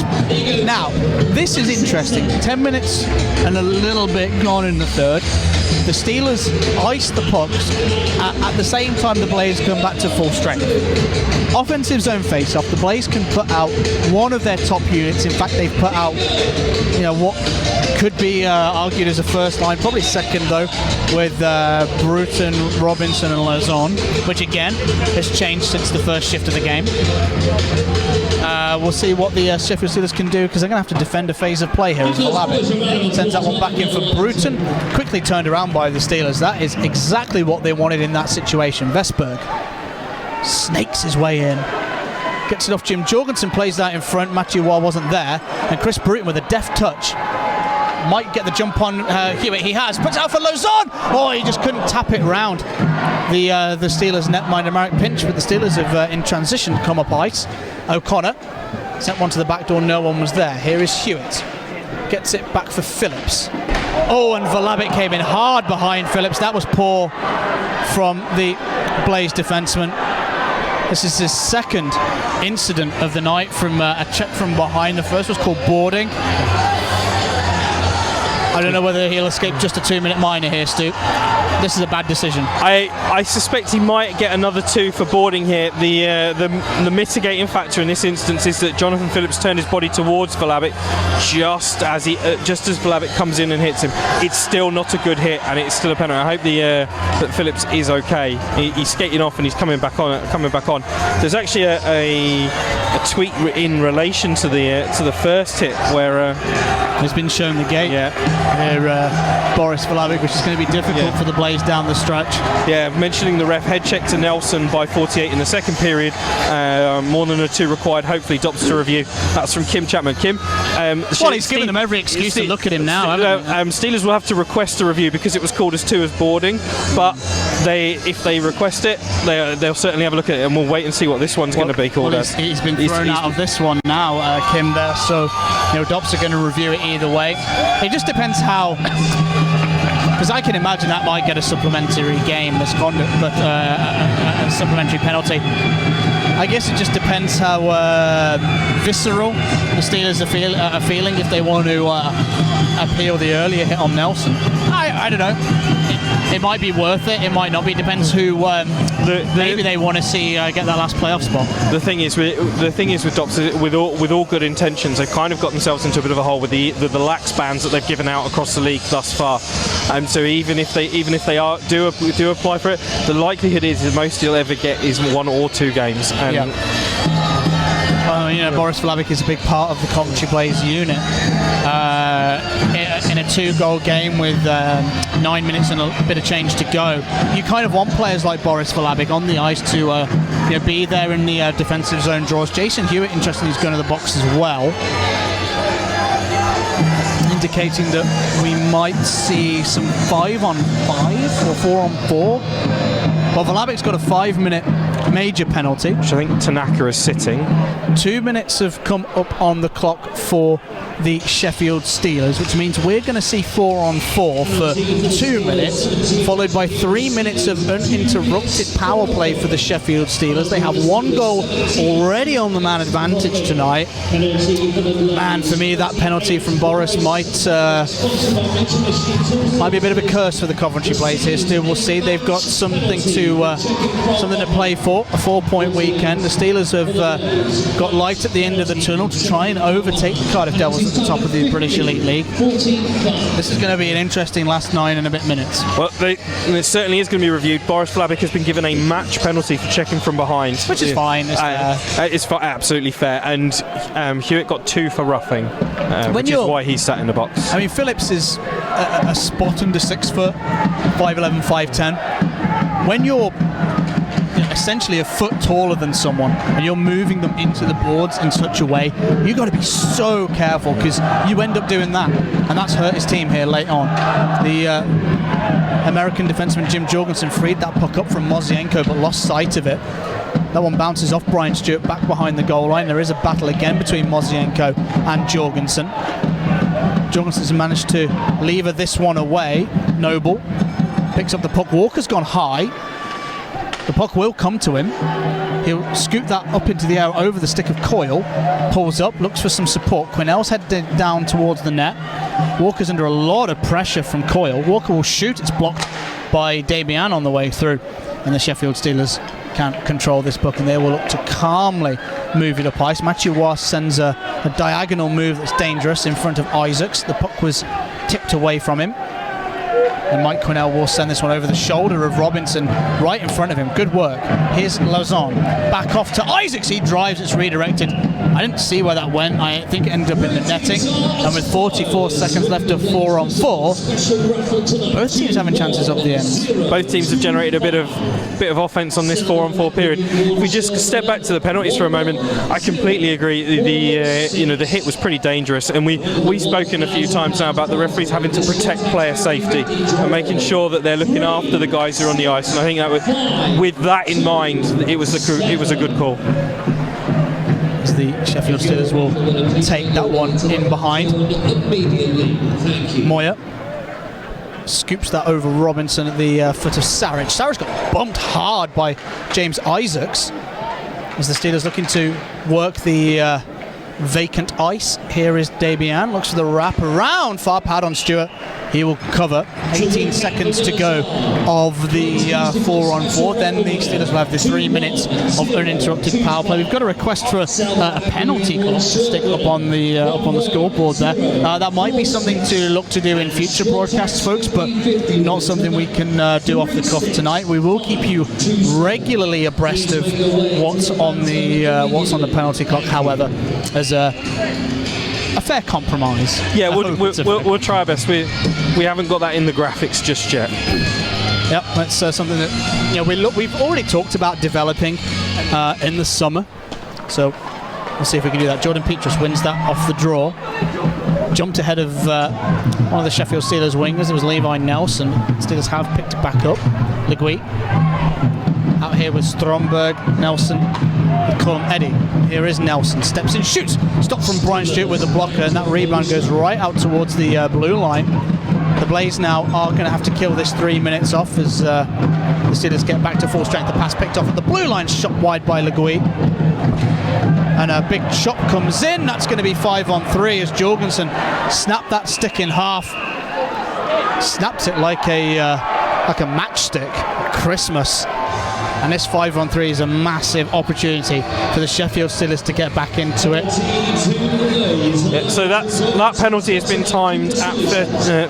Speaker 7: is interesting. 10 minutes and a little bit gone in the third. The Steelers ice the pucks at the same time the Blaze come back to full strength. Offensive zone face-off. The Blaze can put out one of their top units. In fact, they've put out, what could be argued as a first line, probably second though, with Bruton, Robinson, and Lazon, which again has changed since the first shift of the game. We'll see what the Sheffield Steelers can do, because they're going to have to defend a phase of play here as Vlahovic sends that one back in for Bruton, quickly turned around by the Steelers. That is exactly what they wanted in that situation. Vestberg snakes his way in, gets it off Jim Jorgensen, plays that in front. Matthew Waugh wasn't there, and Chris Bruton with a deft touch might get the jump on Hewitt. He has, puts it out for Lozon. Oh, he just couldn't tap it round the Steelers netminder Marek Pinch, but the Steelers have in transition come up ice. O'Connor sent one to the back door, no one was there. Here is Hewitt, gets it back for Phillips. Oh, and Vlahovic came in hard behind Phillips. That was poor from the Blaze defenseman. This is his second incident of the night from a check from behind. The first was called boarding. I don't know whether he'll escape just a 2-minute minor here, Stu. This is a bad decision.
Speaker 8: I suspect he might get another 2 for boarding here. The mitigating factor in this instance is that Jonathan Phillips turned his body towards Vlahovic just as Vlahovic comes in and hits him. It's still not a good hit, and it's still a penalty. I hope that Phillips is okay. He's skating off and he's coming back on. There's actually a tweet in relation to the first hit where
Speaker 7: has been shown the gate.
Speaker 8: Yeah.
Speaker 7: Here, Boris Vlahovic, which is going to be difficult for the Blaze down the stretch.
Speaker 8: Yeah, mentioning the ref head check to Nelson by 48 in the second period. More than a 2 required. Hopefully, Dops to review. That's from Kim Chapman. Kim.
Speaker 7: He's given them every excuse to look at him now.
Speaker 8: Steelers will have to request a review because it was called as 2 as boarding. But if they request it, they'll certainly have a look at it, and we'll wait and see what this one's going to be called as.
Speaker 7: He's been thrown out of this one now, Kim. There, so Dops are going to review it either way. It just depends how, because I can imagine that might get a supplementary game misconduct, but a supplementary penalty. I guess it just depends how visceral the Steelers are feeling, if they want to appeal the earlier hit on Nelson. I don't know. It might be worth it. It might not be. It depends who. Maybe they want to see get that last playoff spot.
Speaker 8: The thing is with Dops, with all good intentions, they've kind of got themselves into a bit of a hole with the lax bans that they've given out across the league thus far. So even if they do apply for it, the likelihood is the most you'll ever get is 1 or 2 games.
Speaker 7: Boris Vlahovic is a big part of the Coventry Blaze unit. In a 2-goal game with 9 minutes and a bit of change to go, you kind of want players like Boris Vlahovic on the ice to be there in the defensive zone draws. Jason Hewitt, interestingly, is going to the box as well, indicating that we might see some 5-on-5 or 4-on-4. Well, Vlahovic's got a 5-minute major penalty,
Speaker 8: which I think Tanaka is sitting.
Speaker 7: 2 minutes have come up on the clock for the Sheffield Steelers, which means we're going to see 4-on-4 for 2 minutes, followed by 3 minutes of uninterrupted power play for the Sheffield Steelers. They have 1 goal already on the man advantage tonight. Man, for me, that penalty from Boris might be a bit of a curse for the Coventry Blaze here. Still, we'll see. They've got something to play for. A 4-point weekend. The Steelers have got light at the end of the tunnel to try and overtake the Cardiff Devils at the top of the British Elite League. This is going to be an interesting last 9 and a bit minutes.
Speaker 8: Well, it certainly is going to be reviewed. Boris Vlahovic has been given a match penalty for checking from behind,
Speaker 7: which is fine.
Speaker 8: It's absolutely fair. And Hewitt got 2 for roughing, which is why he's sat in the box.
Speaker 7: I mean, Phillips is a spot under 6 foot, 5'11", 5'10". When you're essentially a foot taller than someone and you're moving them into the boards in such a way, you've got to be so careful, because you end up doing that, and that's hurt his team here late on. The American defenseman Jim Jorgensen freed that puck up from Mozienko but lost sight of it. That one bounces off Brian Stewart back behind the goal line. There is a battle again between Mozienko and Jorgensen. Jorgensen's managed to lever this one away. Noble picks up the puck. Walker's gone high. The puck will come to him. He'll scoop that up into the air over the stick of Coyle. Pulls up, looks for some support. Quinnell's headed down towards the net. Walker's under a lot of pressure from Coyle. Walker will shoot. It's blocked by Damian on the way through. And the Sheffield Steelers can't control this puck, and they will look to calmly move it up ice. Matthew Wass sends a diagonal move that's dangerous in front of Isaacs. The puck was tipped away from him. And Mike Quinnell will send this one over the shoulder of Robinson, right in front of him. Good work. Here's Lazon. Back off to Isaacs. He drives. It's redirected. I didn't see where that went. I think it ended up in the netting. And with 44 seconds left of 4-on-4, both teams having chances up the end.
Speaker 8: Both teams have generated a bit of offence on this 4-on-4 period. If we just step back to the penalties for a moment, I completely agree. The hit was pretty dangerous, and we've spoken a few times now about the referees having to protect player safety and making sure that they're looking after the guys who are on the ice. And I think that with that in mind, it was a good call.
Speaker 7: As the Sheffield Steelers will take that one in behind. Moyer scoops that over Robinson at the foot of Sarich. Sarich got bumped hard by James Isaacs as the Steelers looking to work the vacant ice. Here is Damian, looks for the wrap around, far pad on Stewart. He will cover. 18 seconds to go of the 4-on-4. Then the Steelers will have the 3 minutes of uninterrupted power play. We've got a request for a penalty call to stick up on the scoreboard there. That might be something to look to do in future broadcasts, folks, but not something we can do off the cuff tonight. We will keep you regularly abreast of what's on the penalty clock, however, as a fair compromise.
Speaker 8: Yeah, we'll try our best. We haven't got that in the graphics just yet.
Speaker 7: Yep, that's something that we've already talked about developing in the summer. So we'll see if we can do that. Jordan Petrus wins that off the draw. Jumped ahead of one of the Sheffield Steelers wingers. It was Levi Nelson. Steelers have picked it back up. Legui out here with Stromberg, Nelson, Colm Eddy. Here is Nelson, steps in, shoots. Stopped from Brian Stewart with a blocker, and that rebound goes right out towards the blue line. The Blaze now are going to have to kill this 3 minutes off as the Steelers get back to full strength. The pass picked off at the blue line, shot wide by Legui. And a big chop comes in. That's going to be 5-on-3 as Jorgensen snapped that stick in half. Snapped it like a matchstick at Christmas. And this 5-on-3 is a massive opportunity for the Sheffield Steelers to get back into it.
Speaker 8: Yeah, so that penalty has been timed at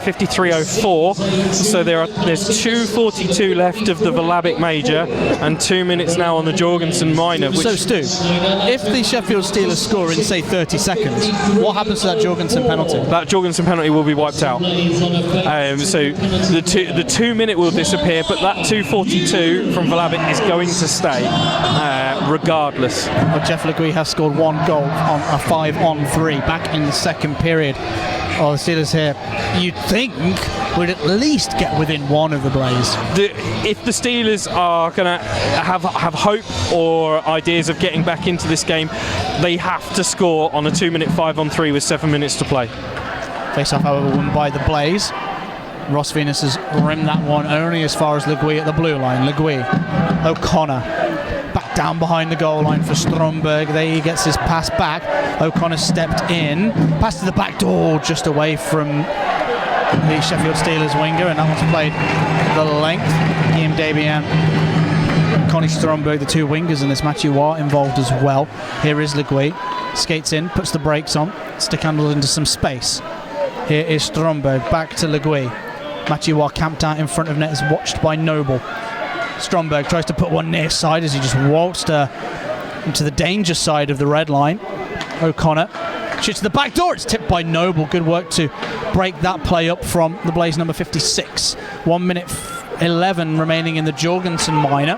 Speaker 8: 53:04. So there's 2:42 left of the Vlahovic major and 2 minutes now on the Jorgensen minor.
Speaker 7: So Stu, if the Sheffield Steelers score in say 30 seconds, what happens to that Jorgensen penalty?
Speaker 8: That Jorgensen penalty will be wiped out. So the 2 minute will disappear, but that 2:42 from Vlahovic is going to stay regardless.
Speaker 7: Well, Jeff Legui has scored one goal on a 5-on-3 back in the second period. The Steelers here, you'd think, would at least get within one of the Blaze.
Speaker 8: If the Steelers are going to have hope or ideas of getting back into this game, they have to score on a 2 minute 5-on-3 with 7 minutes to play.
Speaker 7: Face-off, however, won by the Blaze. Ross Venus has rimmed that one only as far as Legui at the blue line. Legui, O'Connor, back down behind the goal line for Stromberg. There he gets his pass back. O'Connor stepped in, pass to the back door, just away from the Sheffield Steelers winger, and that one's played the length. Guillaume Debian, Connie Stromberg, the two wingers in this match. You are involved as well. Here is Legui, skates in, puts the brakes on, stick handled into some space. Here is Stromberg, back to Legui. Matthew Waugh camped out in front of net, is watched by Noble. Stromberg tries to put one near side as he just waltzed into the danger side of the red line. O'Connor shoots to the back door. It's tipped by Noble. Good work to break that play up from the Blaze number 56. 1 minute 11 remaining in the Jorgensen minor.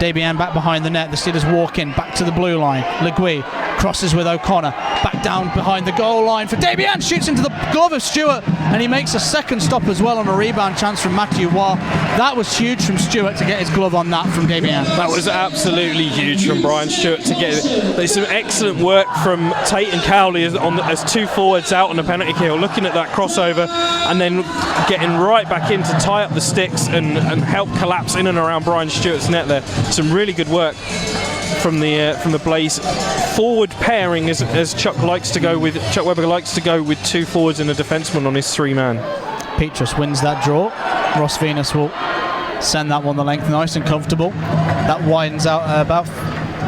Speaker 7: Debian back behind the net. The Steelers walk in, back to the blue line. Legui crosses with O'Connor. Back down behind the goal line for Debian, shoots into the glove of Stewart, and he makes a second stop as well on a rebound chance from Matthew Waugh. That was huge from Stewart to get his glove on that from Debian.
Speaker 8: That was absolutely huge from Brian Stewart to get it. There's some excellent work from Tate and Cowley as two forwards out on the penalty kill, looking at that crossover and then getting right back in to tie up the sticks and help collapse in and around Brian Stewart's net there. Some really good work from the Blaze forward pairing, as Chuck Webber likes to go with two forwards and a defenseman on his 3-man.
Speaker 7: Petrus wins that draw. Ross Venus will send that one the length, nice and comfortable. That widens out about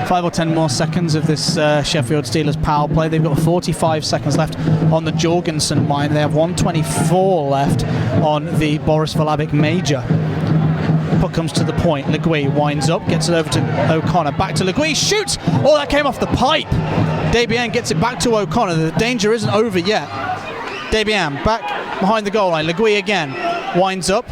Speaker 7: 5 or 10 more seconds of this Sheffield Steelers power play. They've got 45 seconds left on the Jorgensen mine. They have 1:24 left on the Boris Valabic major. Puck comes to the point. Legui winds up, gets it over to O'Connor. Back to Legui, shoots! Oh, that came off the pipe. Debian gets it back to O'Connor. The danger isn't over yet. Debian back behind the goal line. Legui again. Winds up,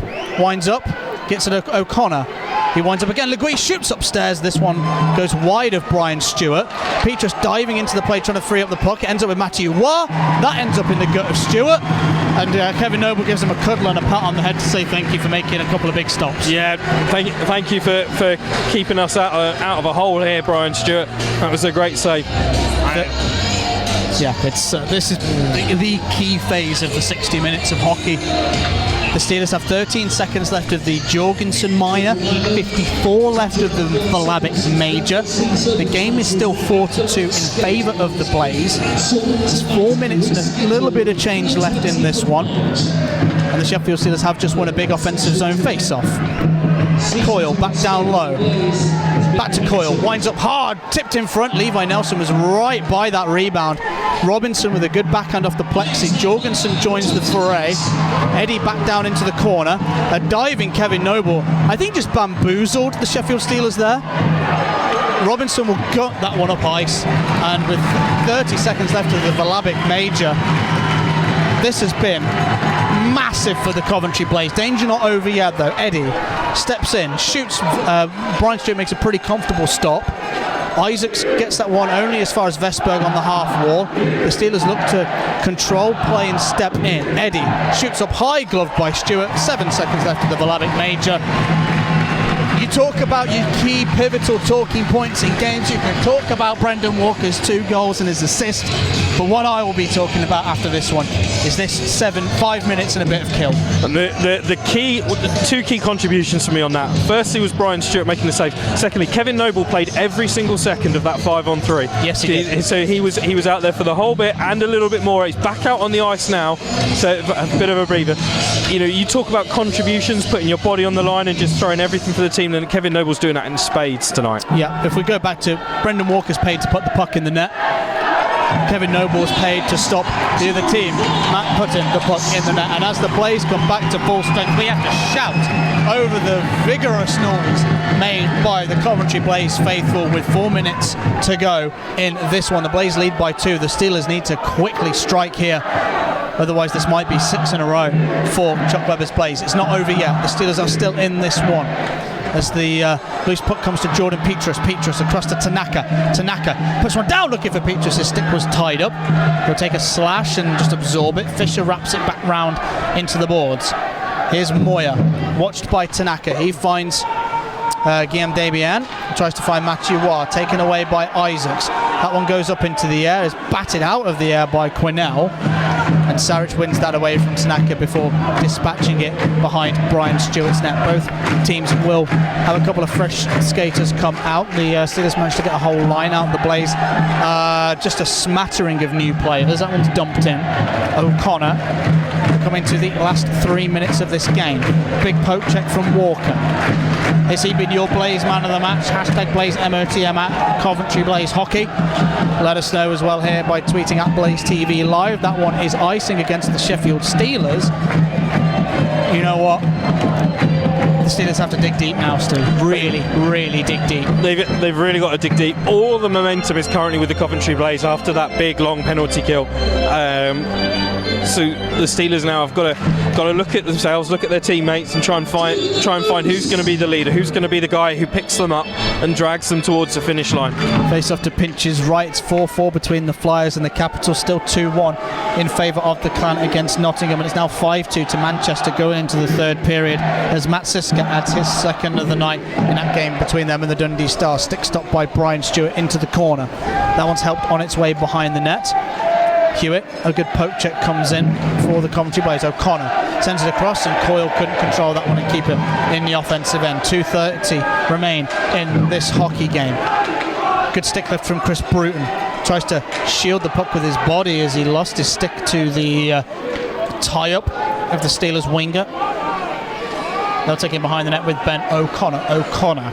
Speaker 7: gets it to O'Connor. He winds up again. Legui shoots upstairs. This one goes wide of Brian Stewart. Petrus diving into the play, trying to free up the puck. It ends up with Matthew Waugh. That ends up in the gut of Stewart. And Kevin Noble gives him a cuddle and a pat on the head to say thank you for making a couple of big stops.
Speaker 8: Yeah, thank you for keeping us out of a hole here, Brian Stewart. That was a great save.
Speaker 7: Yeah, this is the key phase of the 60 minutes of hockey. The Steelers have 13 seconds left of the Jorgensen minor, 54 left of the Valabic major. The game is still 4-2 in favour of the Blaze. There's 4 minutes and a little bit of change left in this one. And the Sheffield Steelers have just won a big offensive zone face-off. Coyle back down low. Back to Coyle, winds up hard, tipped in front. Levi Nelson was right by that rebound. Robinson with a good backhand off the plexi. Jorgensen joins the foray. Eddie back down into the corner. A diving Kevin Noble, I think, just bamboozled the Sheffield Steelers there. Robinson will gut that one up ice, and with 30 seconds left of the Valabic major, this has been massive for the Coventry Blaze. Danger not over yet though. Eddie steps in, shoots. Brian Stewart makes a pretty comfortable stop. Isaacs gets that one only as far as Vestberg on the half wall. The Steelers look to control play and step in. Eddie shoots up high, gloved by Stewart. 7 seconds left of the Valabic major. You talk about your key pivotal talking points in games. You can talk about Brendan Walker's 2 goals and his assist, but what I will be talking about after this one is this 5 minutes and a bit of kill.
Speaker 8: And the 2 key contributions for me on that. Firstly was Brian Stewart making the save. Secondly, Kevin Noble played every single second of that 5-on-3.
Speaker 7: Yes, he did.
Speaker 8: So he was out there for the whole bit and a little bit more. He's back out on the ice now, so a bit of a breather. You know, you talk about contributions, putting your body on the line and just throwing everything for the team, and Kevin Noble's doing that in spades tonight.
Speaker 7: Yeah, if we go back to Brendan Walker's paid to put the puck in the net. Kevin Noble's paid to stop the other team. Matt putting the puck in the net, and as the Blaze come back to full strength, we have to shout over the vigorous noise made by the Coventry Blaze faithful with 4 minutes to go in this one. The Blaze lead by 2. The Steelers need to quickly strike here, otherwise this might be 6 in a row for Chuck Webber's Blaze. It's not over yet. The Steelers are still in this one. As the loose puck comes to Jordan Petrus. Petrus across to Tanaka. Tanaka puts one down looking for Petrus. His stick was tied up. He'll take a slash and just absorb it. Fisher wraps it back round into the boards. Here's Moya, watched by Tanaka. He finds Guillaume Debian. Tries to find Matthew Waugh, taken away by Isaacs. That one goes up into the air, is batted out of the air by Quinnell. And Saric wins that away from Tanaka before dispatching it behind Brian Stewart's net. Both teams will have a couple of fresh skaters come out. The Steelers managed to get a whole line out. The Blaze, just a smattering of new players. That one's dumped in. O'Connor coming to the last 3 minutes of this game. Big poke check from Walker. Has he been your Blaze man of the match? Hashtag Blaze MOTM at Coventry Blaze Hockey. Let us know as well here by tweeting at Blaze TV Live. That one is icing against the Sheffield Steelers. You know what? The Steelers have to dig deep now, Stu. Really, really dig deep.
Speaker 8: They've really got to dig deep. All the momentum is currently with the Coventry Blaze after that big long penalty kill. So the Steelers now have got to got to look at themselves, look at their teammates, and try and find who's going to be the leader, who's going to be the guy who picks them up and drags them towards the finish line.
Speaker 7: Face off to Pinch's right. It's 4-4 between the Flyers and the Capitol. Still 2-1 in favour of the Clan against Nottingham, and it's now 5-2 to Manchester going into the third period as Matt Siska adds his second of the night in that game between them and the Dundee Stars. Stick stop by Brian Stewart into the corner. That one's helped on its way behind the net. Hewitt, a good poke check comes in for the Coventry Blaze. O'Connor sends it across, and Coyle couldn't control that one and keep it in the offensive end. 2:30 remain in this hockey game. Good stick lift from Chris Bruton. Tries to shield the puck with his body as he lost his stick to the tie-up of the Steelers winger. They'll take him behind the net with Ben O'Connor. O'Connor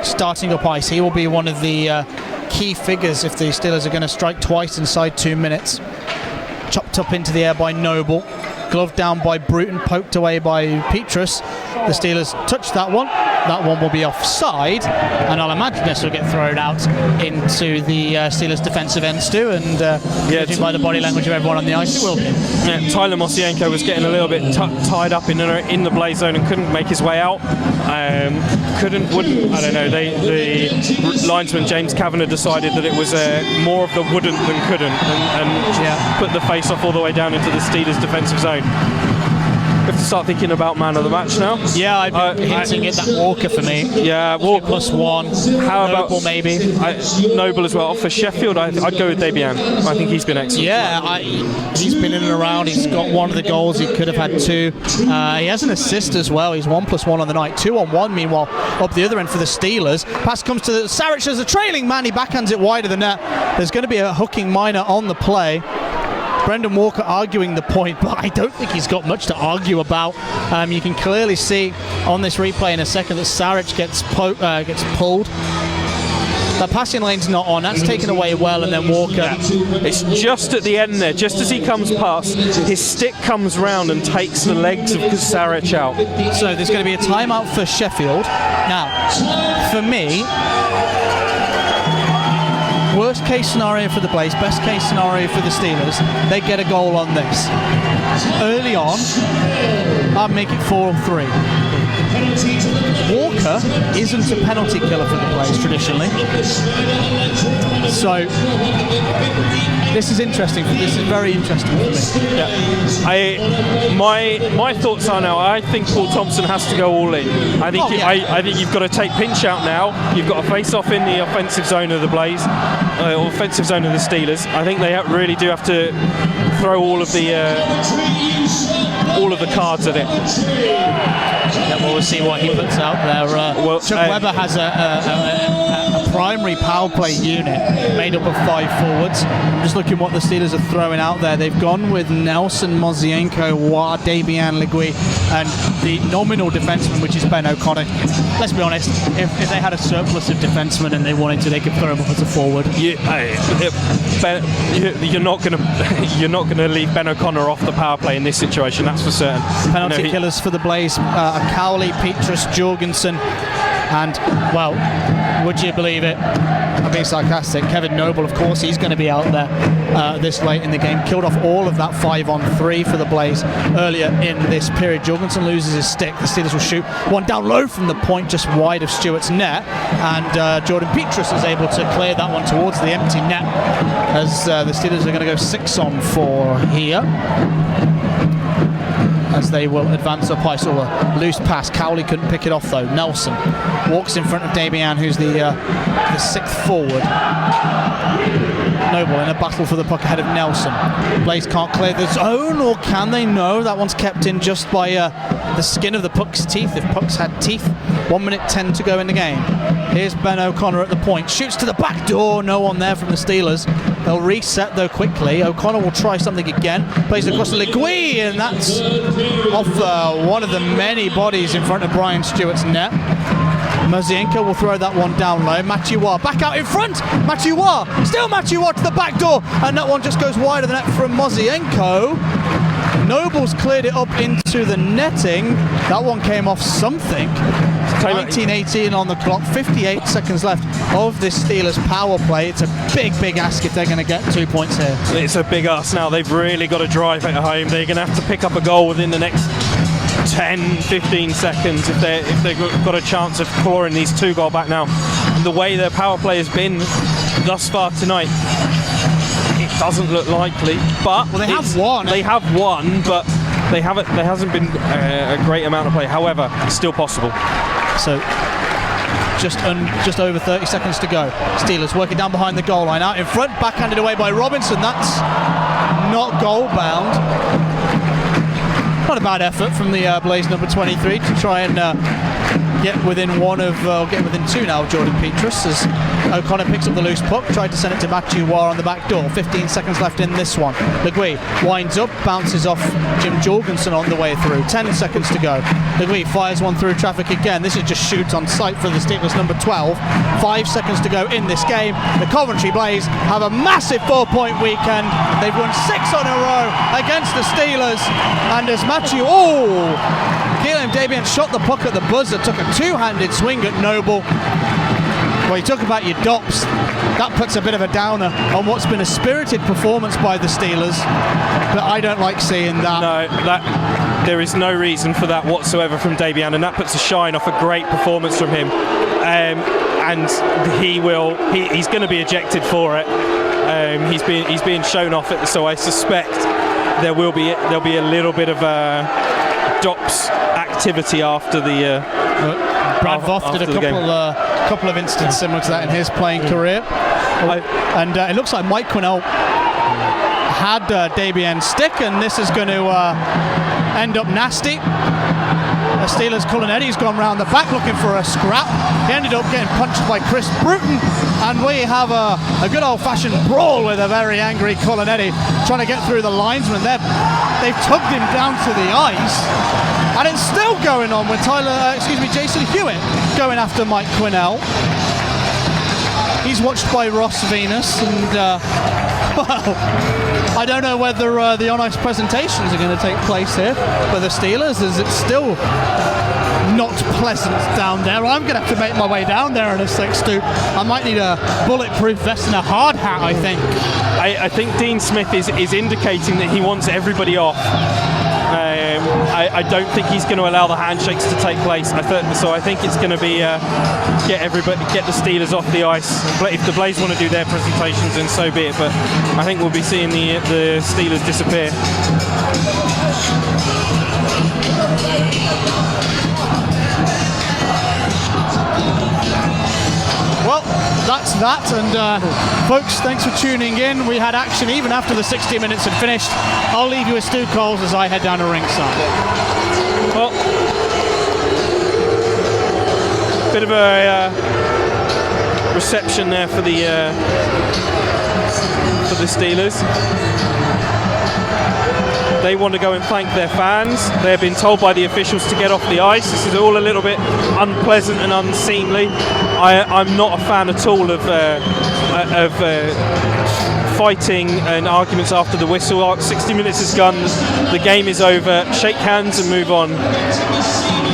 Speaker 7: starting up ice. He will be one of the key figures if the Steelers are going to strike twice inside 2 minutes. Chopped up into the air by Noble. Gloved down by Bruton, poked away by Petrus. The Steelers touch that one. That one will be offside, and I'll imagine this will get thrown out into the Steelers' defensive end, Stu, and judging by the body language of everyone on the ice, it will be.
Speaker 8: Yeah, Tyler Mosienko was getting a little bit tied up in the Blaze zone and couldn't make his way out. I don't know, the linesman James Kavanagh decided that it was more of the wouldn't than couldn't, and put the face off all the way down into the Steelers' defensive zone. We have to start thinking about man of the match now.
Speaker 7: Yeah, I've been hinting at that Walker for me.
Speaker 8: Yeah, Walker
Speaker 7: +1.
Speaker 8: How about
Speaker 7: Noble maybe?
Speaker 8: Noble as well. For Sheffield, I'd go with Debian. I think he's been excellent.
Speaker 7: Yeah, he's been in and around. He's got one of the goals. He could have had two. He has an assist as well. He's 1+1 on the night. 2-on-1, meanwhile, up the other end for the Steelers. Pass comes to Saric as a trailing man. He backhands it wide of the net. There's going to be a hooking minor on the play. Brendan Walker arguing the point, but I don't think he's got much to argue about. You can clearly see on this replay in a second that Saric gets pulled. The passing lane's not on. That's taken away well, and then Walker.
Speaker 8: Yeah. It's just at the end there, just as he comes past, his stick comes round and takes the legs of Saric out.
Speaker 7: So there's going to be a timeout for Sheffield. Now, for me, worst case scenario for the Blaze, best case scenario for the Steelers, they get a goal on this. Early on, I'd make it 4-3. Walker isn't a penalty killer for the Blaze traditionally. So this is interesting. This is very interesting for me.
Speaker 8: Yeah. My thoughts are now, I think Paul Thompson has to go all in. I think you've got to take Pinch out now. You've got to face off in the offensive zone of the Blaze, offensive zone of the Steelers. I think they really do have to throw all of the cards at it.
Speaker 7: Yeah, we'll see what he puts out there. Chuck Webber has a primary power play unit made up of 5 forwards. I'm just looking what the Steelers are throwing out there. They've gone with Nelson, Mosienko, War, Debian, Legui, and the nominal defenseman, which is Ben O'Connor. Let's be honest, if they had a surplus of defensemen and they wanted to, they could throw him up as a forward.
Speaker 8: You're not going to leave Ben O'Connor off the power play in this situation. That's for certain.
Speaker 7: Penalty killers for the Blaze: Cowley, Petrus, Jorgensen, and well, would you believe it? I'm being sarcastic. Kevin Noble, of course, he's going to be out there this late in the game. Killed off all of that 5-on-3 for the Blaze earlier in this period. Jorgensen loses his stick. The Steelers will shoot one down low from the point, just wide of Stewart's net, and Jordan Petrus is able to clear that one towards the empty net as the Steelers are going to go 6-on-4 here, as they will advance up ice. Or a loose pass. Cowley couldn't pick it off though. Nelson walks in front of Debian, who's the 6th forward. Noble in a battle for the puck ahead of Nelson. Blaze can't clear the zone, or can they? No, that one's kept in just by the skin of the puck's teeth, if pucks had teeth. 1 minute 10 to go in the game. Here's Ben O'Connor at the point. Shoots to the back door. No one there from the Steelers. They'll reset though quickly. O'Connor will try something again. Plays across to Legui, and that's off one of the many bodies in front of Brian Stewart's net. Mosienko will throw that one down low. Matthew Waugh back out in front. Matthew Waugh, still Matthew Waugh to the back door, and that one just goes wide of the net from Mosienko. Nobles cleared it up into the netting. That one came off something. 19:18 on the clock, 58 seconds left of this Steelers power play. It's a big ask if they're going to get 2 points here.
Speaker 8: It's a big ask now. They've really got to drive it home. They're going to have to pick up a goal within the next 10-15 seconds if they've got a chance of clawing these 2-goal back now. And the way their power play has been thus far tonight, it doesn't look likely. But
Speaker 7: well, they have won.
Speaker 8: They have won, but there hasn't been a great amount of play. However, still possible.
Speaker 7: So just over 30 seconds to go. Steelers working down behind the goal line, out in front, backhanded away by Robinson. That's not goal bound. Not a bad effort from the Blaze number 23 to try and get within get within 2 now of Jordan Petrus as O'Connor picks up the loose puck, tried to send it to Matthew War on the back door. 15 seconds left in this one. Legui winds up, bounces off Jim Jorgensen on the way through. 10 seconds to go. Legui fires one through traffic again. This is just shoot on sight for the Steelers number 12. 5 seconds to go in this game. The Coventry Blaze have a massive 4-point weekend. They've won 6 on a row against the Steelers, and as Matthew Guillaume Debian shot the puck at the buzzer, took a 2-handed swing at Noble. Well, you talk about your dops, that puts a bit of a downer on what's been a spirited performance by the Steelers, but I don't like seeing that.
Speaker 8: No, there is no reason for that whatsoever from Debian, and that puts a shine off a great performance from him. And he's going to be ejected for it. He's being shown off it, so I suspect there'll be a little bit of DOPS activity after the.
Speaker 7: Brad Voth did a couple of instances similar to that in his playing career, and it looks like Mike Quinnell had Debian's stick, and this is going to end up nasty. The Steelers' Culinetti gone round the back looking for a scrap. He ended up getting punched by Chris Bruton, and we have a good old-fashioned brawl with a very angry Culinetti trying to get through the linesman. They've tugged him down to the ice, and it's still going on with Jason Hewitt going after Mike Quinnell. He's watched by Ross Venus, and well, I don't know whether the on-ice presentations are going to take place here for the Steelers, as it's still not pleasant down there. I'm going to have to make my way down there in a 6-2. I might need a bulletproof vest and a hard hat, I think.
Speaker 8: I think Dean Smith is indicating that he wants everybody off. I don't think he's going to allow the handshakes to take place. So I think it's going to be get the Steelers off the ice. If the Blaze want to do their presentations, then so be it. But I think we'll be seeing the Steelers disappear.
Speaker 7: Well, that's that, and folks, thanks for tuning in. We had action even after the 60 minutes had finished. I'll leave you with Stu Coles as I head down to ringside.
Speaker 8: Well, bit of a reception there for the Steelers. They want to go and thank their fans. They've been told by the officials to get off the ice. This is all a little bit unpleasant and unseemly. I'm not a fan at all of fighting and arguments after the whistle. 60 minutes is gone. The game is over. Shake hands and move on.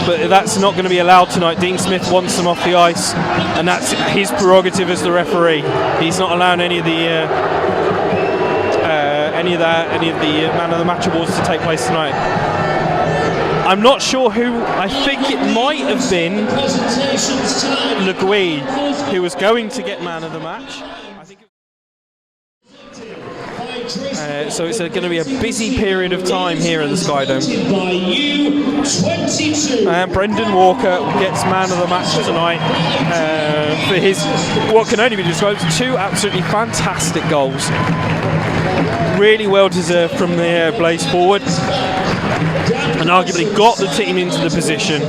Speaker 8: But that's not going to be allowed tonight. Dean Smith wants them off the ice, and that's his prerogative as the referee. He's not allowing any of the man of the match awards to take place tonight. I'm not sure who. I think it might have been Legui who was going to get man of the match. So it's going to be a busy period of time here in the Skydome. And Brendan Walker gets man of the match tonight for his, what can only be described, 2 absolutely fantastic goals. Really well deserved from the Blaze forward, and arguably got the team into the position.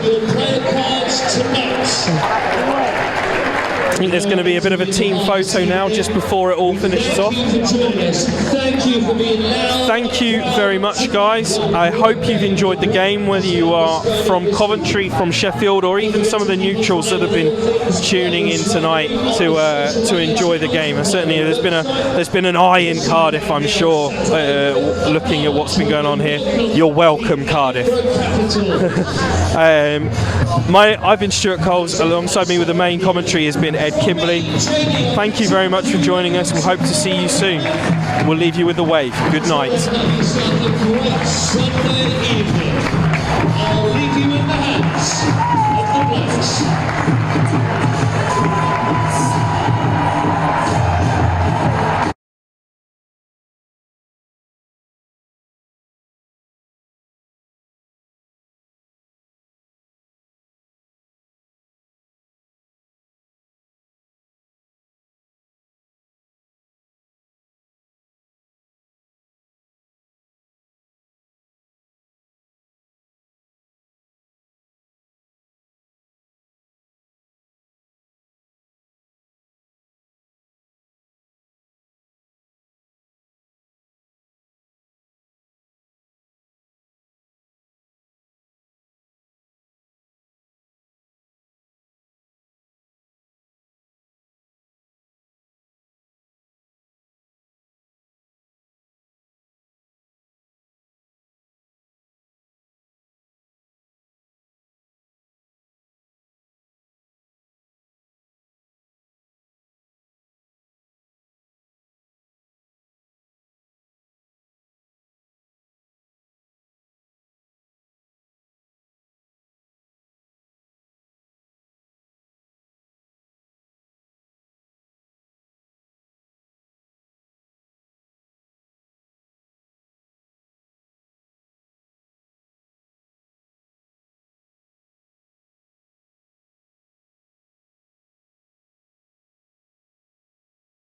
Speaker 8: think there's going to be a bit of a team photo now just before it all finishes off.
Speaker 1: Thank you for being loud.
Speaker 8: Thank you very much, guys. I hope you've enjoyed the game, whether you are from Coventry, from Sheffield, or even some of the neutrals that have been tuning in tonight to enjoy the game. And certainly there's been an eye in Cardiff, I'm sure, looking at what's been going on here. You're welcome, Cardiff. I've been Stuart Coles. Alongside me with the main commentary has been Ed Kimberley. Thank you very much for joining us. We hope to see you soon. We'll leave you with the wave. Good night.
Speaker 1: I'll leave you in the hands of the Blacks.